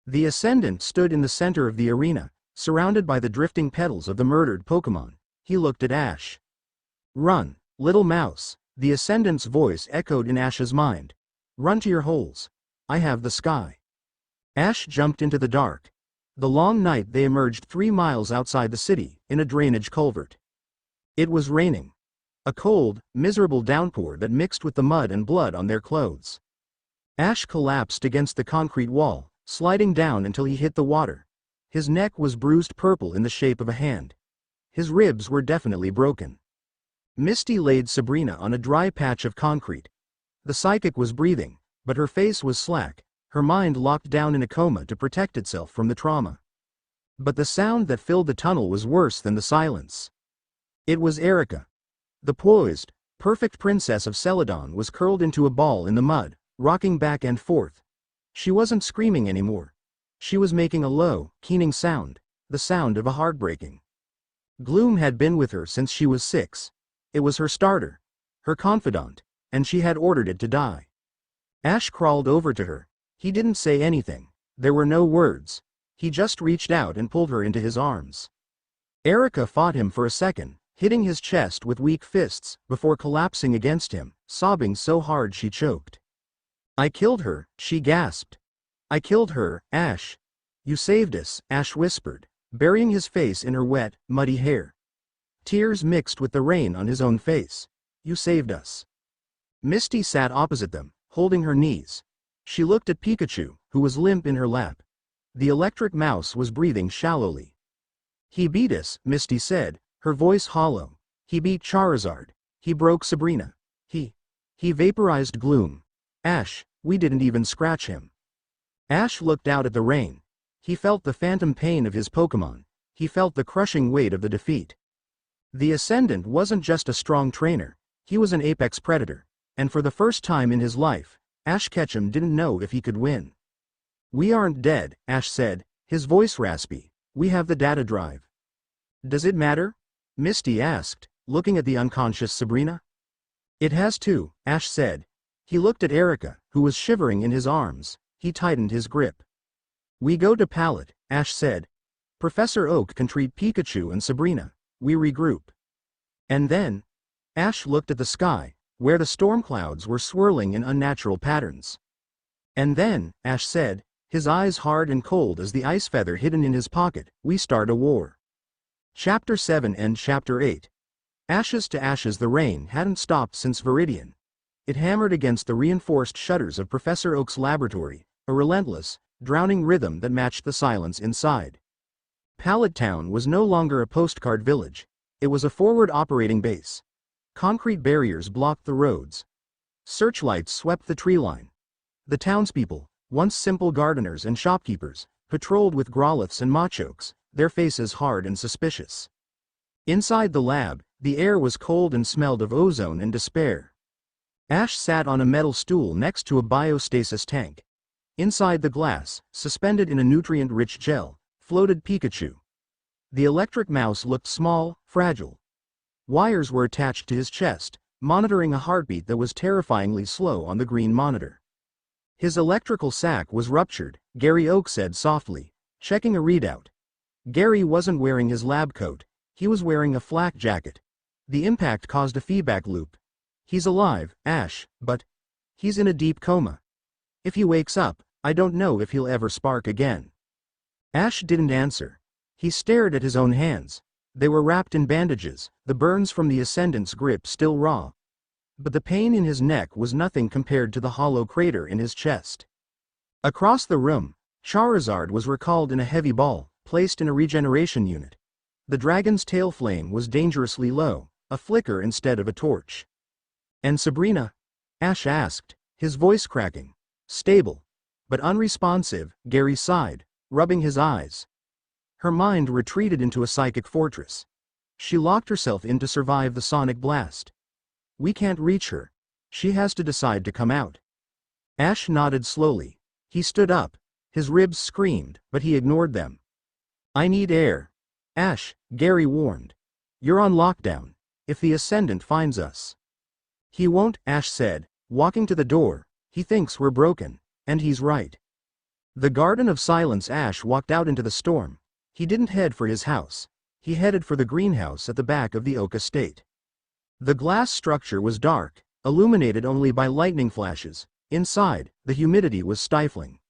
The Ascendant stood in the center of the arena, surrounded by the drifting petals of the murdered Pokemon. He looked at Ash. "Run, little mouse," the Ascendant's voice echoed in Ash's mind. "Run to your holes. I have the sky." Ash jumped into the dark. The long night they emerged 3 miles outside the city, in a drainage culvert. It was raining. A cold, miserable downpour that mixed with the mud and blood on their clothes. Ash collapsed against the concrete wall, sliding down until he hit the water. His neck was bruised purple in the shape of a hand. His ribs were definitely broken. Misty laid Sabrina on a dry patch of concrete. The psychic was breathing, but her face was slack, her mind locked down in a coma to protect itself from the trauma. But the sound that filled the tunnel was worse than the silence. It was Erika. The poised, perfect princess of Celadon was curled into a ball in the mud, rocking back and forth. She wasn't screaming anymore. She was making a low, keening sound, the sound of a heartbreaking. Gloom had been with her since she was 6. It was her starter, her confidant, and she had ordered it to die. Ash crawled over to her. He didn't say anything. There were no words. He just reached out and pulled her into his arms. Erika fought him for a second, hitting his chest with weak fists, before collapsing against him, sobbing so hard she choked. "I killed her," she gasped. "I killed her, Ash." "You saved us," Ash whispered, burying his face in her wet, muddy hair. Tears mixed with the rain on his own face. "You saved us." Misty sat opposite them, holding her knees. She looked at Pikachu, who was limp in her lap. The electric mouse was breathing shallowly. "He beat us," Misty said, her voice hollow. "He beat Charizard. He broke Sabrina. He vaporized Gloom. Ash, we didn't even scratch him." Ash looked out at the rain. He felt the phantom pain of his Pokemon. He felt the crushing weight of the defeat. The Ascendant wasn't just a strong trainer. He was an apex predator. And for the first time in his life, Ash Ketchum didn't know if he could win. "We aren't dead," Ash said, his voice raspy. "We have the data drive." "Does it matter?" Misty asked, looking at the unconscious Sabrina. "It has to," Ash said. He looked at Erika, who was shivering in his arms. he tightened his grip. We go to Pallet, Ash said. Professor Oak can treat Pikachu and Sabrina. We regroup. And then, Ash looked at the sky, where the storm clouds were swirling in unnatural patterns. And then, Ash said, his eyes hard and cold as the ice feather hidden in his pocket, we start a war. Chapter 7 and Chapter 8. Ashes to ashes. The rain hadn't stopped since Viridian. It hammered against the reinforced shutters of Professor Oak's laboratory, a relentless, drowning rhythm that matched the silence inside. Pallet Town was no longer a postcard village. It was a forward operating base. Concrete barriers blocked the roads. Searchlights swept the tree line. The townspeople, once simple gardeners and shopkeepers, patrolled with Growliths and Machokes, their faces hard and suspicious. Inside the lab, the air was cold and smelled of ozone and despair. Ash sat on a metal stool next to a biostasis tank. Inside the glass, suspended in a nutrient-rich gel, floated Pikachu. The electric mouse looked small, fragile. Wires were attached to his chest, monitoring a heartbeat that was terrifyingly slow on the green monitor. His electrical sac was ruptured, Gary Oak said softly, checking a readout. Gary wasn't wearing his lab coat, he was wearing a flak jacket. The impact caused a feedback loop. He's alive, Ash, but he's in a deep coma. If he wakes up, I don't know if he'll ever spark again. Ash didn't answer. He stared at his own hands. They were wrapped in bandages, the burns from the Ascendant's grip still raw. But the pain in his neck was nothing compared to the hollow crater in his chest. Across the room, Charizard was recalled in a heavy ball, placed in a regeneration unit. The dragon's tail flame was dangerously low, a flicker instead of a torch. And Sabrina? Ash asked, his voice cracking. Stable. But unresponsive, Gary sighed, rubbing his eyes. Her mind retreated into a psychic fortress. She locked herself in to survive the sonic blast. We can't reach her. She has to decide to come out. Ash nodded slowly. He stood up. His ribs screamed, but he ignored them. I need air. Ash, Gary warned. You're on lockdown. If the Ascendant finds us. He won't, Ash said, walking to the door. He thinks we're broken. And he's right. The Garden of Silence. Ash walked out into the storm. He didn't head for his house. He headed for the greenhouse at the back of the Oak Estate. The glass structure was dark, illuminated only by lightning flashes. Inside, the humidity was stifling.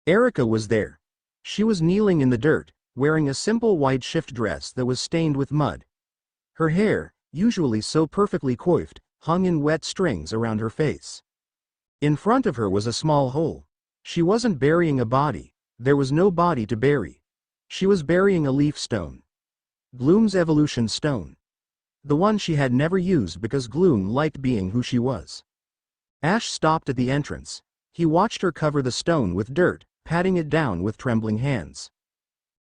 Erika was there. She was kneeling in the dirt, wearing a simple white shift dress that was stained with mud. Her hair, usually so perfectly coiffed, hung in wet strings around her face. In front of her was a small hole. She wasn't burying a body. There was no body to bury. She was burying a leaf stone. Gloom's evolution stone. The one she had never used because Gloom liked being who she was. Ash stopped at the entrance. He watched her cover the stone with dirt, patting it down with trembling hands.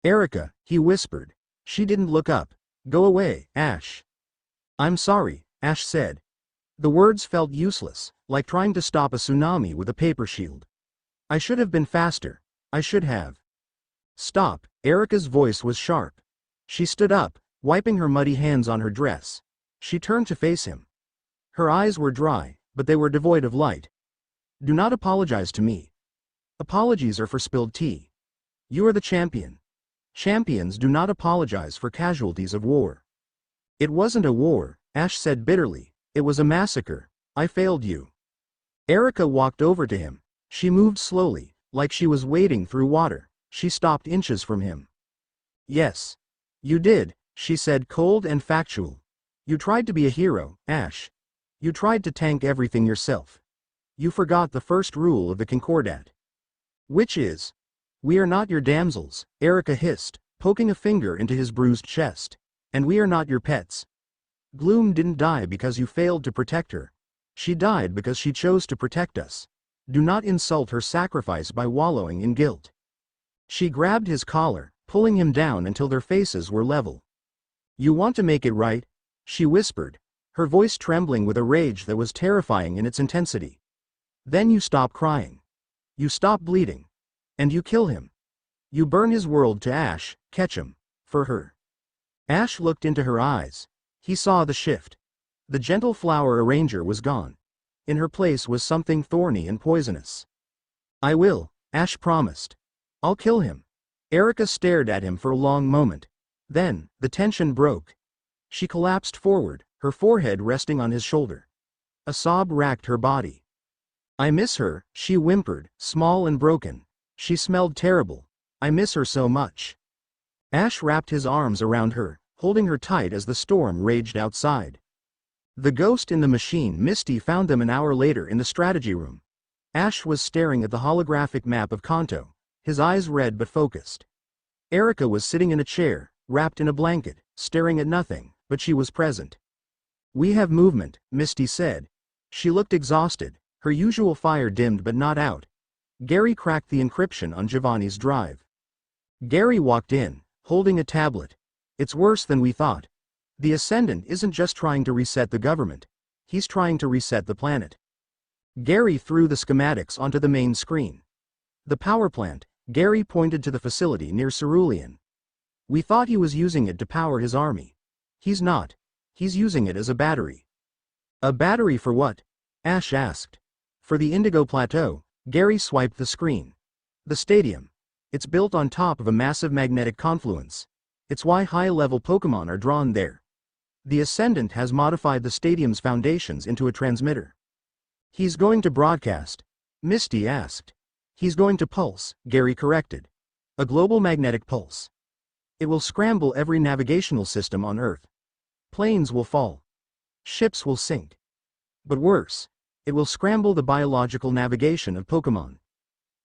Erika, he whispered. She didn't look up. Go away, Ash. I'm sorry, Ash said. The words felt useless, like trying to stop a tsunami with a paper shield. I should have been faster. I should have. Stop, Erika's voice was sharp. She stood up, wiping her muddy hands on her dress. She turned to face him. Her eyes were dry, but they were devoid of light. Do not apologize to me. Apologies are for spilled tea. You are the champion. Champions do not apologize for casualties of war. It wasn't a war, Ash said bitterly. It was a massacre. I failed you. Erika walked over to him. She moved slowly, like she was wading through water. She stopped inches from him. Yes. You did, she said, cold and factual. You tried to be a hero, Ash. You tried to tank everything yourself. You forgot the first rule of the Concordat. Which is, we are not your damsels, Erika hissed, poking a finger into his bruised chest. And we are not your pets. Gloom didn't die because you failed to protect her. She died because she chose to protect us. Do not insult her sacrifice by wallowing in guilt. She grabbed his collar, pulling him down until their faces were level. You want to make it right? She whispered, her voice trembling with a rage that was terrifying in its intensity. Then you stop crying. You stop bleeding. And you kill him. You burn his world to ash, catch him. For her. Ash looked into her eyes. He saw the shift. The gentle flower arranger was gone. In her place was something thorny and poisonous. I will, Ash promised. I'll kill him. Erika stared at him for a long moment. Then, the tension broke. She collapsed forward, her forehead resting on his shoulder. A sob racked her body. I miss her, she whimpered, small and broken. She smelled terrible. I miss her so much. Ash wrapped his arms around her, holding her tight as the storm raged outside. The ghost in the machine Misty found them an hour later in the strategy room. Ash was staring at the holographic map of Kanto, his eyes red but focused. Erika was sitting in a chair, wrapped in a blanket, staring at nothing, but she was present. We have movement, Misty said. She looked exhausted, her usual fire dimmed but not out. Gary cracked the encryption on Giovanni's drive. Gary walked in, holding a tablet. It's worse than we thought. The Ascendant isn't just trying to reset the government. He's trying to reset the planet. Gary threw the schematics onto the main screen. The power plant, Gary pointed to the facility near Cerulean. We thought he was using it to power his army. He's not. He's using it as a battery. A battery for what? Ash asked. For the Indigo Plateau. Gary swiped the screen. The stadium. It's built on top of a massive magnetic confluence. It's why high-level Pokémon are drawn there. The Ascendant has modified the stadium's foundations into a transmitter. He's going to broadcast? Misty asked. He's going to pulse, Gary corrected. A global magnetic pulse. It will scramble every navigational system on Earth. Planes will fall. Ships will sink. But worse, it will scramble the biological navigation of Pokémon.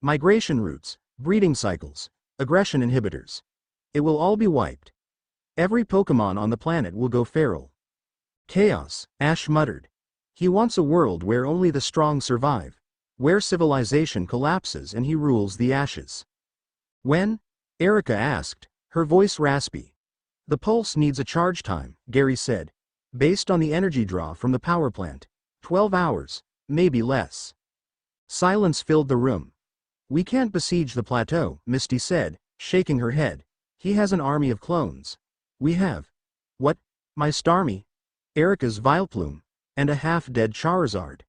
Migration routes, breeding cycles, aggression inhibitors. It will all be wiped. Every Pokémon on the planet will go feral. Chaos, Ash muttered. He wants a world where only the strong survive, where civilization collapses and he rules the ashes. When? Erika asked, her voice raspy. The pulse needs a charge time, Gary said. Based on the energy draw from the power plant. 12 hours, maybe less. Silence filled the room. We can't besiege the plateau, Misty said, shaking her head. He has an army of clones. We have. What? My Starmie? Erika's Vileplume. And a half-dead Charizard.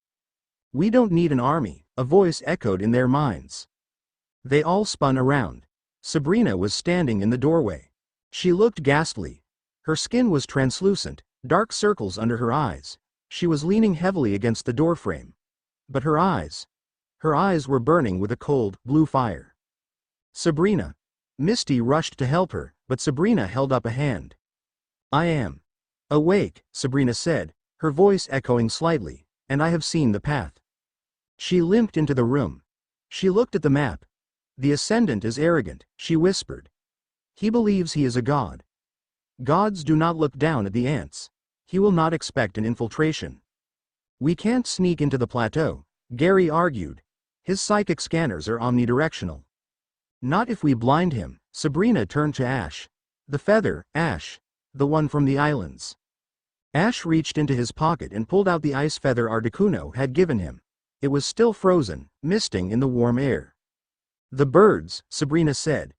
We don't need an army, a voice echoed in their minds. They all spun around. Sabrina was standing in the doorway. She looked ghastly. Her skin was translucent, dark circles under her eyes. She was leaning heavily against the doorframe. But her eyes were burning with a cold, blue fire. Sabrina. Misty rushed to help her, but Sabrina held up a hand. I am awake, Sabrina said, her voice echoing slightly, and I have seen the path. She limped into the room. She looked at the map. The Ascendant is arrogant, she whispered. He believes he is a god. Gods do not look down at the ants. He will not expect an infiltration. We can't sneak into the plateau, Gary argued. His psychic scanners are omnidirectional. Not if we blind him, Sabrina turned to Ash. The feather, Ash. The one from the islands. Ash reached into his pocket and pulled out the ice feather Articuno had given him. It was still frozen, misting in the warm air. The birds, Sabrina said.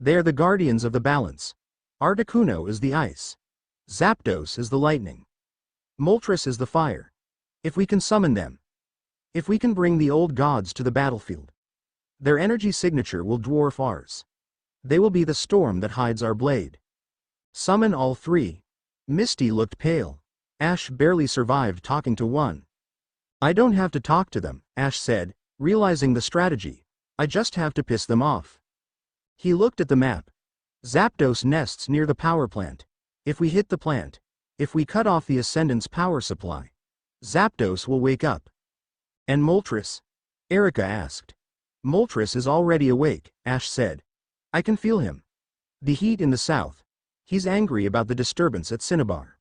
They are the guardians of the balance. Articuno is the ice. Zapdos is the lightning. Moltres is the fire. If we can summon them. If we can bring the old gods to the battlefield. Their energy signature will dwarf ours. They will be the storm that hides our blade. Summon all three. Misty looked pale. Ash barely survived talking to one. I don't have to talk to them, Ash said, realizing the strategy. I just have to piss them off. He looked at the map. Zapdos nests near the power plant. If we hit the plant, if we cut off the Ascendant's power supply, Zapdos will wake up. And Moltres? Erika asked. Moltres is already awake, Ash said. I can feel him. The heat in the south. He's angry about the disturbance at Cinnabar.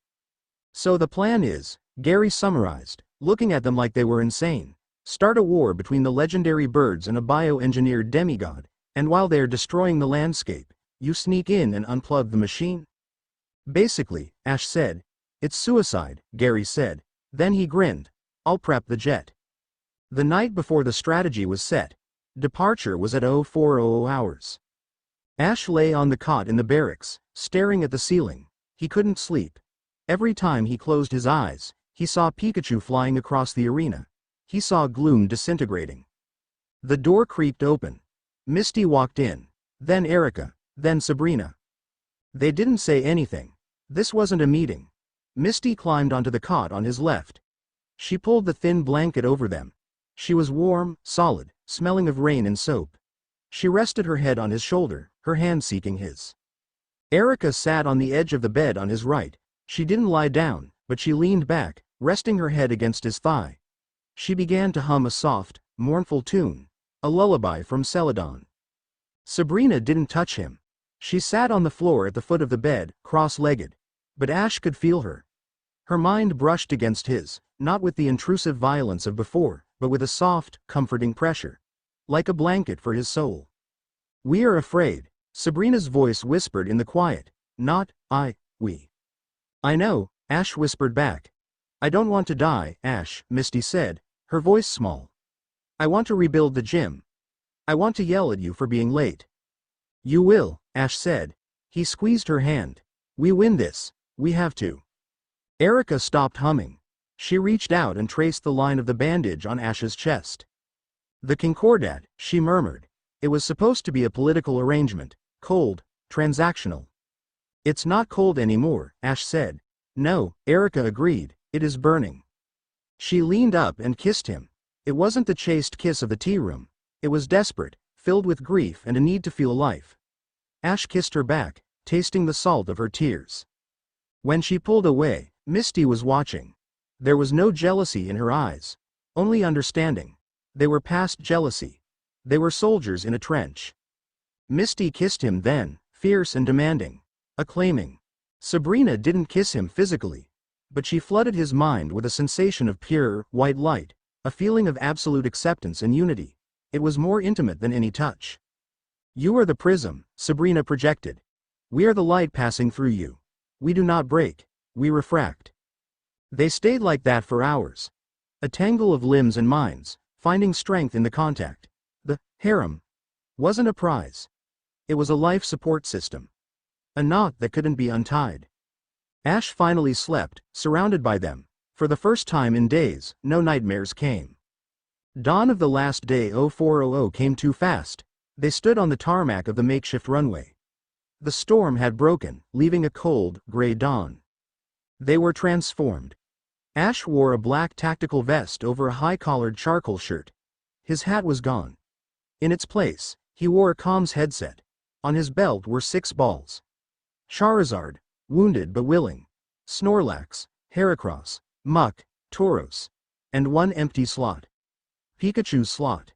So the plan is, Gary summarized, looking at them like they were insane. Start a war between the legendary birds and a bioengineered demigod, and while they're destroying the landscape, you sneak in and unplug the machine? Basically, Ash said. It's suicide, Gary said. Then he grinned. I'll prep the jet. The night before the strategy was set. Departure was at 0400 hours. Ash lay on the cot in the barracks, staring at the ceiling. He couldn't sleep. Every time he closed his eyes, he saw Pikachu flying across the arena. He saw gloom disintegrating. The door creaked open. Misty walked in. Then Erika. Then Sabrina. They didn't say anything. This wasn't a meeting. Misty climbed onto the cot on his left. She pulled the thin blanket over them. She was warm, solid, smelling of rain and soap. She rested her head on his shoulder, her hand seeking his. Erika sat on the edge of the bed on his right. She didn't lie down, but she leaned back, resting her head against his thigh. She began to hum a soft, mournful tune, a lullaby from Celadon. Sabrina didn't touch him. She sat on the floor at the foot of the bed, cross-legged. But Ash could feel her. Her mind brushed against his, not with the intrusive violence of before, but with a soft, comforting pressure. Like a blanket for his soul. "We are afraid," Sabrina's voice whispered in the quiet. "Not, we." "I know," Ash whispered back. "I don't want to die, Ash," Misty said, her voice small. "I want to rebuild the gym. I want to yell at you for being late." "You will," Ash said. He squeezed her hand. "We win this. We have to." Erika stopped humming. She reached out and traced the line of the bandage on Ash's chest. "The Concordat," she murmured. It was supposed to be a political arrangement, cold, transactional. "It's not cold anymore," Ash said. "No," Erika agreed, "it is burning." She leaned up and kissed him. It wasn't the chaste kiss of the tea room. It was desperate, filled with grief and a need to feel life. Ash kissed her back, tasting the salt of her tears. When she pulled away, Misty was watching. There was no jealousy in her eyes. Only understanding. They were past jealousy. They were soldiers in a trench. Misty kissed him then, fierce and demanding. Acclaiming. Sabrina didn't kiss him physically. But she flooded his mind with a sensation of pure, white light, a feeling of absolute acceptance and unity. It was more intimate than any touch. "You are the prism," Sabrina projected. "We are the light passing through you. We do not break, we refract." They stayed like that for hours. A tangle of limbs and minds, finding strength in the contact. The harem wasn't a prize. It was a life support system. A knot that couldn't be untied. Ash finally slept, surrounded by them. For the first time in days, no nightmares came. Dawn of the last day 0400 came too fast. They stood on the tarmac of the makeshift runway. The storm had broken, leaving a cold, gray dawn. They were transformed. Ash wore a black tactical vest over a high-collared charcoal shirt. His hat was gone. In its place, he wore a comms headset. On his belt were 6 balls. Charizard, wounded but willing. Snorlax, Heracross, Muck, Tauros. And 1 empty slot. Pikachu's slot.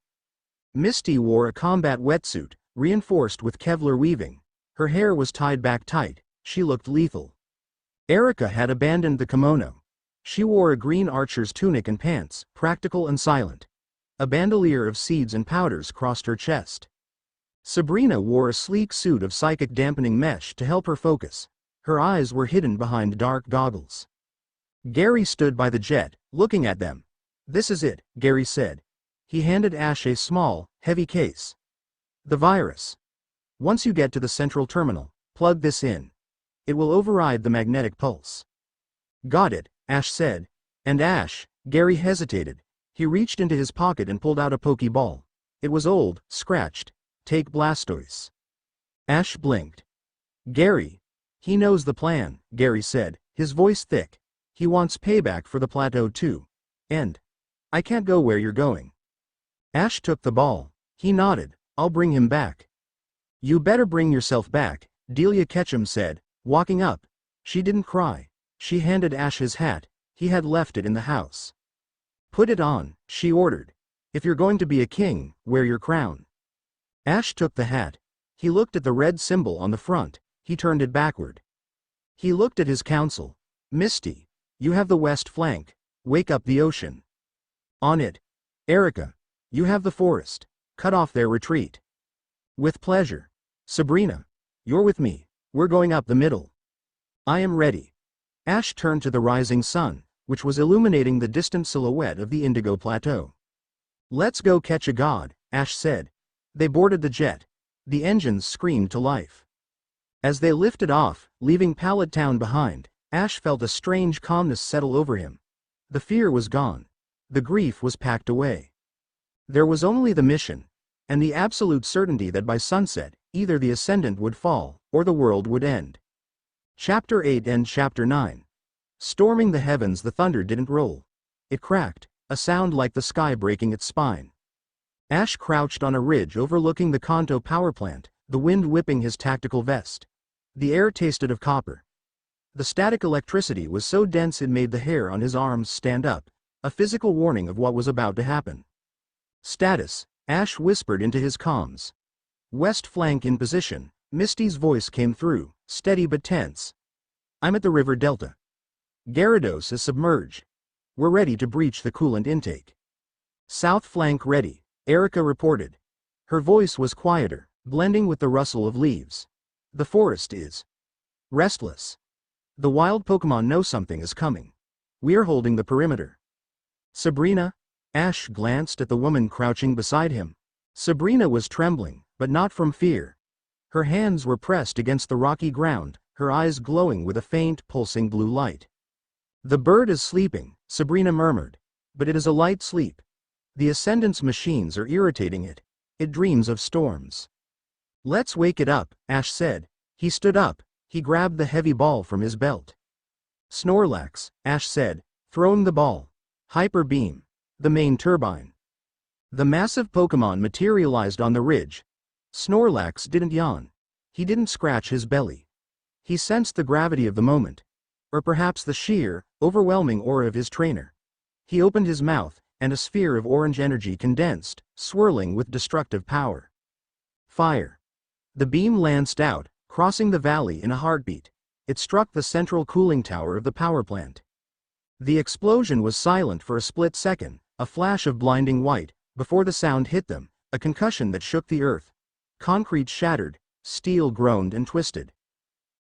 Misty wore a combat wetsuit, reinforced with Kevlar weaving. Her hair was tied back tight. She looked lethal. Erika had abandoned the kimono. She wore a green archer's tunic and pants, practical and silent. A bandolier of seeds and powders crossed her chest. Sabrina wore a sleek suit of psychic dampening mesh to help her focus. Her eyes were hidden behind dark goggles. Gary stood by the jet, looking at them. "This is it," Gary said. He handed Ash a small, heavy case. "The virus. Once you get to the central terminal, plug this in. It will override the magnetic pulse." "Got it," Ash said. "And Ash," Gary hesitated. He reached into his pocket and pulled out a Pokeball. It was old, scratched. "Take Blastoise." Ash blinked. "Gary." "He knows the plan," Gary said, his voice thick. "He wants payback for the plateau too. And I can't go where you're going." Ash took the ball. He nodded. "I'll bring him back." "You better bring yourself back," Delia Ketchum said, walking up. She didn't cry. She handed Ash his hat. He had left it in the house. "Put it on," she ordered. "If you're going to be a king, wear your crown." Ash took the hat. He looked at the red symbol on the front. He turned it backward. He looked at his council. "Misty, you have the west flank. Wake up the ocean. On it. Erika, you have the forest. Cut off their retreat." "With pleasure." "Sabrina, you're with me. We're going up the middle." "I am ready." Ash turned to the rising sun, which was illuminating the distant silhouette of the Indigo Plateau. "Let's go catch a god," Ash said. They boarded the jet. The engines screamed to life. As they lifted off, leaving Pallet Town behind, Ash felt a strange calmness settle over him. The fear was gone. The grief was packed away. There was only the mission. and the absolute certainty that by sunset, either the Ascendant would fall, or the world would end. Chapter 8 and Chapter 9. Storming the heavens, the thunder didn't roll. It cracked, a sound like the sky breaking its spine. Ash crouched on a ridge overlooking the Kanto power plant, the wind whipping his tactical vest. The air tasted of copper. The static electricity was so dense it made the hair on his arms stand up, a physical warning of what was about to happen. Status, Ash whispered into his comms. West flank in position. Misty's voice came through, steady but tense. I'm at the river delta. Gyarados is submerged. We're ready to breach the coolant intake. South flank ready, Erika reported. Her voice was quieter, blending with the rustle of leaves. The forest is restless. The wild Pokémon know something is coming. We're holding the perimeter. Sabrina? Ash glanced at the woman crouching beside him. Sabrina was trembling, but not from fear. Her hands were pressed against the rocky ground, her eyes glowing with a faint, pulsing blue light. The bird is sleeping, Sabrina murmured. But it is a light sleep. The Ascendant's machines are irritating it. It dreams of storms. Let's wake it up, Ash said. He stood up. He grabbed the heavy ball from his belt. Snorlax, Ash said, throwing the ball. Hyper Beam. The main turbine. The massive Pokémon materialized on the ridge. Snorlax didn't yawn. He didn't scratch his belly. He sensed the gravity of the moment. Or perhaps the sheer, overwhelming aura of his trainer. He opened his mouth, and a sphere of orange energy condensed, swirling with destructive power. Fire. The beam lanced out, crossing the valley in a heartbeat. It struck the central cooling tower of the power plant. The explosion was silent for a split second, a flash of blinding white, before the sound hit them, a concussion that shook the earth. Concrete shattered, steel groaned and twisted.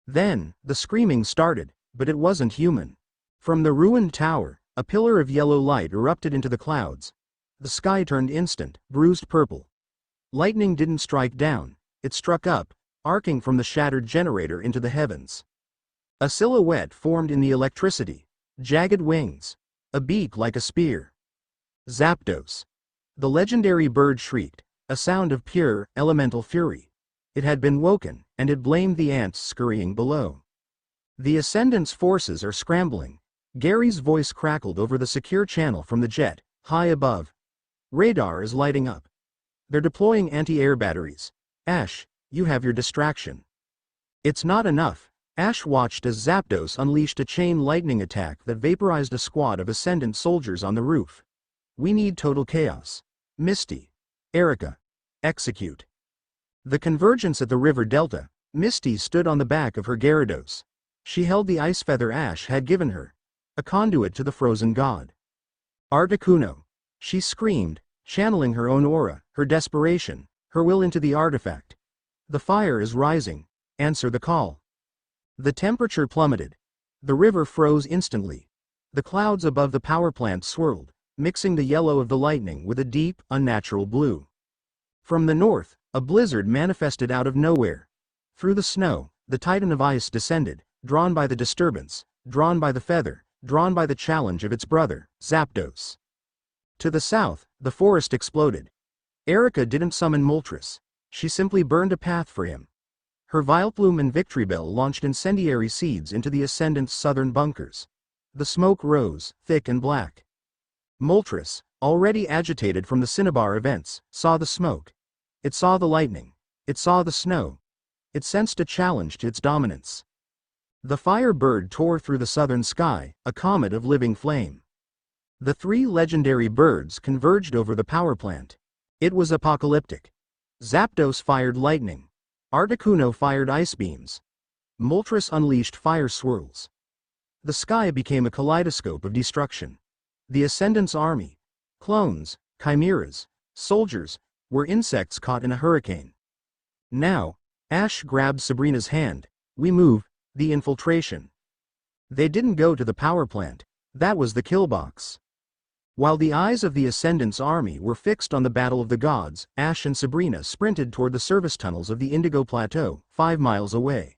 Then, the screaming started, but it wasn't human. From the ruined tower, a pillar of yellow light erupted into the clouds. The sky turned instant, bruised purple. Lightning didn't strike down, it struck up, arcing from the shattered generator into the heavens. A silhouette formed in the electricity. Jagged wings. A beak like a spear. Zapdos. The legendary bird shrieked, a sound of pure, elemental fury. It had been woken, and it blamed the ants scurrying below. The Ascendant's forces are scrambling. Gary's voice crackled over the secure channel from the jet, high above. Radar is lighting up. They're deploying anti-air batteries. Ash, you have your distraction. It's not enough. Ash watched as Zapdos unleashed a chain lightning attack that vaporized a squad of Ascendant soldiers on the roof. We need total chaos. Misty. Erika. Execute. The convergence at the river delta. Misty stood on the back of her Gyarados. She held the ice feather Ash had given her. A conduit to the frozen god. Articuno. She screamed, channeling her own aura, her desperation, her will into the artifact. The fire is rising. Answer the call. The temperature plummeted. The river froze instantly. The clouds above the power plant swirled, mixing the yellow of the lightning with a deep, unnatural blue. From the north, a blizzard manifested out of nowhere. Through the snow, the Titan of Ice descended, drawn by the disturbance, drawn by the feather, drawn by the challenge of its brother, Zapdos. To the south, the forest exploded. Erika didn't summon Moltres. She simply burned a path for him. Her Vileplume and Victreebel launched incendiary seeds into the Ascendant's southern bunkers. The smoke rose, thick and black. Moltres, already agitated from the Cinnabar events, saw the smoke. It saw the lightning. It saw the snow. It sensed a challenge to its dominance. The fire bird tore through the southern sky, a comet of living flame. The three legendary birds converged over the power plant. It was apocalyptic. Zapdos fired lightning. Articuno fired ice beams. Moltres unleashed fire swirls. The sky became a kaleidoscope of destruction. The Ascendant's army, clones, chimeras, soldiers, were insects caught in a hurricane. Now, Ash grabbed Sabrina's hand. We move, the infiltration. They didn't go to the power plant. That was the kill box. While the eyes of the Ascendant's army were fixed on the Battle of the Gods, Ash and Sabrina sprinted toward the service tunnels of the Indigo Plateau, 5 miles away.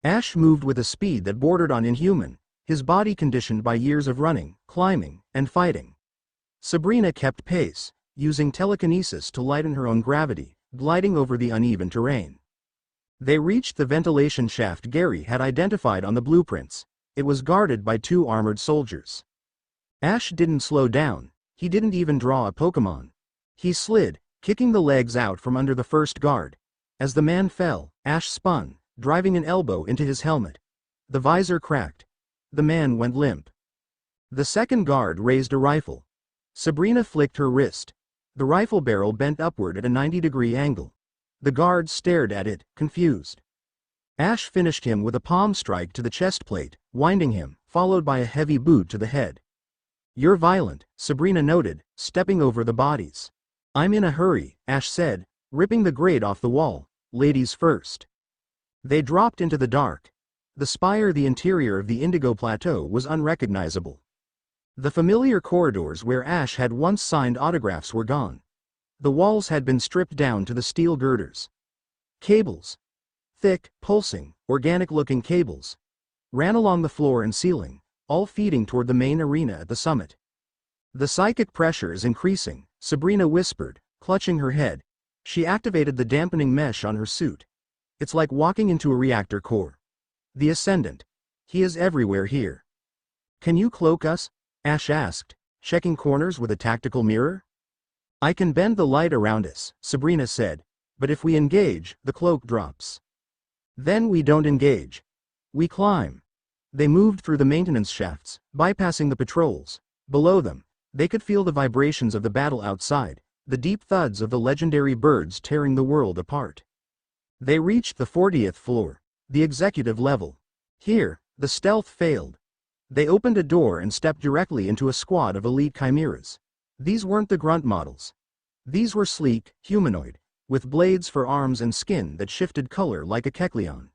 Ash moved with a speed that bordered on inhuman, his body conditioned by years of running, climbing, and fighting. Sabrina kept pace, using telekinesis to lighten her own gravity, gliding over the uneven terrain. They reached the ventilation shaft Gary had identified on the blueprints. It was guarded by 2 armored soldiers. Ash didn't slow down, he didn't even draw a Pokémon. He slid, kicking the legs out from under the first guard. As the man fell, Ash spun, driving an elbow into his helmet. The visor cracked. The man went limp. The second guard raised a rifle. Sabrina flicked her wrist. The rifle barrel bent upward at a 90-degree angle. The guard stared at it, confused. Ash finished him with a palm strike to the chest plate, winding him, followed by a heavy boot to the head. "You're violent," Sabrina noted, stepping over the bodies. "I'm in a hurry," Ash said, ripping the grate off the wall. "Ladies first." They dropped into the dark. The interior of the Indigo Plateau was unrecognizable. The familiar corridors where Ash had once signed autographs were gone. The walls had been stripped down to the steel girders. Cables, thick, pulsing, organic-looking cables, ran along the floor and ceiling, all feeding toward the main arena at the summit. "The psychic pressure is increasing," Sabrina whispered, clutching her head. She activated the dampening mesh on her suit. "It's like walking into a reactor core. The Ascendant. He is everywhere here." "Can you cloak us?" Ash asked, checking corners with a tactical mirror. "I can bend the light around us," Sabrina said, "but if we engage, the cloak drops. Then we don't engage. We climb." They moved through the maintenance shafts, bypassing the patrols. Below them, they could feel the vibrations of the battle outside, the deep thuds of the legendary birds tearing the world apart. They reached the 40th floor, the executive level. Here, the stealth failed. They opened a door and stepped directly into a squad of elite chimeras. These weren't the grunt models. These were sleek, humanoid, with blades for arms and skin that shifted color like a Kecleon.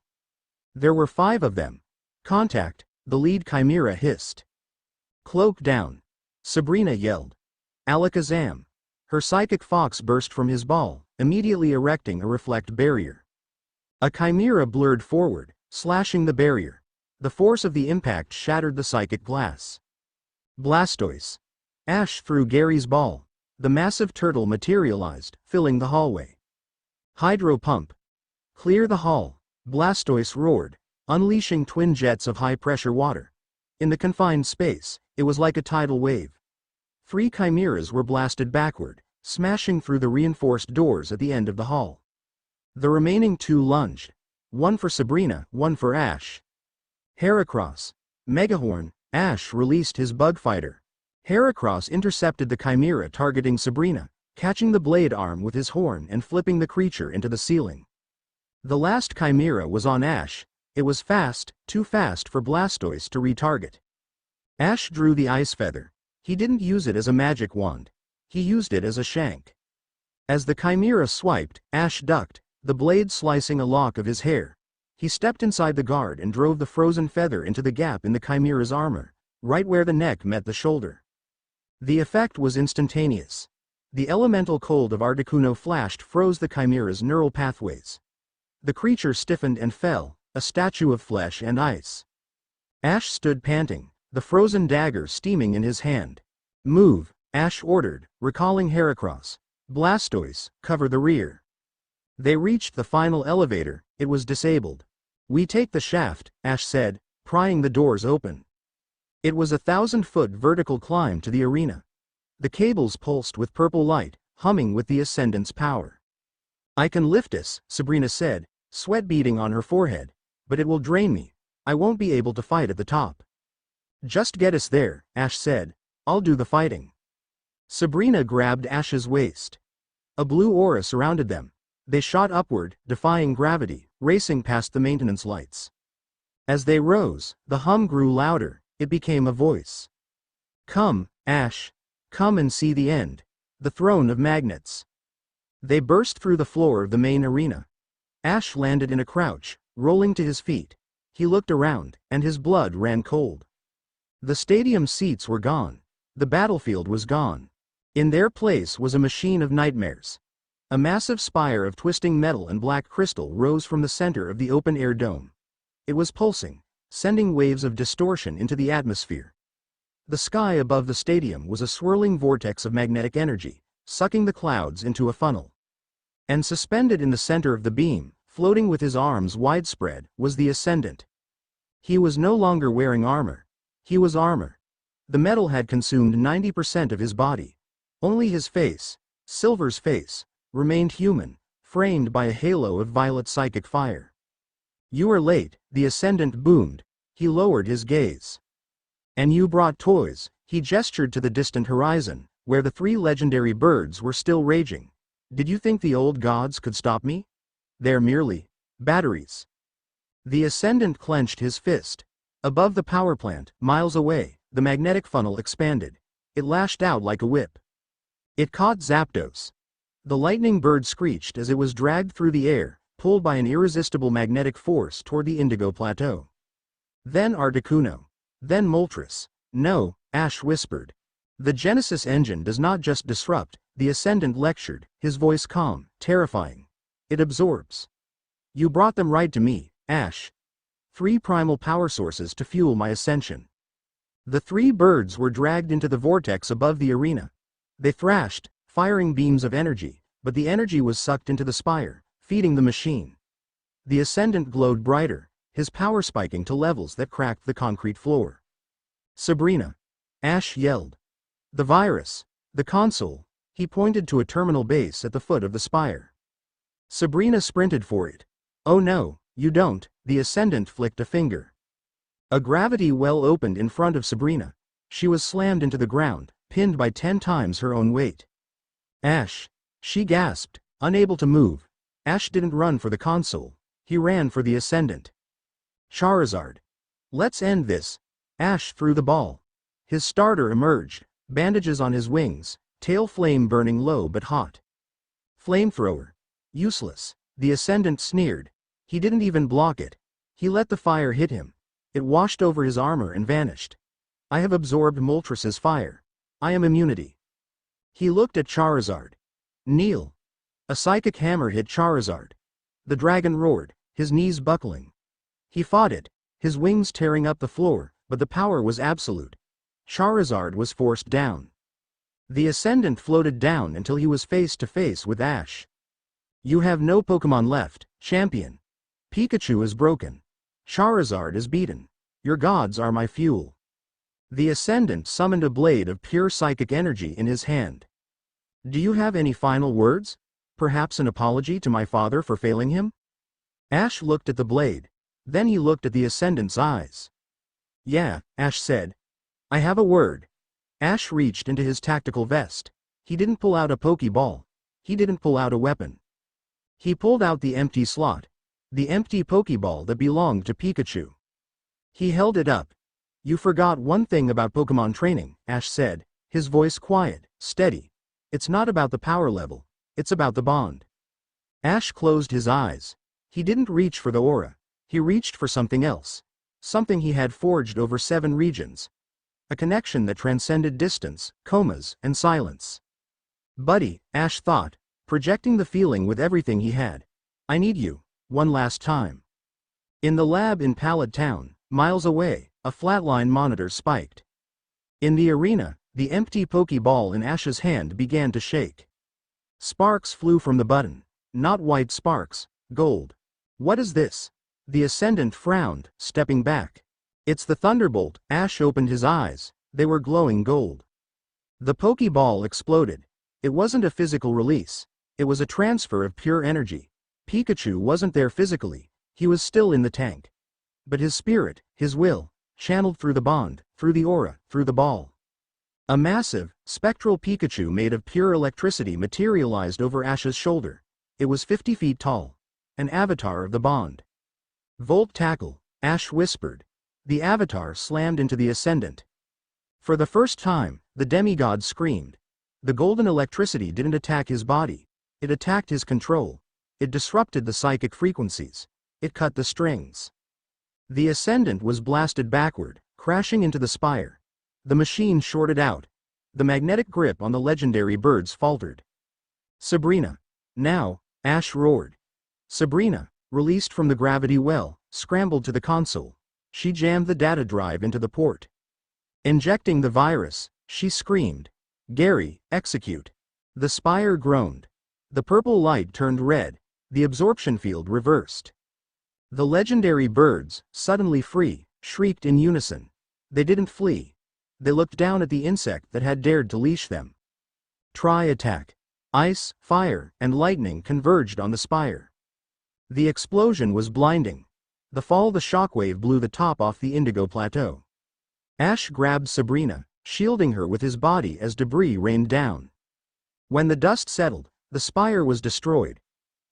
There were 5 of them. "Contact," the lead chimera hissed. "Cloak down," Sabrina yelled. "Alakazam." Her psychic fox burst from his ball, immediately erecting a reflect barrier. A chimera blurred forward, slashing the barrier. The force of the impact shattered the psychic glass. "Blastoise." Ash threw Gary's ball. The massive turtle materialized, filling the hallway. "Hydro pump." "Clear the hall," Blastoise roared, unleashing twin jets of high-pressure water. In the confined space, it was like a tidal wave. 3 chimeras were blasted backward, smashing through the reinforced doors at the end of the hall. The remaining 2 lunged. One for Sabrina, one for Ash. Heracross. Megahorn. Ash released his bug fighter. Heracross intercepted the chimera targeting Sabrina, catching the blade arm with his horn and flipping the creature into the ceiling. The last chimera was on Ash. It was fast, too fast for Blastoise to retarget. Ash drew the ice feather. He didn't use it as a magic wand. He used it as a shank. As the chimera swiped, Ash ducked, the blade slicing a lock of his hair. He stepped inside the guard and drove the frozen feather into the gap in the chimera's armor, right where the neck met the shoulder. The effect was instantaneous. The elemental cold of Articuno flashed froze the chimera's neural pathways. The creature stiffened and fell, a statue of flesh and ice. Ash stood panting, the frozen dagger steaming in his hand. "Move," Ash ordered, recalling Heracross. "Blastoise, cover the rear." They reached the final elevator. It was disabled. "We take the shaft," Ash said, prying the doors open. It was a 1,000-foot vertical climb to the arena. The cables pulsed with purple light, humming with the Ascendant's power. "I can lift us," Sabrina said, sweat beading on her forehead. "But it will drain me. I won't be able to fight at the top." "Just get us there," Ash said. "I'll do the fighting." Sabrina grabbed Ash's waist. A blue aura surrounded them. They shot upward, defying gravity, racing past the maintenance lights. As they rose, the hum grew louder. It became a voice. "Come, Ash. Come and see the end. The throne of magnets." They burst through the floor of the main arena. Ash landed in a crouch, rolling to his feet. He looked around, and his blood ran cold. The stadium seats were gone. The battlefield was gone. In their place was a machine of nightmares. A massive spire of twisting metal and black crystal rose from the center of the open-air dome. It was pulsing, sending waves of distortion into the atmosphere. The sky above the stadium was a swirling vortex of magnetic energy, sucking the clouds into a funnel. And suspended in the center of the beam, floating with his arms widespread, was the Ascendant. He was no longer wearing armor. He was armor. The metal had consumed 90% of his body. Only his face, Silver's face, remained human, framed by a halo of violet psychic fire. "You are late," the Ascendant boomed. He lowered his gaze. "And you brought toys," he gestured to the distant horizon, where the 3 legendary birds were still raging. "Did you think the old gods could stop me? They're merely batteries." The Ascendant clenched his fist. Above the power plant, miles away, the magnetic funnel expanded. It lashed out like a whip. It caught Zapdos. The lightning bird screeched as it was dragged through the air, pulled by an irresistible magnetic force toward the Indigo Plateau. Then Articuno. Then Moltres. "No," Ash whispered. "The Genesis engine does not just disrupt," the Ascendant lectured, his voice calm, terrifying. "It absorbs. You brought them right to me, Ash. 3 primal power sources to fuel my ascension." The 3 birds were dragged into the vortex above the arena. They thrashed, firing beams of energy, but the energy was sucked into the spire, feeding the machine. The Ascendant glowed brighter, his power spiking to levels that cracked the concrete floor. "Sabrina!" Ash yelled. "The virus! The console!" He pointed to a terminal base at the foot of the spire. Sabrina sprinted for it. "Oh no, you don't," the Ascendant flicked a finger. A gravity well opened in front of Sabrina. She was slammed into the ground, pinned by 10 times her own weight. "Ash!" she gasped, unable to move. Ash didn't run for the console. He ran for the Ascendant. "Charizard! Let's end this!" Ash threw the ball. His starter emerged, bandages on his wings, tail flame burning low but hot. "Flamethrower. Useless," the Ascendant sneered. He didn't even block it. He let the fire hit him. It washed over his armor and vanished. "I have absorbed Moltres' fire. I am immunity." He looked at Charizard. "Kneel." A psychic hammer hit Charizard. The dragon roared, his knees buckling. He fought it, his wings tearing up the floor, but the power was absolute. Charizard was forced down. The Ascendant floated down until he was face to face with Ash. "You have no Pokemon left, champion. Pikachu is broken. Charizard is beaten. Your gods are my fuel." The Ascendant summoned a blade of pure psychic energy in his hand. "Do you have any final words? Perhaps an apology to my father for failing him?" Ash looked at the blade. Then he looked at the Ascendant's eyes. "Yeah," Ash said. "I have a word." Ash reached into his tactical vest. He didn't pull out a Pokeball. He didn't pull out a weapon. He pulled out the empty slot. The empty Pokeball that belonged to Pikachu. He held it up. "You forgot one thing about Pokemon training," Ash said, his voice quiet, steady. "It's not about the power level. It's about the bond." Ash closed his eyes. He didn't reach for the aura. He reached for something else. Something he had forged over 7 regions. A connection that transcended distance, comas, and silence. "Buddy," Ash thought, projecting the feeling with everything he had. "I need you. One last time." In the lab in Pallet Town, miles away, a flatline monitor spiked. In the arena, the empty Pokeball in Ash's hand began to shake. Sparks flew from the button. Not white sparks, gold. "What is this?" The Ascendant frowned, stepping back. "It's the Thunderbolt." Ash opened his eyes. They were glowing gold. The Pokeball exploded. It wasn't a physical release. It was a transfer of pure energy. Pikachu wasn't there physically. He was still in the tank. But his spirit, his will, channeled through the bond, through the aura, through the ball. A massive, spectral Pikachu made of pure electricity materialized over Ash's shoulder. It was 50 feet tall. An avatar of the bond. "Volt Tackle," Ash whispered. The avatar slammed into the Ascendant. For the first time, the demigod screamed. The golden electricity didn't attack his body. It attacked his control. It disrupted the psychic frequencies. It cut the strings. The Ascendant was blasted backward, crashing into the spire. The machine shorted out. The magnetic grip on the legendary birds faltered. "Sabrina. Now," Ash roared. Sabrina, released from the gravity well, scrambled to the console. She jammed the data drive into the port. Injecting the virus, she screamed. "Gary, execute." The spire groaned. The purple light turned red, the absorption field reversed. The legendary birds, suddenly free, shrieked in unison. They didn't flee. They looked down at the insect that had dared to leash them. Try attack. Ice, fire, and lightning converged on the spire. The explosion was blinding. The shockwave blew the top off the indigo plateau. Ash grabbed Sabrina, shielding her with his body as debris rained down. When the dust settled, the spire was destroyed.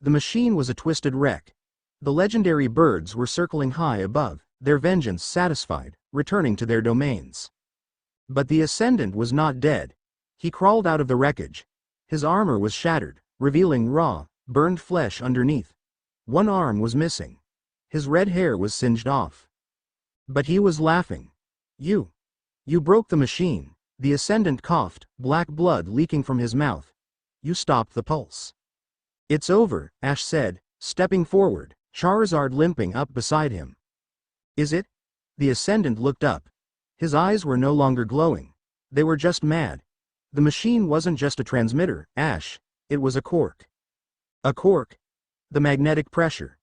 The machine was a twisted wreck. The legendary birds were circling high above, their vengeance satisfied, returning to their domains. But the Ascendant was not dead. He crawled out of the wreckage. His armor was shattered, revealing raw, burned flesh underneath. One arm was missing. His red hair was singed off. But he was laughing. You broke the machine. The Ascendant coughed, black blood leaking from his mouth. You stopped the pulse. It's over, Ash said, stepping forward, Charizard limping up beside him. Is it? The Ascendant looked up. His eyes were no longer glowing. They were just mad. The machine wasn't just a transmitter, Ash. It was a cork. A cork? The magnetic pressure.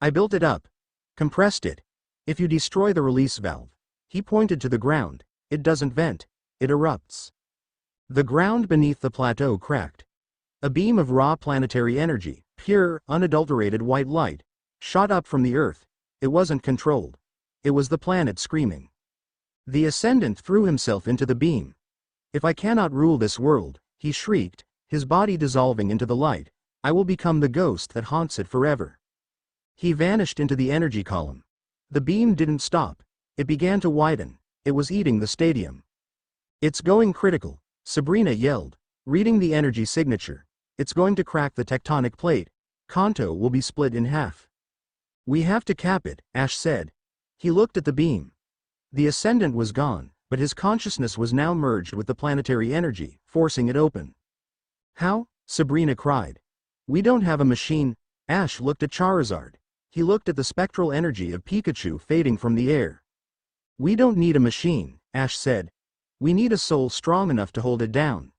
I built it up. Compressed it. If you destroy the release valve. He pointed to the ground. It doesn't vent. It erupts. The ground beneath the plateau cracked. A beam of raw planetary energy, pure, unadulterated white light, shot up from the earth. It wasn't controlled. It was the planet screaming. The Ascendant threw himself into the beam. If I cannot rule this world, he shrieked, his body dissolving into the light, I will become the ghost that haunts it forever. He vanished into the energy column. The beam didn't stop. It began to widen. It was eating the stadium. It's going critical, Sabrina yelled, reading the energy signature. It's going to crack the tectonic plate. Kanto will be split in half. We have to cap it, Ash said. He looked at the beam. The Ascendant was gone, but his consciousness was now merged with the planetary energy, forcing it open. How? Sabrina cried. We don't have a machine. Ash looked at Charizard. He looked at the spectral energy of Pikachu fading from the air. We don't need a machine, Ash said. We need a soul strong enough to hold it down.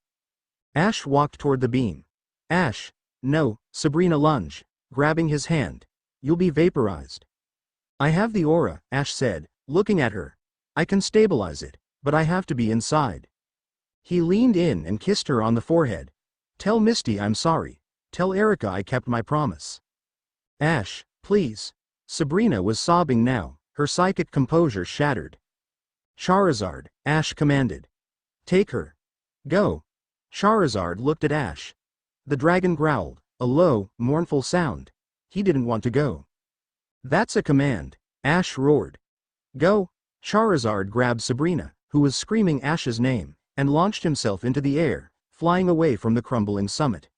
Ash walked toward the beam. Ash, no, Sabrina lunged, grabbing his hand. You'll be vaporized. I have the aura, Ash said, looking at her. I can stabilize it, but I have to be inside. He leaned in and kissed her on the forehead. Tell Misty I'm sorry. Tell Erika I kept my promise. Ash, please. Sabrina was sobbing now, her psychic composure shattered. Charizard, Ash commanded. Take her. Go. Charizard looked at Ash. The dragon growled, a low, mournful sound. He didn't want to go. That's a command, Ash roared. Go. Charizard grabbed Sabrina, who was screaming Ash's name, and launched himself into the air, flying away from the crumbling summit.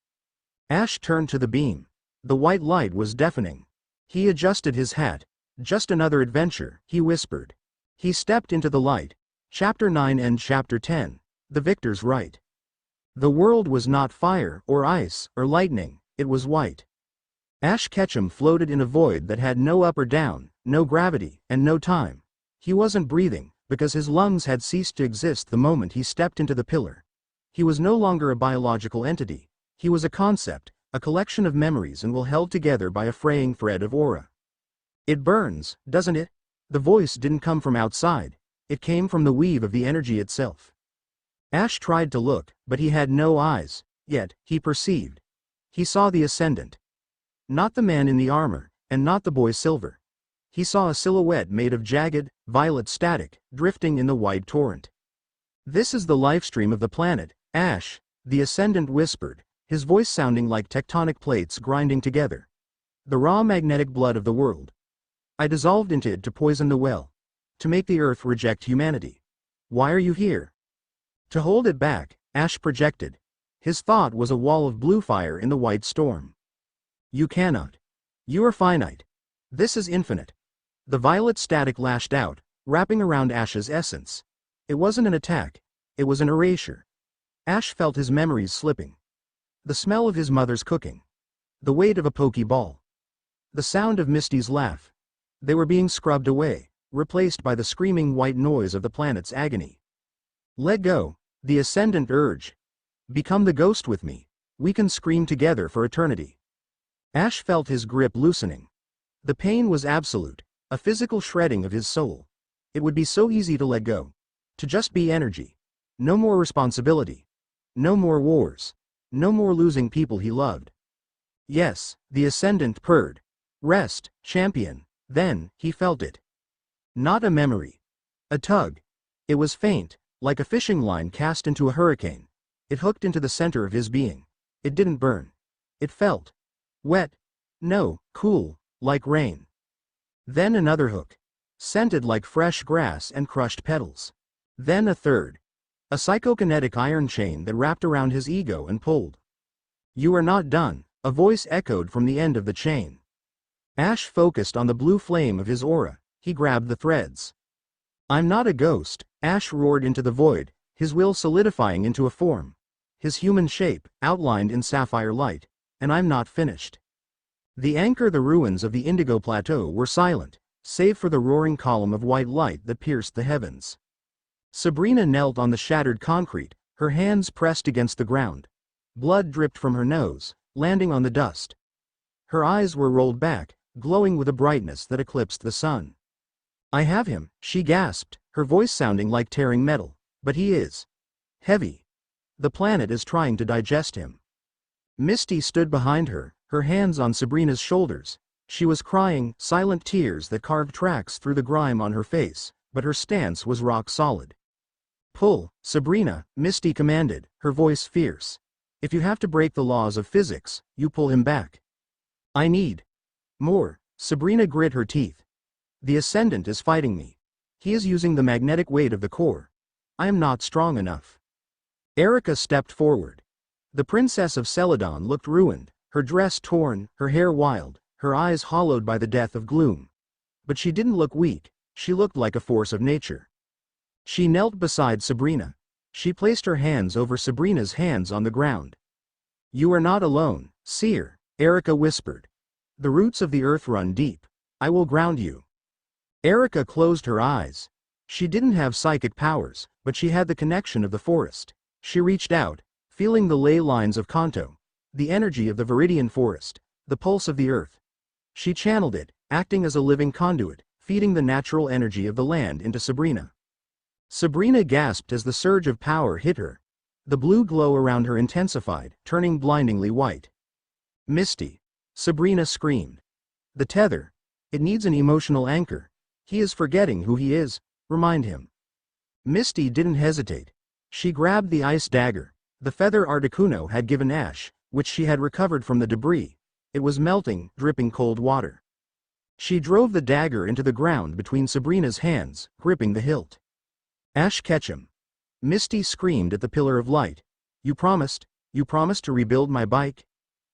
Ash turned to the beam. The white light was deafening. He adjusted his hat. Just another adventure, he whispered. He stepped into the light. Chapter 9 and Chapter 10. The Victor's Right. The world was not fire, or ice, or lightning, it was white. Ash Ketchum floated in a void that had no up or down, no gravity, and no time. He wasn't breathing, because his lungs had ceased to exist the moment he stepped into the pillar. He was no longer a biological entity. He was a concept, a collection of memories and held together by a fraying thread of aura. It burns, doesn't it? The voice didn't come from outside. It came from the weave of the energy itself. Ash tried to look, but he had no eyes, yet, he perceived. He saw the Ascendant. Not the man in the armor, and not the boy Silver. He saw a silhouette made of jagged, violet static, drifting in the white torrent. This is the lifestream of the planet, Ash, the Ascendant whispered, his voice sounding like tectonic plates grinding together. The raw magnetic blood of the world. I dissolved into it to poison the well. To make the earth reject humanity. Why are you here? To hold it back, Ash projected. His thought was a wall of blue fire in the white storm. You cannot. You are finite. This is infinite. The violet static lashed out, wrapping around Ash's essence. It wasn't an attack. It was an erasure. Ash felt his memories slipping. The smell of his mother's cooking. The weight of a pokeball. The sound of Misty's laugh. They were being scrubbed away, replaced by the screaming white noise of the planet's agony. Let go, the Ascendant urged. Become the ghost with me. We can scream together for eternity. Ash felt his grip loosening. The pain was absolute, a physical shredding of his soul. It would be so easy to let go. To just be energy. No more responsibility. No more wars. No more losing people he loved. Yes, the Ascendant purred. Rest, champion. Then, he felt it. Not a memory. A tug. It was faint, like a fishing line cast into a hurricane. It hooked into the center of his being. It didn't burn. It felt wet. No, cool, like rain. Then another hook. Scented like fresh grass and crushed petals. Then a third. A psychokinetic iron chain that wrapped around his ego and pulled. You are not done, a voice echoed from the end of the chain. Ash focused on the blue flame of his aura. He grabbed the threads. I'm not a ghost, Ash roared into the void, his will solidifying into a form. His human shape, outlined in sapphire light. And I'm not finished. The ruins of the Indigo Plateau were silent, save for the roaring column of white light that pierced the heavens. Sabrina knelt on the shattered concrete, her hands pressed against the ground. Blood dripped from her nose, landing on the dust. Her eyes were rolled back, glowing with a brightness that eclipsed the sun. I have him, she gasped, her voice sounding like tearing metal. But he is heavy. The planet is trying to digest him. Misty stood behind her, her hands on Sabrina's shoulders. She was crying, silent tears that carved tracks through the grime on her face, but her stance was rock solid. Pull, Sabrina, Misty commanded, her voice fierce. If you have to break the laws of physics, you pull him back. I need more. Sabrina grit her teeth. The Ascendant is fighting me. He is using the magnetic weight of the core. I am not strong enough. Erika stepped forward. The Princess of Celadon looked ruined, her dress torn, her hair wild, her eyes hollowed by the death of gloom. But she didn't look weak, she looked like a force of nature. She knelt beside Sabrina. She placed her hands over Sabrina's hands on the ground. You are not alone, seer, Erika whispered. The roots of the earth run deep. I will ground you. Erika closed her eyes. She didn't have psychic powers, but she had the connection of the forest. She reached out, feeling the ley lines of Kanto, the energy of the Viridian forest, the pulse of the earth. She channeled it, acting as a living conduit, feeding the natural energy of the land into Sabrina. Sabrina gasped as the surge of power hit her. The blue glow around her intensified, turning blindingly white. Misty. Sabrina screamed. The tether. It needs an emotional anchor. He is forgetting who he is. Remind him. Misty didn't hesitate. She grabbed the ice dagger. The feather Articuno had given Ash, which she had recovered from the debris. It was melting, dripping cold water. She drove the dagger into the ground between Sabrina's hands, gripping the hilt. Ash, catch him. Misty screamed at the pillar of light. You promised to rebuild my bike?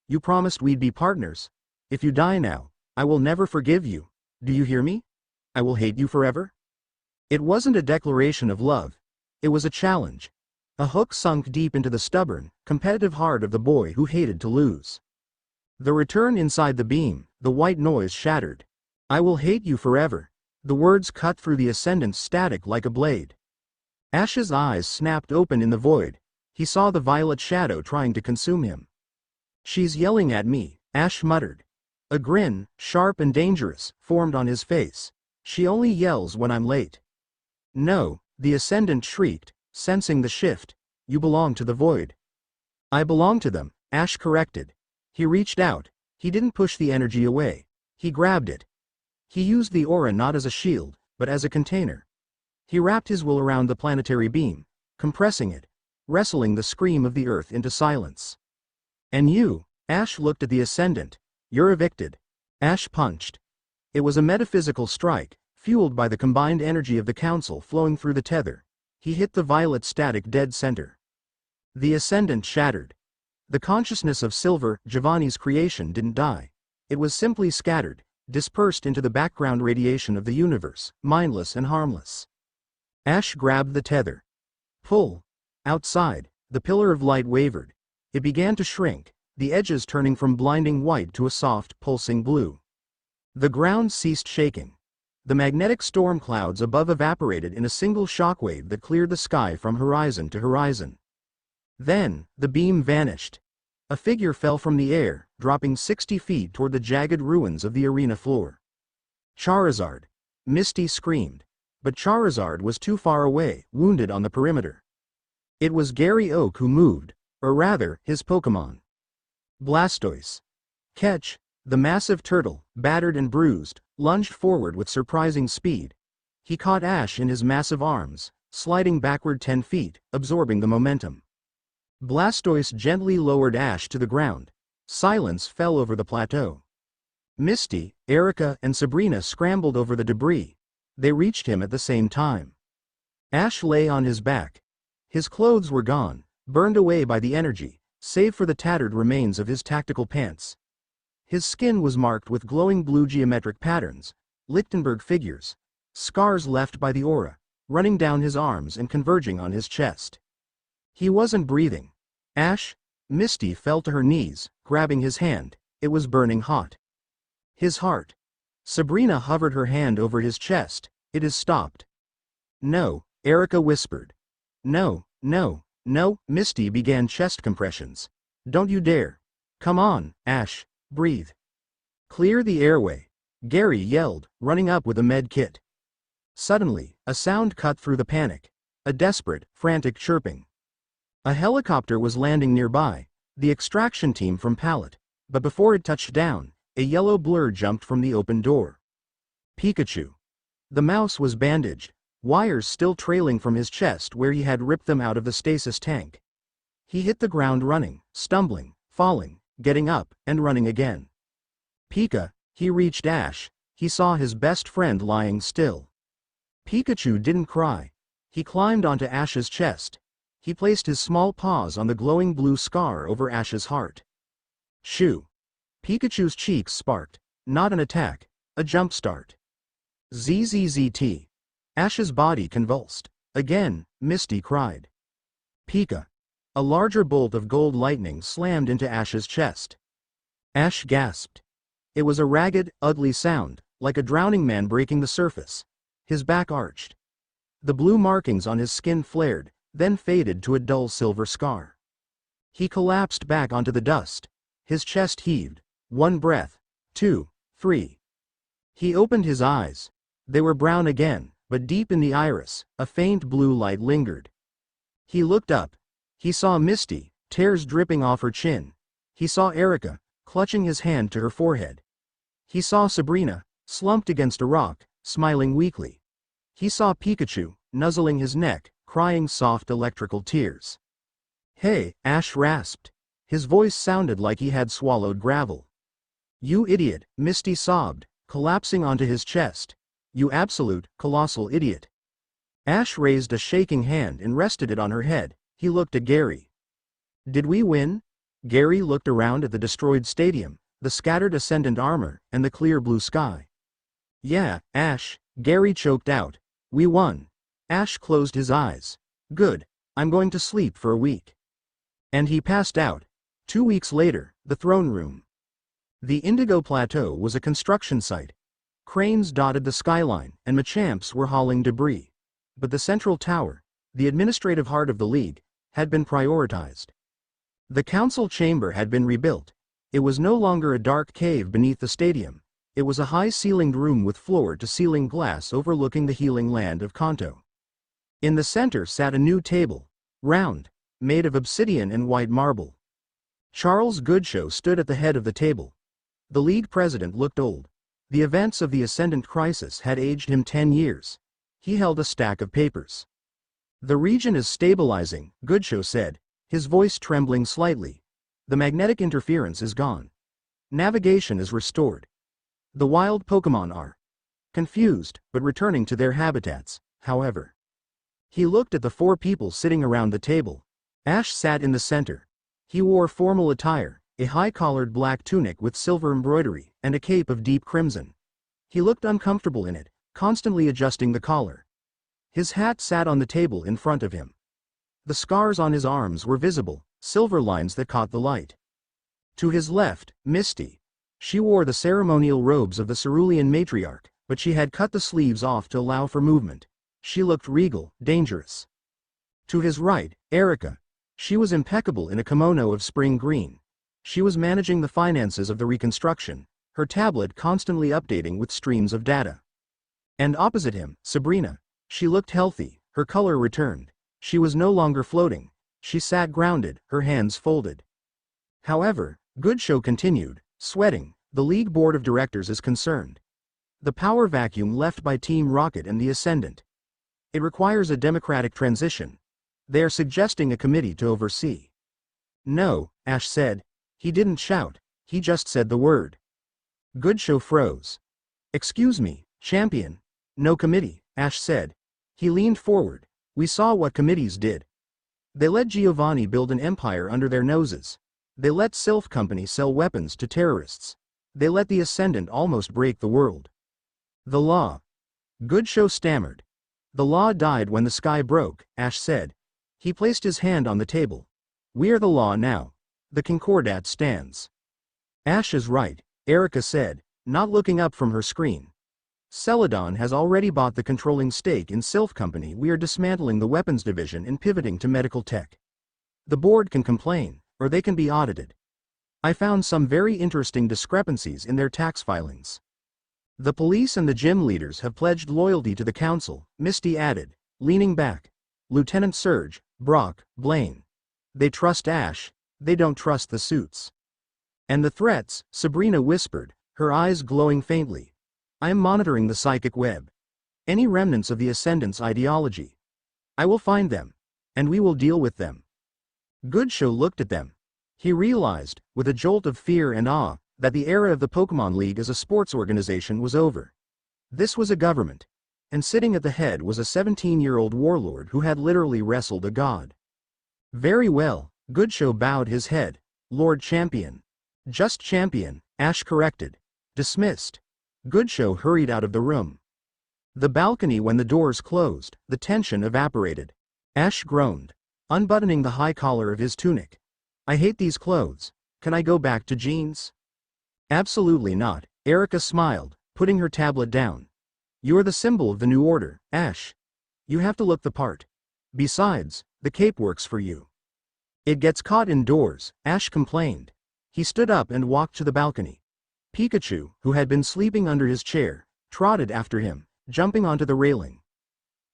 You promised we'd be partners. If you die now, I will never forgive you. Do you hear me? I will hate you forever. It wasn't a declaration of love. It was a challenge. A hook sunk deep into the stubborn, competitive heart of the boy who hated to lose. The return inside the beam, the white noise shattered. I will hate you forever. The words cut through the Ascendant's static like a blade. Ash's eyes snapped open in the void. He saw the violet shadow trying to consume him. She's yelling at me, Ash muttered. A grin, sharp and dangerous, formed on his face. She only yells when I'm late. No, the Ascendant shrieked, sensing the shift. You belong to the void. I belong to them, Ash corrected. He reached out. He didn't push the energy away. He grabbed it. He used the aura not as a shield, but as a container. He wrapped his will around the planetary beam, compressing it, wrestling the scream of the earth into silence. And you, Ash looked at the Ascendant. You're evicted. Ash punched. It was a metaphysical strike, fueled by the combined energy of the Council flowing through the tether. He hit the violet static dead center. The Ascendant shattered. The consciousness of Silver, Giovanni's creation, didn't die. It was simply scattered, dispersed into the background radiation of the universe, mindless and harmless. Ash grabbed the tether. Pull. Outside, the pillar of light wavered. It began to shrink, the edges turning from blinding white to a soft, pulsing blue. The ground ceased shaking. The magnetic storm clouds above evaporated in a single shockwave that cleared the sky from horizon to horizon. Then, the beam vanished. A figure fell from the air, dropping 60 feet toward the jagged ruins of the arena floor. Charizard! Misty screamed. But Charizard was too far away, wounded on the perimeter. It was Gary Oak who moved, or rather, his Pokémon. Blastoise. Catch! The massive turtle, battered and bruised, lunged forward with surprising speed. He caught Ash in his massive arms, sliding backward 10 feet, absorbing the momentum. Blastoise gently lowered Ash to the ground. Silence fell over the plateau. Misty, Erika, and Sabrina scrambled over the debris. They reached him at the same time. Ash lay on his back. His clothes were gone, burned away by the energy, save for the tattered remains of his tactical pants. His skin was marked with glowing blue geometric patterns, Lichtenberg figures, scars left by the aura, running down his arms and converging on his chest. He wasn't breathing. Ash? Misty fell to her knees, grabbing his hand. It was burning hot. His heart. Sabrina hovered her hand over his chest. It is stopped. No, Erika whispered. No, no, no. Misty began chest compressions. Don't you dare. Come on, Ash, breathe. Clear the airway. Gary yelled, running up with a med kit. Suddenly, a sound cut through the panic. A desperate, frantic chirping. A helicopter was landing nearby, the extraction team from Pallet, but before it touched down, a yellow blur jumped from the open door. Pikachu. The mouse was bandaged, wires still trailing from his chest where he had ripped them out of the stasis tank. He hit the ground running, stumbling, falling, getting up, and running again. Pika, he reached Ash. He saw his best friend lying still. Pikachu didn't cry. He climbed onto Ash's chest. He placed his small paws on the glowing blue scar over Ash's heart. Shoo! Pikachu's cheeks sparked. Not an attack, a jump start. ZZZT. Ash's body convulsed. Again, Misty cried. Pika. A larger bolt of gold lightning slammed into Ash's chest. Ash gasped. It was a ragged, ugly sound, like a drowning man breaking the surface. His back arched. The blue markings on his skin flared, then faded to a dull silver scar. He collapsed back onto the dust. His chest heaved. 1 breath. 2, 3. He opened his eyes. They were brown again, but deep in the iris, a faint blue light lingered. He looked up. He saw Misty, tears dripping off her chin. He saw Erika, clutching his hand to her forehead. He saw Sabrina, slumped against a rock, smiling weakly. He saw Pikachu, nuzzling his neck, crying soft electrical tears. Hey, Ash rasped. His voice sounded like he had swallowed gravel. You idiot, Misty sobbed, collapsing onto his chest. You absolute, colossal idiot. Ash raised a shaking hand and rested it on her head. He looked at Gary. Did we win? Gary looked around at the destroyed stadium, the scattered Ascendant armor, and the clear blue sky. Yeah, Ash, Gary choked out. We won. Ash closed his eyes. Good. I'm going to sleep for a week. And he passed out. 2 weeks later, the throne room. The Indigo Plateau was a construction site. Cranes dotted the skyline, and Machamps were hauling debris. But the central tower, the administrative heart of the league, had been prioritized. The council chamber had been rebuilt. It was no longer a dark cave beneath the stadium. It was a high-ceilinged room with floor-to-ceiling glass overlooking the healing land of Kanto. In the center sat a new table, round, made of obsidian and white marble. Charles Goodshow stood at the head of the table. The league president looked old. The events of the Ascendant Crisis had aged him 10 years. He held a stack of papers. The region is stabilizing, Goodshow said, his voice trembling slightly. The magnetic interference is gone. Navigation is restored. The wild Pokémon are confused, but returning to their habitats, however. He looked at the 4 people sitting around the table. Ash sat in the center. He wore formal attire, a high-collared black tunic with silver embroidery, and a cape of deep crimson. He looked uncomfortable in it, constantly adjusting the collar. His hat sat on the table in front of him. The scars on his arms were visible, silver lines that caught the light. To his left, Misty. She wore the ceremonial robes of the Cerulean matriarch, but she had cut the sleeves off to allow for movement. She looked regal, dangerous. To his right, Erika. She was impeccable in a kimono of spring green. She was managing the finances of the reconstruction, her tablet constantly updating with streams of data. And opposite him, Sabrina. She looked healthy, her color returned. She was no longer floating. She sat grounded, her hands folded. However, Goodshow continued, sweating. The League Board of Directors is concerned. The power vacuum left by Team Rocket and the Ascendant. It requires a democratic transition. They are suggesting a committee to oversee. No, Ash said. He didn't shout, he just said the word. Goodshow froze. Excuse me, champion. No committee, Ash said. He leaned forward. We saw what committees did. They let Giovanni build an empire under their noses. They let Sylph Company sell weapons to terrorists. They let the Ascendant almost break the world. The law. Goodshow stammered. The law died when the sky broke, Ash said. He placed his hand on the table. We are the law now. The Concordat stands. Ash is right, Erika said, not looking up from her screen. Celadon has already bought the controlling stake in Sylph Company. We are dismantling the weapons division and pivoting to medical tech. The board can complain, or they can be audited. I found some very interesting discrepancies in their tax filings. The police and the gym leaders have pledged loyalty to the council, Misty added, leaning back. Lieutenant Surge, Brock, Blaine. They trust Ash, they don't trust the suits. And the threats, Sabrina whispered, her eyes glowing faintly. I am monitoring the psychic web. Any remnants of the Ascendant's ideology. I will find them. And we will deal with them. Goodshow looked at them. He realized, with a jolt of fear and awe, that the era of the Pokemon League as a sports organization was over. This was a government. And sitting at the head was a 17-year-old warlord who had literally wrestled a god. Very well, Goodshow bowed his head. Lord Champion. Just Champion, Ash corrected. Dismissed. Goodshow hurried out of the room. The balcony. When the doors closed, the tension evaporated. Ash groaned, unbuttoning the high collar of his tunic. I hate these clothes. Can I go back to jeans? Absolutely not, Erika smiled, putting her tablet down. You're the symbol of the new order, Ash. You have to look the part. Besides, the cape works for you. It gets caught indoors, Ash complained. He stood up and walked to the balcony. Pikachu, who had been sleeping under his chair, trotted after him, jumping onto the railing.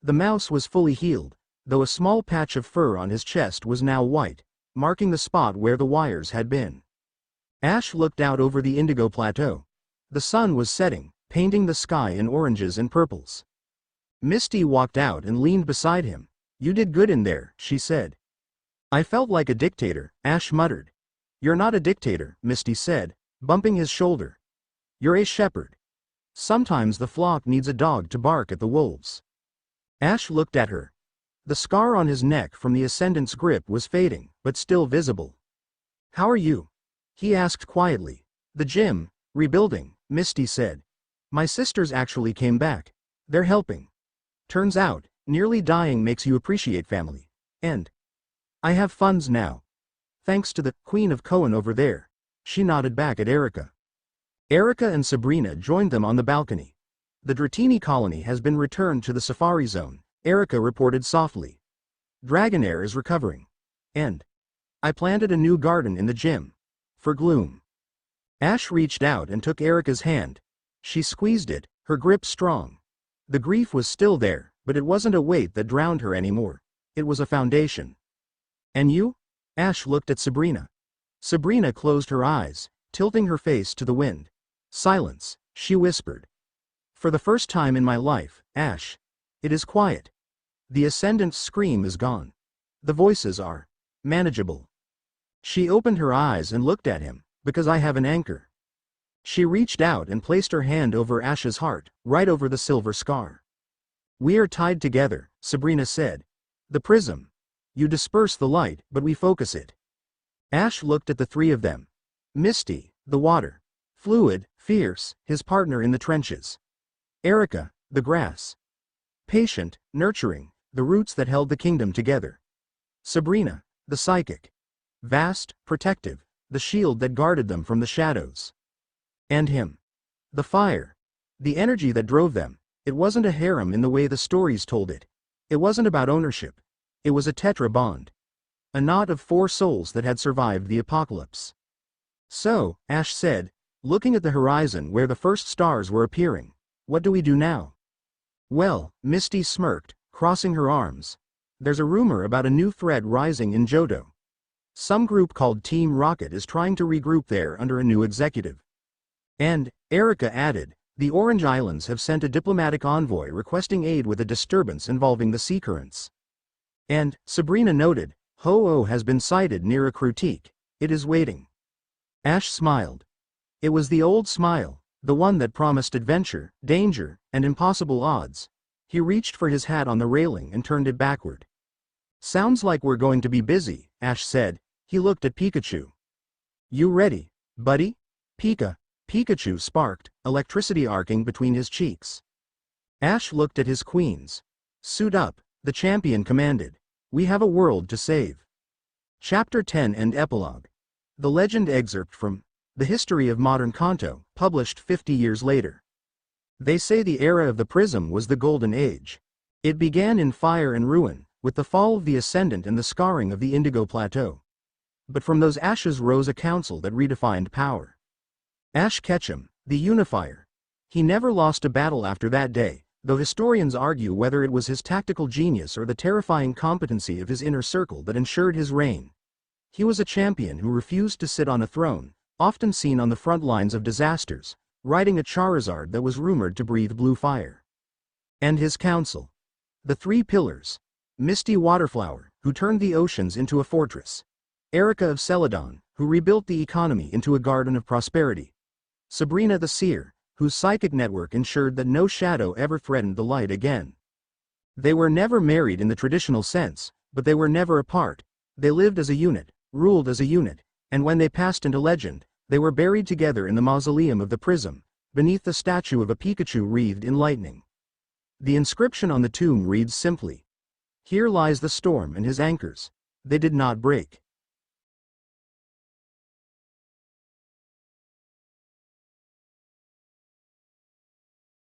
The mouse was fully healed, though a small patch of fur on his chest was now white, marking the spot where the wires had been. Ash looked out over the Indigo Plateau. The sun was setting, painting the sky in oranges and purples. Misty walked out and leaned beside him. You did good in there, she said. I felt like a dictator, Ash muttered. You're not a dictator, Misty said, bumping his shoulder. You're a shepherd. Sometimes the flock needs a dog to bark at the wolves. Ash looked at her. The scar on his neck from the Ascendant's grip was fading, but still visible. How are you? He asked quietly. The gym, rebuilding, Misty said. My sisters actually came back. They're helping. Turns out, nearly dying makes you appreciate family. And I have funds now. Thanks to the Queen of Cohen over there. She nodded back at Erika. Erika and Sabrina joined them on the balcony. The Dratini colony has been returned to the Safari Zone, Erika reported softly. Dragonair is recovering. And I planted a new garden in the gym. For Gloom. Ash reached out and took Erika's hand. She squeezed it, her grip strong. The grief was still there, but it wasn't a weight that drowned her anymore. It was a foundation. And you? Ash looked at Sabrina. Sabrina closed her eyes, tilting her face to the wind. Silence, she whispered. For the first time in my life, Ash. It is quiet. The Ascendant's scream is gone. The voices are manageable. She opened her eyes and looked at him, because I have an anchor. She reached out and placed her hand over Ash's heart, right over the silver scar. We are tied together, Sabrina said. The prism. You disperse the light, but we focus it. Ash looked at the three of them. Misty, the water. Fluid, fierce, his partner in the trenches. Erika, the grass. Patient, nurturing, the roots that held the kingdom together. Sabrina, the psychic. Vast, protective, the shield that guarded them from the shadows. And him. The fire. The energy that drove them. It wasn't a harem in the way the stories told it. It wasn't about ownership. It was a tetra bond. A knot of 4 souls that had survived the apocalypse. So, Ash said, looking at the horizon where the first stars were appearing. What do we do now? Well, Misty smirked, crossing her arms. There's a rumor about a new threat rising in Johto. Some group called Team Rocket is trying to regroup there under a new executive. And, Erika added, the Orange Islands have sent a diplomatic envoy requesting aid with a disturbance involving the sea currents. And, Sabrina noted, Ho-Oh has been sighted near a critique. It is waiting. Ash smiled. It was the old smile, the one that promised adventure, danger, and impossible odds. He reached for his hat on the railing and turned it backward. Sounds like we're going to be busy, Ash said. He looked at Pikachu. You ready, buddy? Pikachu sparked, electricity arcing between his cheeks. Ash looked at his queens. Suit up, the champion commanded. We have a world to save. Chapter 10 and Epilogue. The legend excerpt from The History of Modern Kanto, published 50 years later. They say the era of the prism was the Golden Age. It began in fire and ruin, with the fall of the Ascendant and the scarring of the Indigo Plateau. But from those ashes rose a council that redefined power. Ash Ketchum, the unifier. He never lost a battle after that day, though historians argue whether it was his tactical genius or the terrifying competency of his inner circle that ensured his reign. He was a champion who refused to sit on a throne, often seen on the front lines of disasters, riding a Charizard that was rumored to breathe blue fire. And his council. The three pillars. Misty Waterflower, who turned the oceans into a fortress. Erika of Celadon, who rebuilt the economy into a garden of prosperity. Sabrina the Seer, whose psychic network ensured that no shadow ever threatened the light again. They were never married in the traditional sense, but they were never apart. They lived as a unit, ruled as a unit, and when they passed into legend, they were buried together in the mausoleum of the prism, beneath the statue of a Pikachu wreathed in lightning. The inscription on the tomb reads simply, "Here lies the storm and his anchors. They did not break."